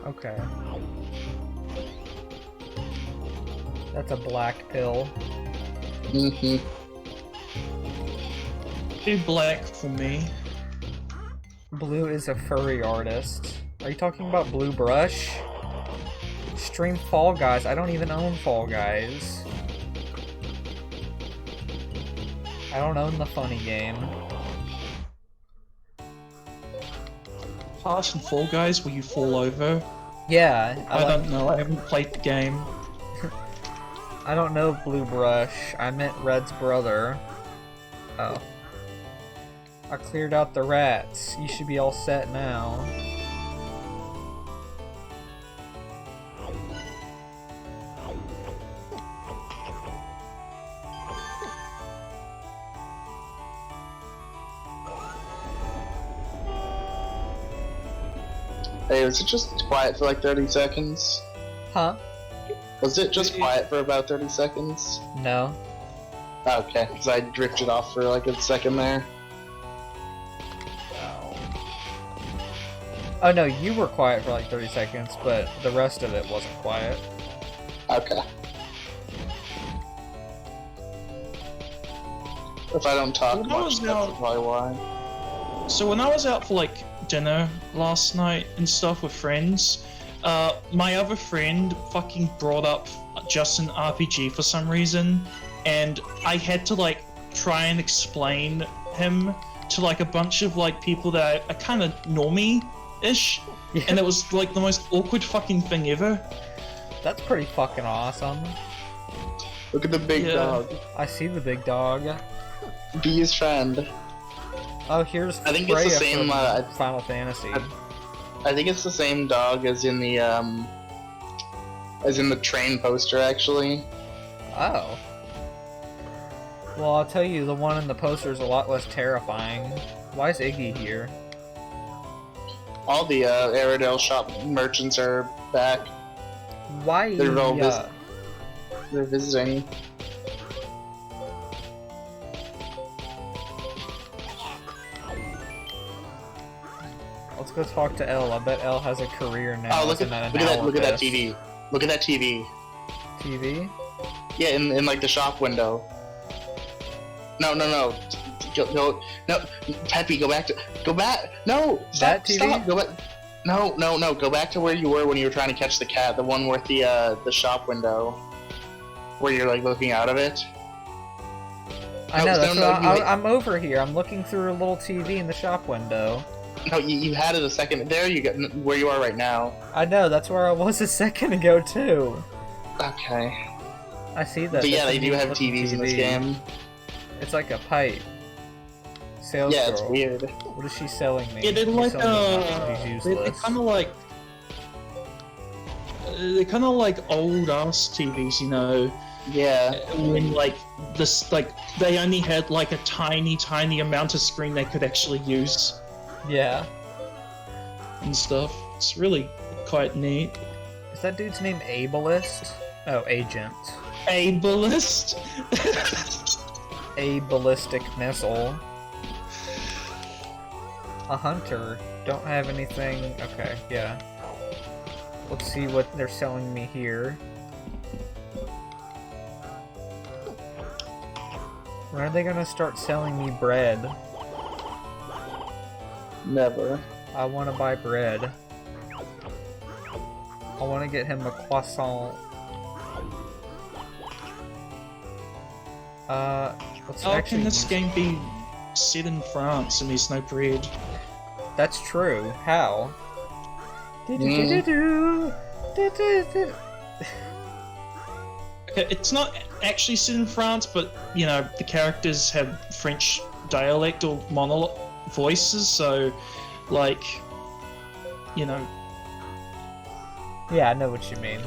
Okay. That's a black pill. Mm-hmm. Too black for me. Blue is a furry artist. Are you talking about Blue Brush? Stream Fall Guys. I don't even own Fall Guys. I don't own the funny game. Pass and Fall Guys, will you fall over? Yeah, I don't know, I haven't played the game. I don't know Blue Brush. I meant Red's brother. Oh. I cleared out the rats. You should be all set now. Hey, was it just quiet for like 30 seconds? Huh? Was it just quiet for about 30 seconds? No. Okay, because I drifted off for like a second there. Oh no, you were quiet for like 30 seconds, but the rest of it wasn't quiet. Okay. If I don't talk Well, that much, was that's now- probably why. So when I was out for like dinner last night and stuff with friends, my other friend fucking brought up just an RPG for some reason, and I had to like try and explain him to like a bunch of like people that are kind of normie-ish, Yeah. and it was like the most awkward fucking thing ever. That's pretty fucking awesome. Look at the big Yeah. dog. I see the big dog. Be his friend. Oh, here's I think it's the Freya same, from Final Fantasy. I think it's the same dog as in the train poster, actually. Oh. Well, I'll tell you, the one in the poster is a lot less terrifying. Why is Iggy here? All the Airedale shop merchants are back. Why? They're all they're visiting. go talk to Elle. I bet Elle has a career now. Oh, look at that TV. Look at that TV. TV? Yeah, in like the shop window. No. No, Peppy, go back. No, That TV? Stop. Go back. No. Go back to where you were when you were trying to catch the cat. The one with the shop window, where you're like looking out of it. I know. That's I'm over here. I'm looking through a little TV in the shop window. No, you had it a second. There you go. Where you are right now. I know. That's where I was a second ago too. Okay. I see that. But yeah, That's they a do have neat-looking TVs in this TV. game. It's like a pipe. Sales Yeah, girl. it's weird. What is she selling me? Yeah, they're She's like selling me nothing. She's they're useless. kind of like old ass TVs, you know. Yeah. When like this, like they only had like a tiny amount of screen they could actually use Yeah. and stuff. It's really quite neat. Is that dude's name Ableist? Oh, Agent. Ableist. A ballistic missile. A hunter. Don't have anything. Okay, yeah. Let's see what they're selling me here. When are they gonna start selling me bread? Never. I want to buy bread. I want to get him a croissant. Let's How actually can this use- game be set in France and there's no bread? That's true. How? Okay, it's not actually set in France, but you know the characters have French dialect or monologue voices, so like, you know. Yeah, I know what you mean.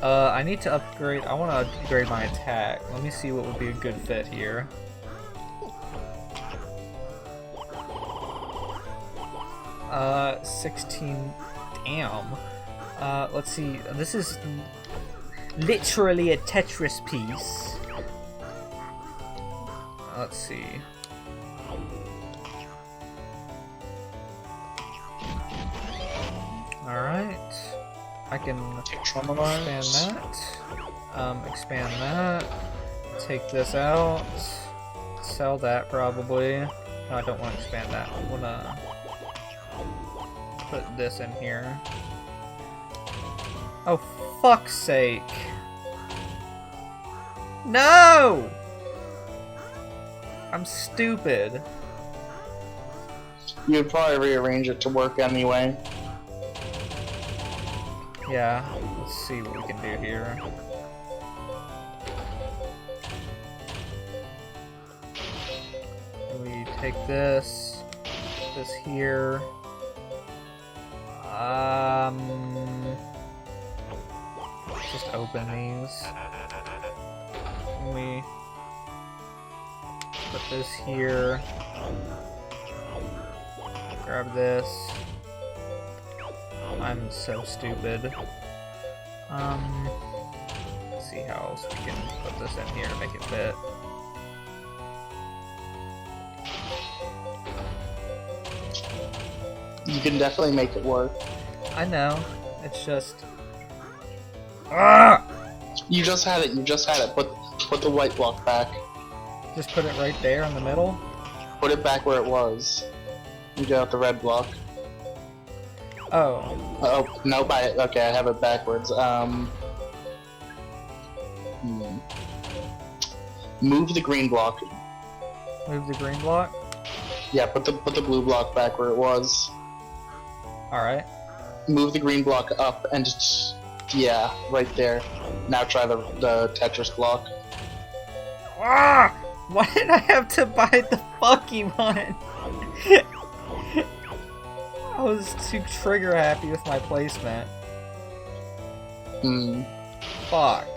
I need to upgrade. I want to upgrade my attack. Let me see what would be a good fit here. Uh, 16. Damn. Let's see. This is literally a Tetris piece. Let's see. Alright. I can expand that. Expand that. Take this out. Sell that probably. No, I don't want to expand that. I want to put this in here. Oh, fuck's sake. No! I'm stupid. You'd probably rearrange it to work anyway. Yeah, let's see what we can do here. We take this here. Just open these. We put this here. Grab this. I'm so stupid. Let's see how else we can put this in here to make it fit. You can definitely make it work. I know. It's just. Ah! You just had it. Put the white block back. Just put it right there in the middle. Put it back where it was. You got the red block. Oh. Oh no! Okay, I have it backwards. Move the green block. Move the green block. Yeah, put the blue block back where it was. All right. Move the green block up and just, yeah, right there. Now try the Tetris block. Ah! Why did I have to buy the fucky one? I was too trigger happy with my placement. Fuck.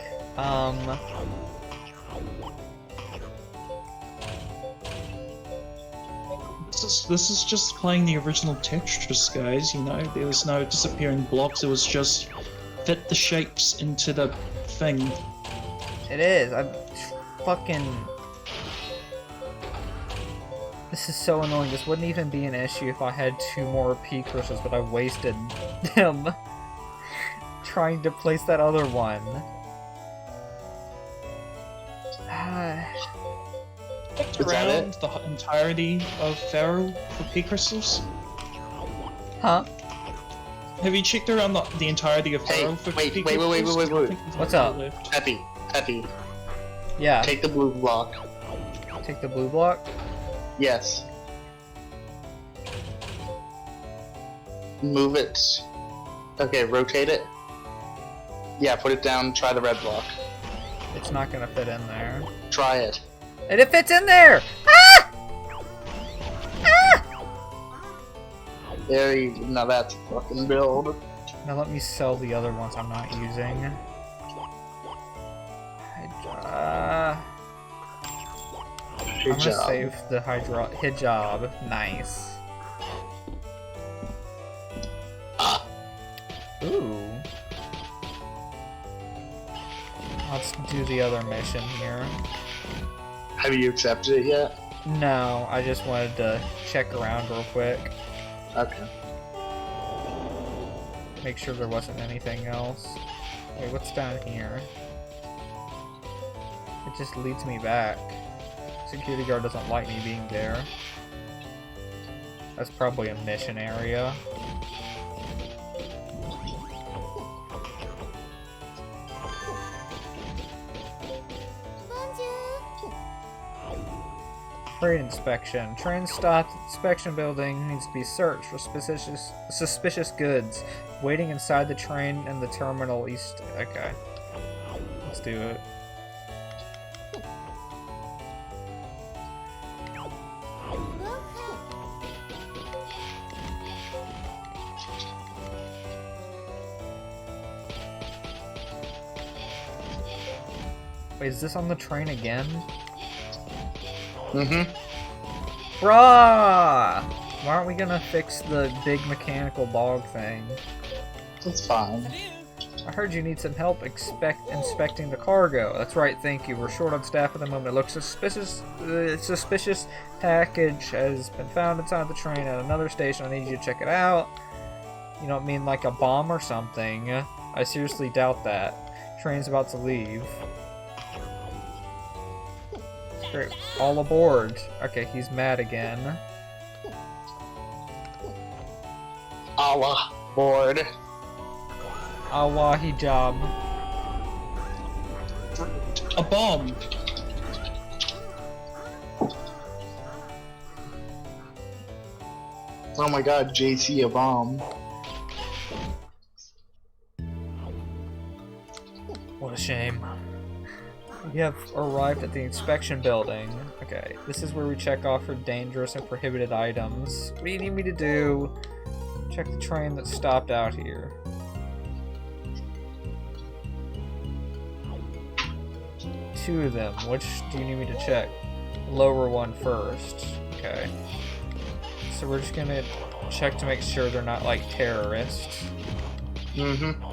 This is just playing the original Tetris, guys. You know, there was no disappearing blocks. It was just fit the shapes into the thing. It is. I'm fucking. This is so annoying. This wouldn't even be an issue if I had 2 more P crystals, but I wasted them trying to place that other one. Checked Is that around it? the entirety of Pharaoh for P crystals. Huh? Have you checked around the entirety of Hey, Pharaoh for wait, P wait, wait, wait, crystals? wait, wait, wait. I think there's What's one up? left. Peppy. Yeah. Take the blue block. Take the blue block. Yes. Move it. Okay, rotate it. Yeah, put it down. Try the red block. It's not gonna fit in there. Try it. And it fits in there! Ah! Ah! There you. Now that's a fucking build. Now let me sell the other ones I'm not using. Good I'm gonna job. save the hijab. Nice. Ooh. Let's do the other mission here. Have you accepted it yet? No, I just wanted to check around real quick. Okay. Make sure there wasn't anything else. Wait, what's down here? It just leads me back. Security guard doesn't like me being there. That's probably a mission area. Train inspection. Train stopped at the inspection building. Needs to be searched for suspicious goods. Waiting inside the train in the terminal east. Okay. Let's do it. Wait, is this on the train again? Mm-hmm. Bruh! Why aren't we gonna fix the big mechanical dog thing? That's fine. I heard you need some help inspecting the cargo. That's right, thank you. We're short on staff at the moment. It looks suspicious. Suspicious package has been found inside the train at another station. I need you to check it out. You don't mean like a bomb or something? I seriously doubt that. Train's about to leave. Great. All aboard. Okay, he's mad again. Allah board. Awa hijab. A bomb. Oh my god, JC a bomb. What a shame. We have arrived at the inspection building. Okay, this is where we check off for dangerous and prohibited items. What do you need me to do? Check the train that stopped out here. Two of them. Which do you need me to check? Lower one first. Okay. So we're just gonna check to make sure they're not like terrorists. Mm-hmm.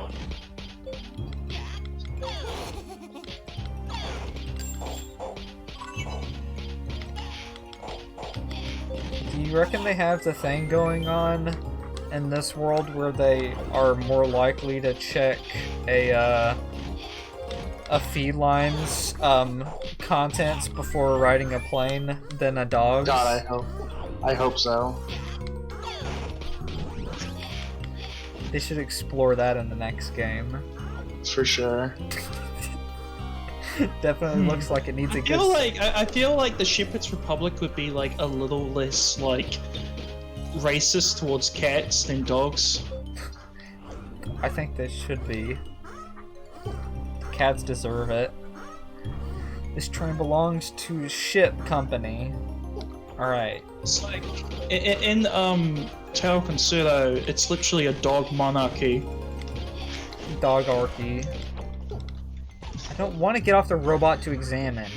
Do you reckon they have the thing going on in this world where they are more likely to check a feline's contents before riding a plane than a dog's? God, I hope so. They should explore that in the next game. For sure. Definitely looks like it needs a good... I feel like the Shepherd's Republic would be like a little less like racist towards cats than dogs. I think they should be. The cats deserve it. This train belongs to a ship company. Alright. It's like in Tao Concerto, it's literally a dog monarchy. Dogarchy. I don't want to get off the robot to examine.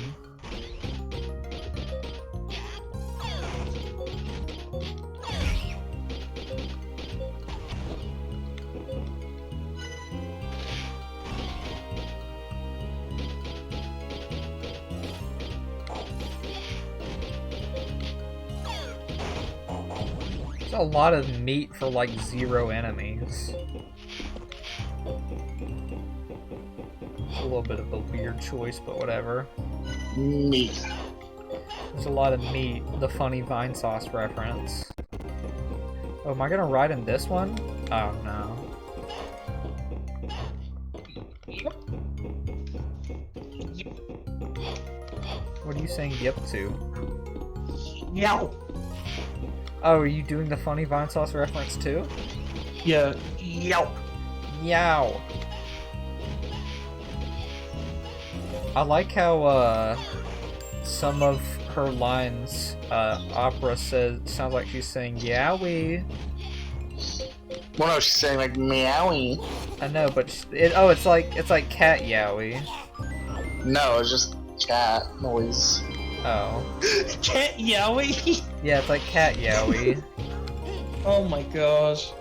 It's a lot of meat for like 0 enemies. A little bit of a weird choice, but whatever. Meat. There's a lot of meat. The funny vine sauce reference. Oh, am I gonna ride in this one? Oh no. What are you saying yep to? Yow. Oh, are you doing the funny vine sauce reference too? Yeah. Yow. Yow. I like how some of her lines Opera sounds like she's saying yowie. Well, no, she's saying like meowie. I know, but it's like cat yowie. No, it's just cat noise. Oh. Cat yowie? Yeah, it's like cat yowie. Oh my gosh.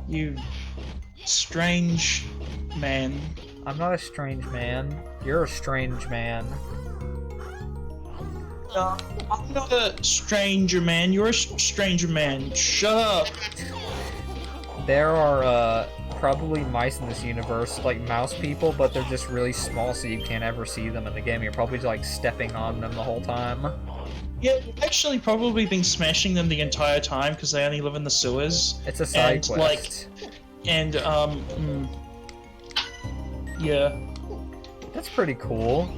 You strange man. I'm not a strange man. You're a strange man. I'm not a stranger man. You're a stranger man. Shut up. There are probably mice in this universe, like mouse people, but they're just really small, so you can't ever see them in the game. You're probably just, like stepping on them the whole time. Yeah, you've actually probably been smashing them the entire time because they only live in the sewers. It's a side And, quest. Yeah. That's pretty cool.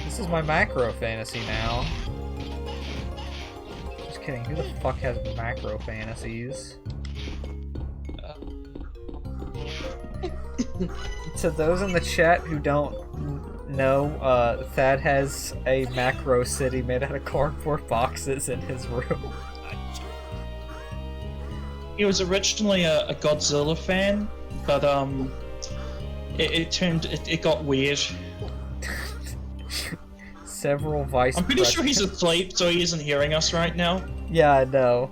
This is my macro fantasy now. Just kidding, who the fuck has macro fantasies? To those in the chat who don't know, Thad has a macro city made out of cardboard boxes in his room. He was originally a Godzilla fan, but it got weird. Several vice I'm pretty sure he's presidents- asleep, so he isn't hearing us right now. Yeah, I know.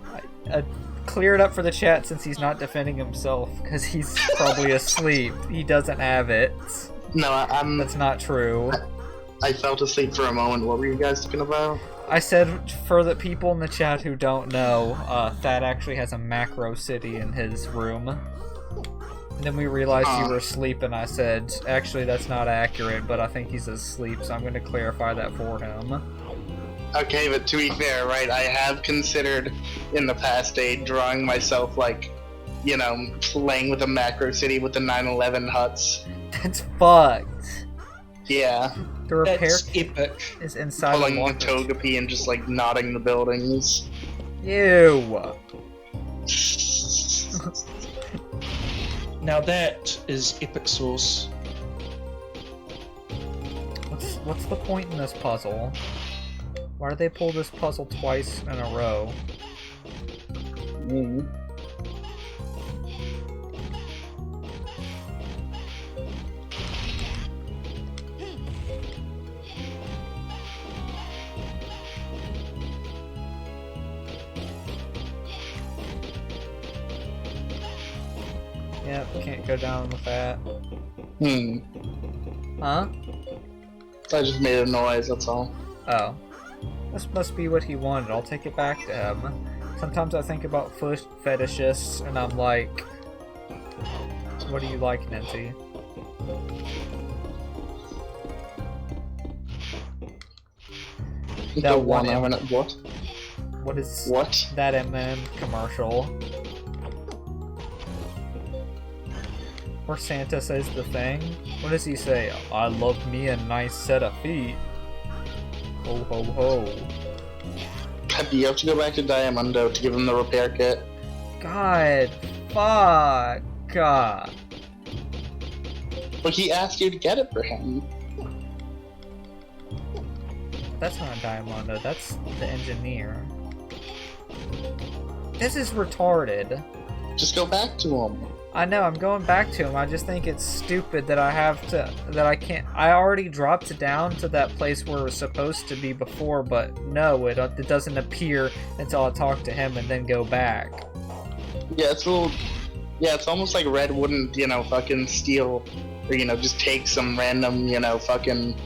I clear it up for the chat since he's not defending himself, because he's probably asleep. He doesn't have it. No, I'm. That's not true. I fell asleep for a moment. What were you guys talking about? I said, for the people in the chat who don't know, Thad actually has a macro city in his room. And then we realized you were asleep, and I said, actually, that's not accurate, but I think he's asleep, so I'm going to clarify that for him. Okay, but to be fair, right, I have considered in the past day drawing myself, like, you know, playing with a macro city with the 9/11 huts. That's fucked. Yeah. The repair That's epic. is inside Pulling the the walker. Togepi and just, like, nodding the buildings. Ew. Now that is epic sauce. What's the point in this puzzle? Why did they pull this puzzle twice in a row? Mm. Yep, can't go down with that. Huh? I just made a noise, that's all. Oh. This must be what he wanted. I'll take it back to him. Sometimes I think about foot fetishists, and I'm like, what do you like, Nancy? That The one one M- what? What is What? that M&M commercial? Where Santa says the thing? What does he say? I love me a nice set of feet. Ho ho ho. You have to go back to Diamundo to give him the repair kit. God. Fuck. God. But he asked you to get it for him. That's not Diamondo, that's the engineer. This is retarded. Just go back to him. I know, I'm going back to him. I just think it's stupid that I can't. I already dropped it down to that place where it was supposed to be before, but no, it doesn't appear until I talk to him and then go back. Yeah, it's a little. Yeah, it's almost like Red wouldn't, you know, fucking steal, or, you know, just take some random, you know, fucking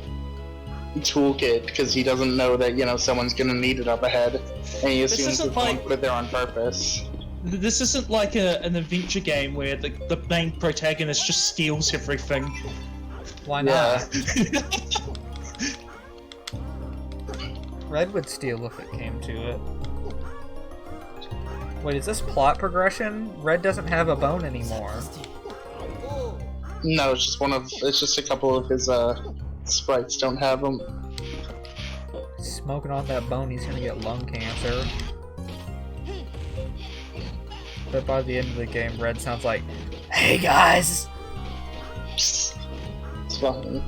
toolkit because he doesn't know that someone's gonna need it up ahead, and he assumes isn't that someone like- put it there on purpose. This isn't like an adventure game where the main protagonist just steals everything. Why Yeah. not? Red would steal if it came to it. Wait, is this plot progression? Red doesn't have a bone anymore. No, it's just a couple of his sprites don't have them. Smoking on that bone, he's gonna get lung cancer. But by the end of the game, Red sounds like, "Hey guys!" It's fine.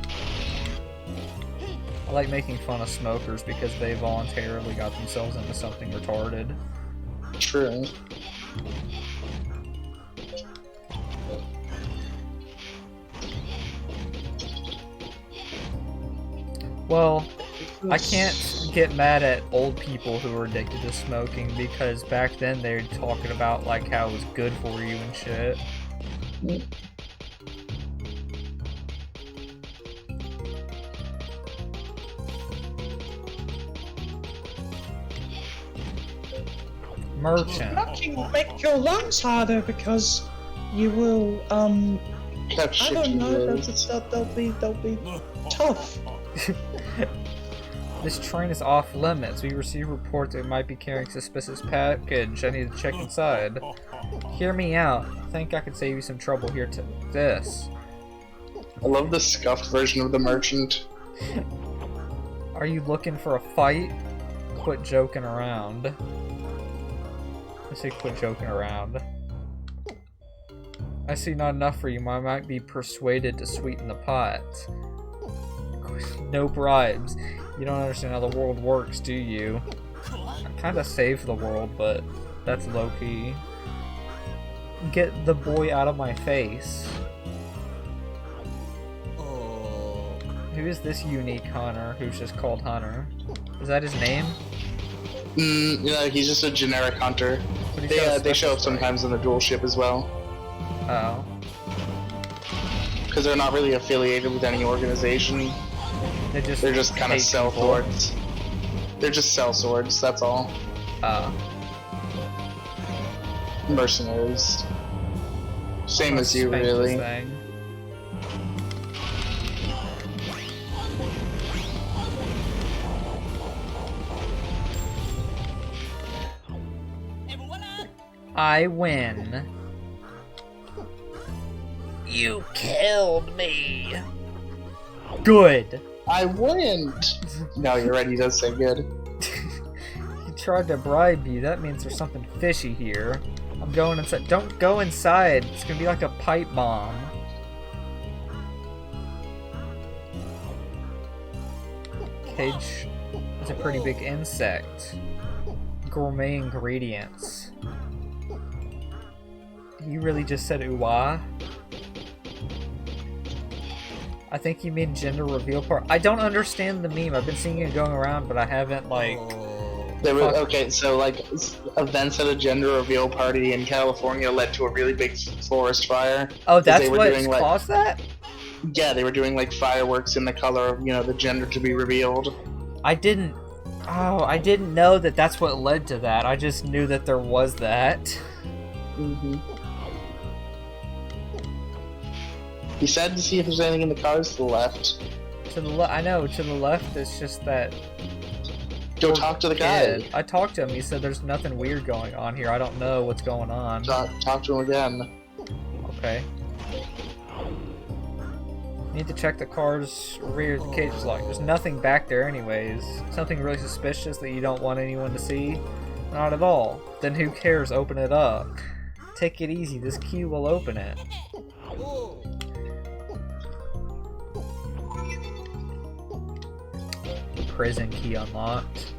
I like making fun of smokers because they voluntarily got themselves into something retarded. True. Well, I can't get mad at old people who are addicted to smoking because back then they were talking about like how it was good for you and shit. Merchant. Smoking will make your lungs harder because you will That I shit don't know. is. They'll be tough. This train is off limits. We received reports it might be carrying suspicious package. I need to check inside. Hear me out. I think I could save you some trouble here to this. I love the scuffed version of the merchant. Are you looking for a fight? Quit joking around. I say quit joking around. I see not enough for you. I might be persuaded to sweeten the pot. No bribes. You don't understand how the world works, do you? I kinda saved the world, but that's low-key. Get the boy out of my face. Who is this unique hunter who's just called Hunter? Is that his name? Yeah, he's just a generic hunter. But he's got a They show up special sometimes in the dual ship as well. strike. Oh. Because they're not really affiliated with any organization. They're just kind of hate sell people. swords. They're just sell swords, that's all. Mercenaries. Same as you, Spank this really. thing. I win. You killed me. Good. I win! No, you're right, he does say good. He tried to bribe you. That means there's something fishy here. I'm going inside. Don't go inside. It's gonna be like a pipe bomb. Cage is a pretty big insect. Gourmet ingredients. You really just said ooh-ah? I think you mean gender reveal part. I don't understand the meme. I've been seeing it going around, but I haven't, like... There were, Fuck. okay, so like events at a gender reveal party in California led to a really big forest fire. Oh, 'Cause that's they were what doing, like- caused that? Yeah, they were doing like fireworks in the color of the gender to be revealed. I didn't... Oh, I didn't know that that's what led to that. I just knew that there was that. Mm-hmm. He said to see if there's anything in the cars to the left. To the left, I know, to the left, it's just that... Go talk to the guy. kid. I talked to him, he said there's nothing weird going on here. I don't know what's going on. Talk to him again. Okay. Need to check the car's rear cage is locked. There's nothing back there anyways. Something really suspicious that you don't want anyone to see? Not at all. Then who cares? Open it up. Take it easy. This key will open it. Prison key unlocked.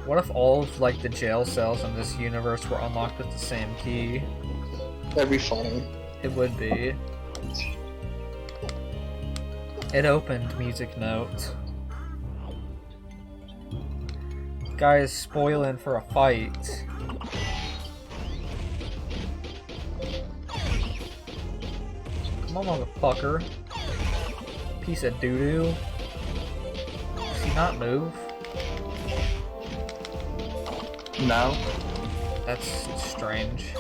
What if all of like the jail cells in this universe were unlocked with the same key? That'd be funny. It would be. It opened, music note. Guy is spoiling for a fight. Come on, motherfucker. Piece of doo-doo. not move? No. That's strange.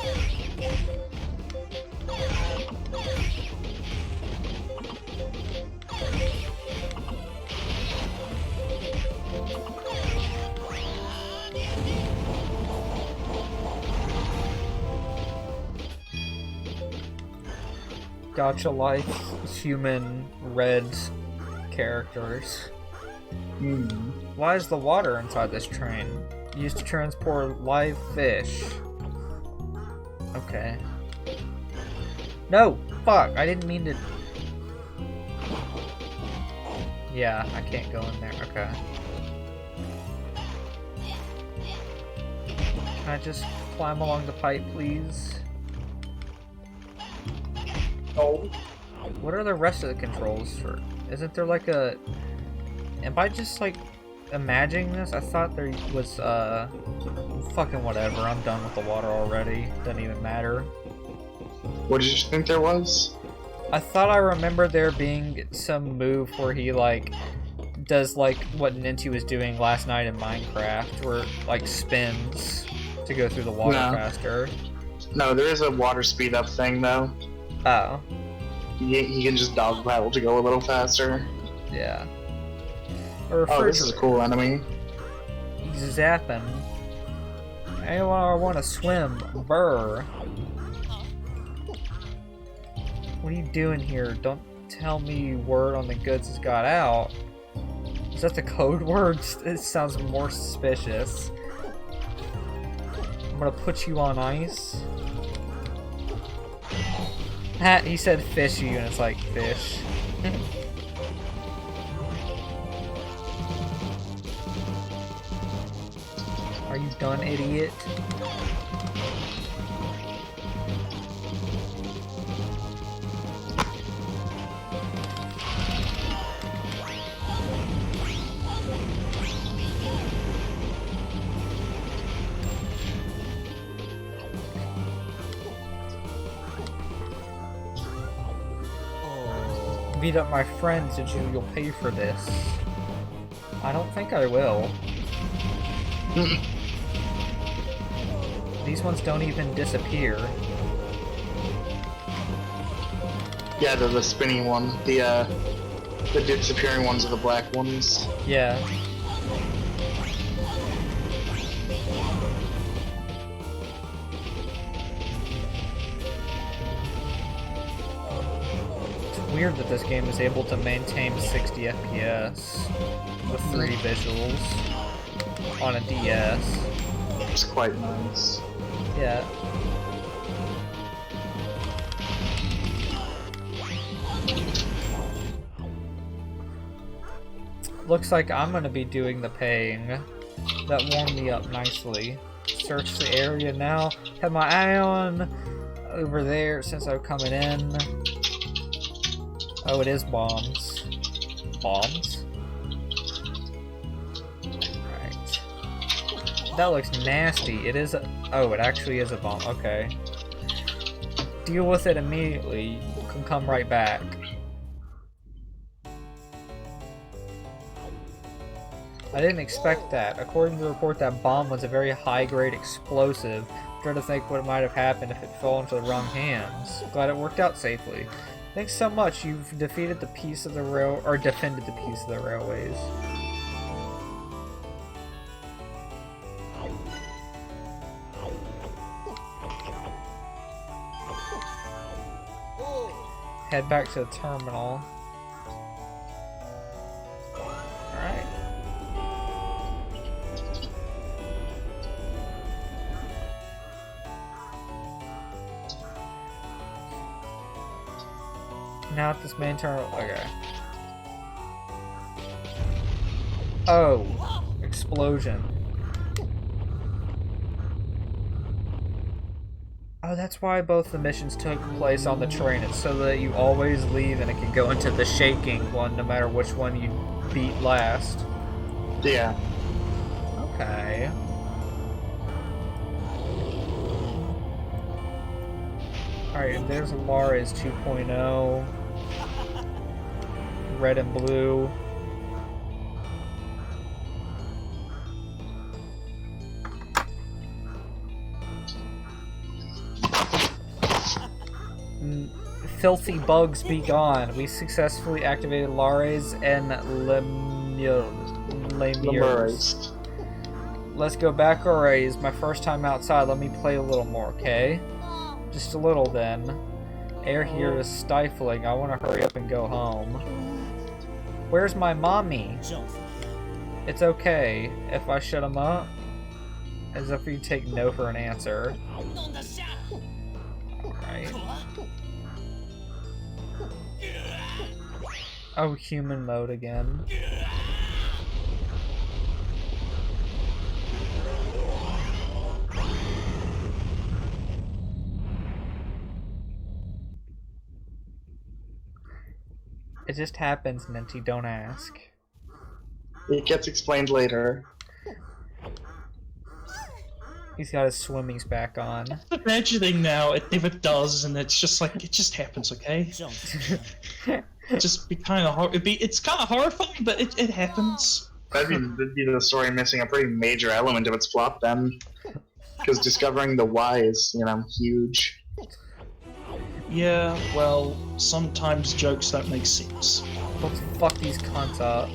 Gotcha like human red characters. Why is the water inside this train? Used to transport live fish. Okay. No! Fuck! I didn't mean to... Yeah, I can't go in there. Okay. Can I just climb along the pipe, please? Oh. What are the rest of the controls for? Isn't there like a... Am I just like imagining this? I thought there was fucking whatever. I'm done with the water already. Doesn't even matter. What did you think there was? I thought I remember there being some move where he like does like what Ninty was doing last night in Minecraft, where it, like spins to go through the water faster. No, there is a water speed up thing though. Oh. He can just dog paddle to go a little faster. Yeah. Oh, this is a cool enemy. He's zapping. I want to swim. Brr. What are you doing here? Don't tell me word on the goods has got out. Is that the code words? It sounds more suspicious. I'm gonna put you on ice. Ha, he said fishy and it's like fish. Are you done, idiot? Beat up my friends, you'll pay for this. I don't think I will. These ones don't even disappear. Yeah, they're the spinning one. The disappearing ones are the black ones. Yeah. It's weird that this game is able to maintain 60 FPS with 3D visuals on a DS. It's quite nice. Yeah. Looks like I'm gonna be doing the paying. That warmed me up nicely. Search the area now. Have my eye on over there since I'm coming in. Oh, it is bombs. Bombs? Right. That looks nasty. It is a... Oh, it actually is a bomb. Okay. Deal with it immediately. You can come right back. I didn't expect that. According to the report, that bomb was a very high-grade explosive. I'm trying to think what might have happened if it fell into the wrong hands. Glad it worked out safely. Thanks so much. You've defeated the piece of the rail... or defended the piece of the railways. Head back to the terminal. Alright. Now at this main terminal. Okay. Oh, explosion. Oh, that's why both the missions took place on the train. It's so that you always leave and it can go into the shaking one no matter which one you beat last. Yeah. Okay. Alright, and there's Lares 2.0. Red and blue. Filthy bugs be gone. We successfully activated Lares and Lemures. Let's go back, Lares. My first time outside. Let me play a little more, okay? Just a little then. Air here is stifling. I want to hurry up and go home. Where's my mommy? It's okay if I shut him up. As if you take no for an answer. Alright. Oh, human mode again. It just happens, Minty, don't ask. It gets explained later. He's got his swimmies back on. Imagining now, it never does, and it's just like, it just happens, okay? Just be kind of it's kind of horrifying, but it happens. That'd be the story missing a pretty major element of its plot then. Because discovering the why is, you know, huge. Yeah, well, sometimes jokes don't make sense. Let's fuck these cunts up.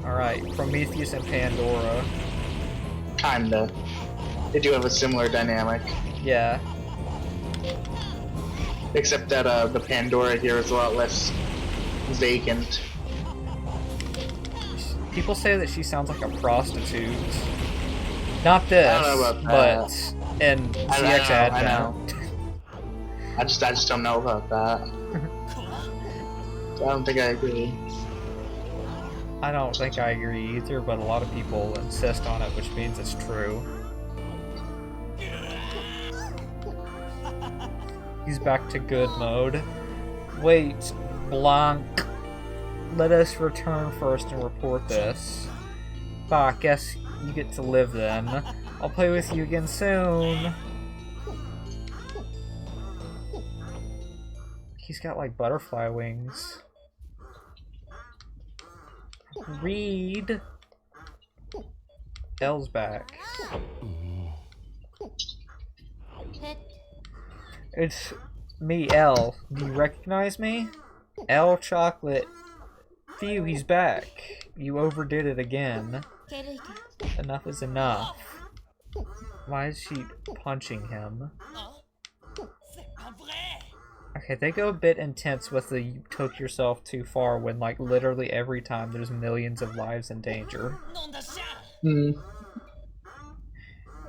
Alright, Prometheus and Pandora. Kinda. They do have a similar dynamic. Yeah. Except that the Pandora here is a lot less vacant. People say that she sounds like a prostitute. Not this, I don't know about but that. in CX Advent. I just don't know about that. I don't think I agree. I don't think I agree either, but a lot of people insist on it, which means it's true. He's back to good mode. Wait, Blanc. Let us return first and report this. Bah, guess you get to live then. I'll play with you again soon. He's got like butterfly wings. Reed. Elle's back. It's me, Elle. Do you recognize me? Elle Chocolate. Phew, he's back. You overdid it again. Enough is enough. Why is she punching him? Okay, they go a bit intense with the you took yourself too far when, like, literally every time there's millions of lives in danger.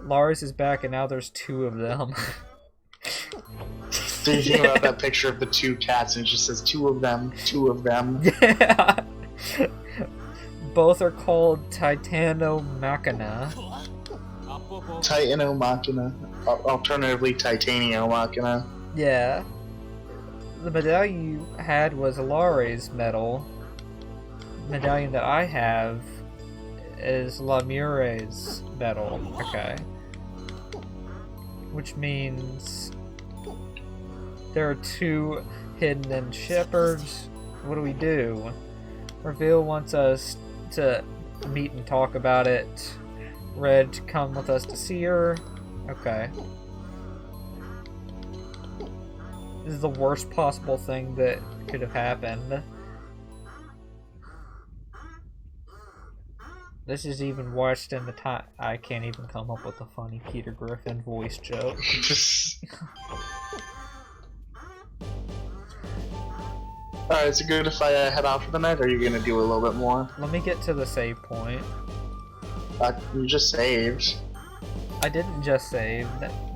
Lars is back and now there's two of them. So you think about that picture of the two cats and it just says two of them, two of them. Yeah! Both are called Titanomachina. Titanomachina. Alternatively, Titaniomachina. Yeah. The medallion you had was a Lares medal. The medallion that I have is Lamure's medal. Okay. Which means there are two hidden in shepherds. What do we do? Reveal wants us to meet and talk about it. Red to come with us to see her. Okay. This is the worst possible thing that could have happened. This is even worse than the time. I can't even come up with a funny Peter Griffin voice joke. Alright, is it good if I head off for the night, or are you gonna do a little bit more? Let me get to the save point. You just saved. I didn't just save.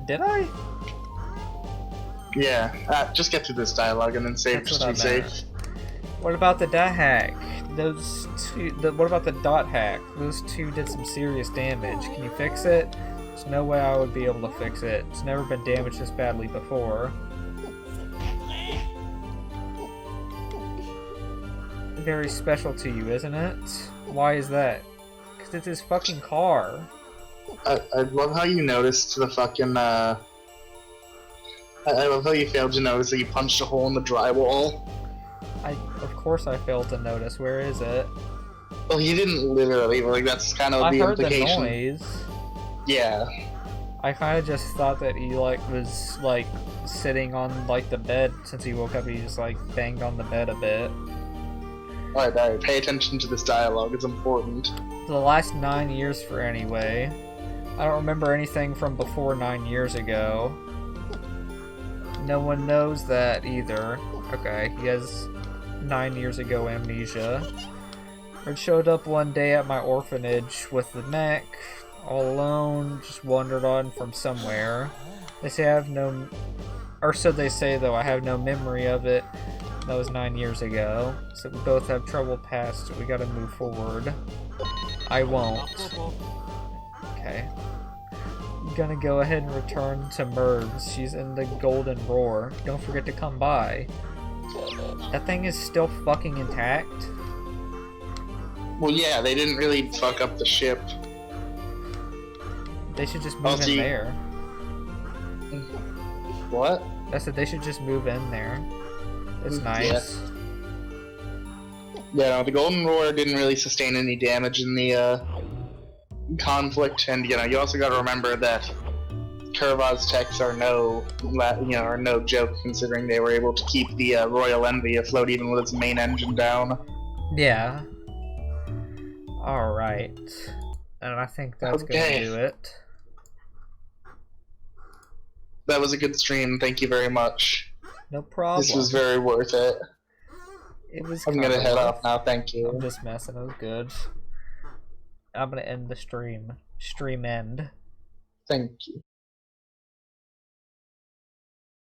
Did I? Yeah, just get to this dialogue and then save. That's Just what be I meant. safe. What about the dot hack? Those two. What about the dot hack? Those two did some serious damage. Can you fix it? There's no way I would be able to fix it. It's never been damaged this badly before. Very special to you, isn't it? Why is that? Because it's his fucking car. I love how you noticed the fucking, I love how you failed to notice that you punched a hole in the drywall. Of course I failed to notice. Where is it? Well, you didn't literally, but like that's kind of I the heard implication. the noise. Yeah. I kind of just thought that he, like, was, like, sitting on like the bed. Since he woke up, he just like banged on the bed a bit. Alright, pay attention to this dialogue, it's important. The last 9 years for anyway. I don't remember anything from before 9 years ago. No one knows that either. Okay, he has 9 years ago amnesia. Red showed up one day at my orphanage with the mech, all alone, just wandered on from somewhere. They say I have no... Or so they say, though, I have no memory of it. That was 9 years ago. So we both have trouble past, so we gotta move forward. I won't. Okay. I'm gonna go ahead and return to Merv's. She's in the Golden Roar. Don't forget to come by. That thing is still fucking intact? Well, yeah, they didn't really fuck up the ship. They should just move in there. What? I said they should just move in there. It's nice. Yeah, no, the Golden Roar didn't really sustain any damage in the conflict, and you also got to remember that Kurvaz techs are no joke, considering they were able to keep the Royal Envy afloat even with its main engine down. Yeah. Alright. And I think that's gonna do it. That was a good stream, thank you very much. No problem. This was very worth it. It was. I'm gonna head off now, thank you. I'm just messing, it was good. I'm gonna end the stream. Stream end. Thank you.